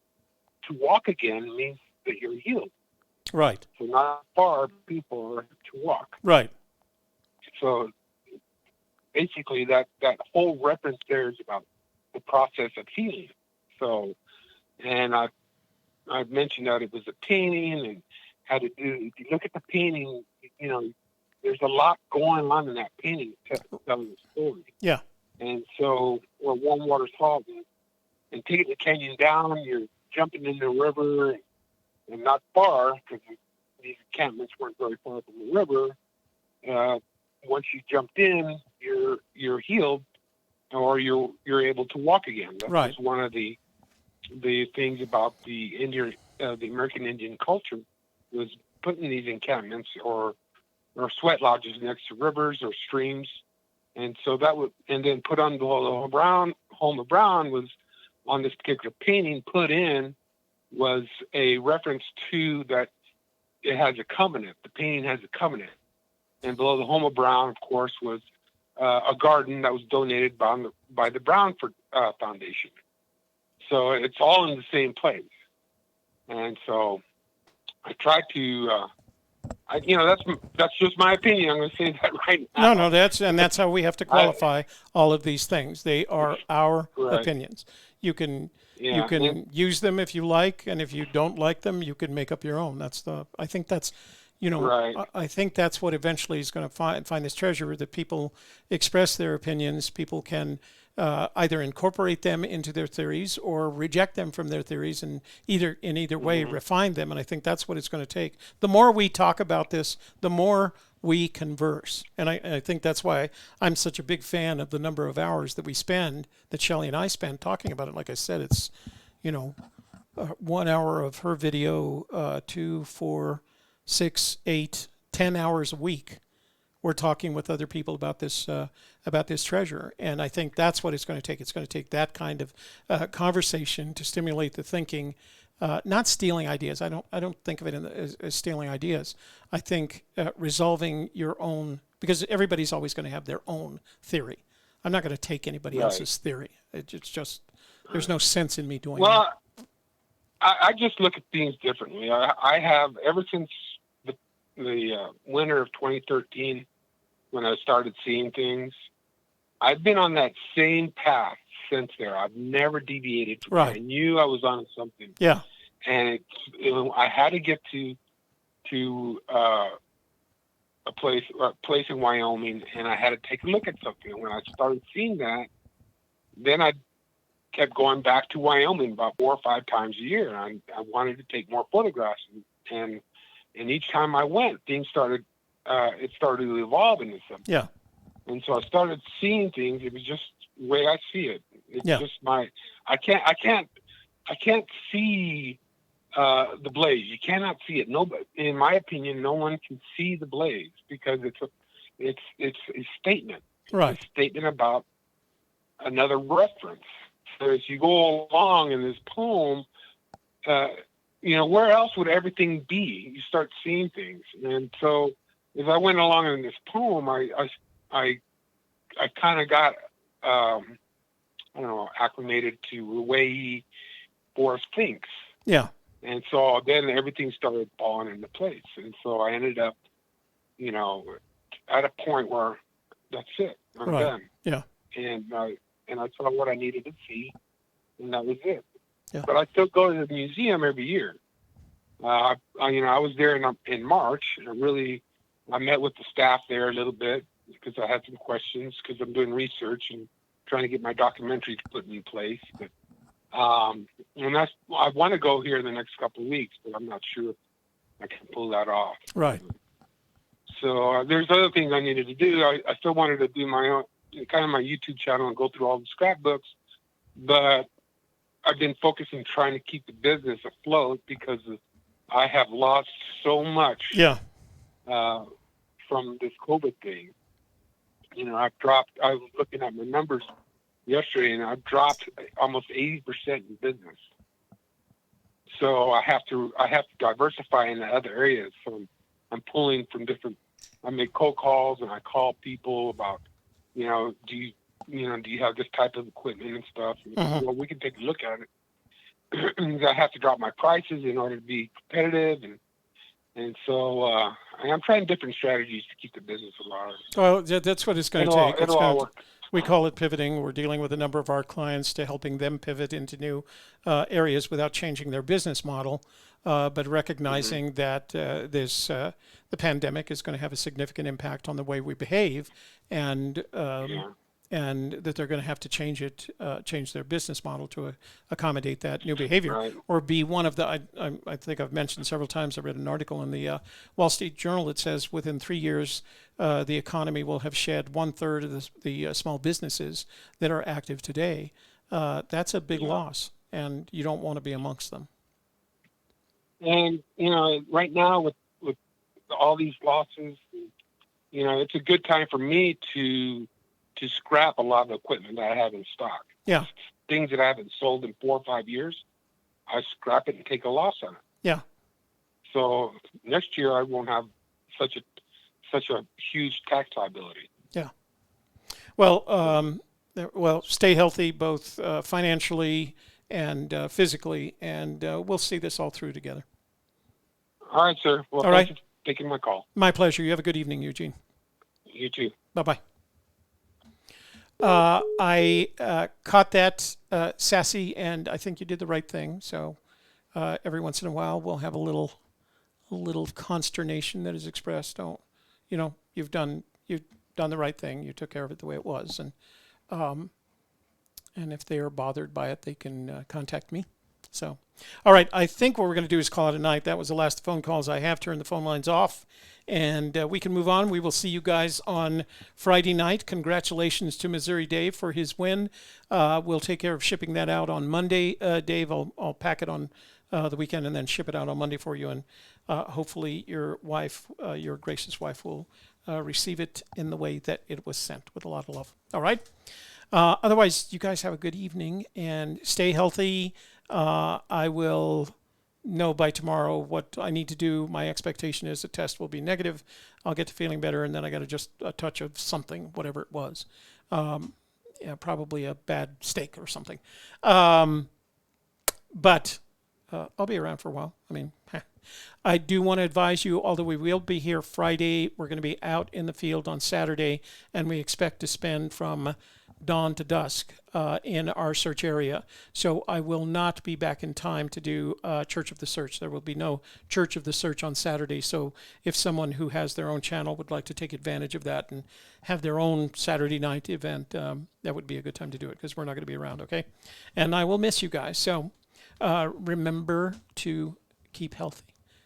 to walk again means that you're healed. Right. So not far people are to walk. Right. So basically that whole reference there is about the process of healing. So, and I've mentioned that it was a painting and how to do, if you look at the painting, there's a lot going on in that painting telling the story. Yeah. And so, warm water salt and taking the canyon down, you're jumping in the river and not far because these encampments weren't very far from the river. Once you jumped in, you're healed or you're able to walk again. That right. was one of the things about the American Indian culture was putting these encampments or sweat lodges next to rivers or streams. And so and then put on the Homer Brown was on this particular painting was a reference to that it has a covenant. The painting has a covenant. And below the Homer Brown, of course, was a garden that was donated by the Brown Foundation. So it's all in the same place. And so I try to, that's just my opinion. I'm going to say that right now. No, that's how we have to qualify all of these things. They are our opinions. You can use them if you like, and if you don't like them, you can make up your own. I think that's I think that's what eventually is going to find this treasure, that people express their opinions. People can either incorporate them into their theories or reject them from their theories, and either way refine them. And I think that's what it's going to take. The more we talk about this, the more we converse. And I think that's why I'm such a big fan of the number of hours that Shelley and I spend talking about it. Like I said, it's 1 hour of her video, 2, 4, 6, 8, 10 hours a week. We're talking with other people about this treasure, and I think that's what it's going to take. It's going to take that kind of conversation to stimulate the thinking, not stealing ideas. I don't think of it as stealing ideas. I think resolving your own, because everybody's always going to have their own theory. I'm not going to take anybody else's theory. It's just there's no sense in me doing that. Well, I just look at things differently. I have ever since the winter of 2013, when I started seeing things, I've been on that same path since there. I've never deviated from it. I knew I was on something. Yeah. And I had to get to a place in Wyoming, and I had to take a look at something. And when I started seeing that, then I kept going back to Wyoming about 4 or 5 times a year. And I wanted to take more photographs, and each time I went, things started to evolve into something. Yeah. And so I started seeing things. It was just the way I see it. It's just I can't see the blaze. You cannot see it. Nobody, in my opinion, no one can see the blaze because it's a statement. Right. It's a statement about another reference. So as you go along in this poem, where else would everything be? You start seeing things. And so as I went along in this poem, I kind of got, acclimated to the way Forrest thinks. Yeah. And so then everything started falling into place. And so I ended up, at a point where that's it. I'm done. Yeah. And I saw what I needed to see, and that was it. Yeah. But I still go to the museum every year. I was there in March, and I met with the staff there a little bit because I had some questions because I'm doing research and trying to get my documentaries put in place. But, and I want to go here in the next couple of weeks, but I'm not sure I can pull that off. Right. So there's other things I needed to do. I still wanted to do my own, kind of my YouTube channel and go through all the scrapbooks, but I've been focusing trying to keep the business afloat because I have lost so much. Yeah. From this COVID thing. I was looking at my numbers yesterday, and I've dropped almost 80% in business. So I have to diversify in the other areas. So I'm pulling from different. I make cold calls and I call people about, do you have this type of equipment and stuff? And, well, we can take a look at it. I have to drop my prices in order to be competitive, and so I'm trying different strategies to keep the business alive. Well, that's what it's going to take. It'll all work. We call it pivoting. We're dealing with a number of our clients to helping them pivot into new areas without changing their business model, but recognizing that the pandemic is going to have a significant impact on the way we behave, and that they're going to have to change their business model to accommodate that new behavior, or be one of the. I think I've mentioned several times. I read an article in the Wall Street Journal that says within 3 years, the economy will have shed 1/3 of the small businesses that are active today. That's a big loss, and you don't want to be amongst them. And right now with all these losses, it's a good time for me to scrap a lot of equipment that I have in stock. Yeah. Things that I haven't sold in 4 or 5 years, I scrap it and take a loss on it. Yeah. So next year I won't have such a huge tax liability. Yeah. Well, stay healthy, both financially and physically, and we'll see this all through together. All right, sir. Well, thank you for taking my call. My pleasure. You have a good evening, Eugene. You too. Bye-bye. I caught that, Sassy, and I think you did the right thing. So every once in a while, we'll have a little consternation that is expressed. You've done the right thing. You took care of it the way it was, and if they are bothered by it, they can contact me. So, all right. I think what we're going to do is call it a night. That was the last phone calls I have. Turn the phone lines off, and we can move on. We will see you guys on Friday night. Congratulations to Missouri Dave for his win. We'll take care of shipping that out on Monday. Dave, I'll pack it on the weekend and then ship it out on Monday for you. And hopefully your wife, your gracious wife, will receive it in the way that it was sent, with a lot of love. All right. Otherwise, you guys have a good evening and stay healthy. I will know by tomorrow what I need to do. My expectation is the test will be negative. I'll get to feeling better, and then I got to just a touch of something, whatever it was. Probably a bad steak or something. But I'll be around for a while. I do want to advise you, although we will be here Friday, we're going to be out in the field on Saturday, and we expect to spend from dawn to dusk in our search area. So I will not be back in time to do Church of the Search. There will be no Church of the Search on Saturday. So if someone who has their own channel would like to take advantage of that and have their own Saturday night event, that would be a good time to do it, because we're not going to be around, okay? And I will miss you guys. So remember to keep healthy,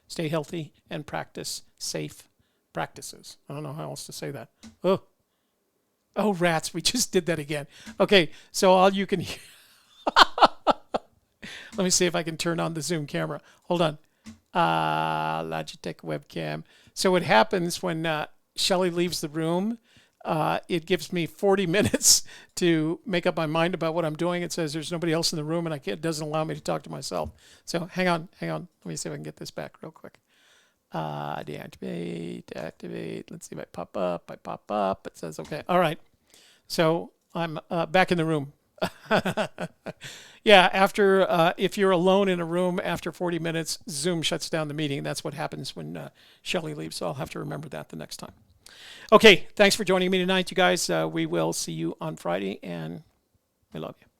stay healthy, and practice safe practices. I don't know how else to say that. Oh, rats, we just did that again. Okay, so all you can hear. Let me see if I can turn on the Zoom camera. Hold on. Logitech webcam. So what happens when Shelley leaves the room, it gives me 40 minutes to make up my mind about what I'm doing. It says there's nobody else in the room, and it doesn't allow me to talk to myself. So hang on. Let me see if I can get this back real quick. Deactivate, activate. Let's see if I pop up. It says okay. All right. So I'm back in the room. Yeah, after if you're alone in a room after 40 minutes, Zoom shuts down the meeting. That's what happens when Shelley leaves. So I'll have to remember that the next time. Okay, thanks for joining me tonight, you guys. We will see you on Friday, and we love you.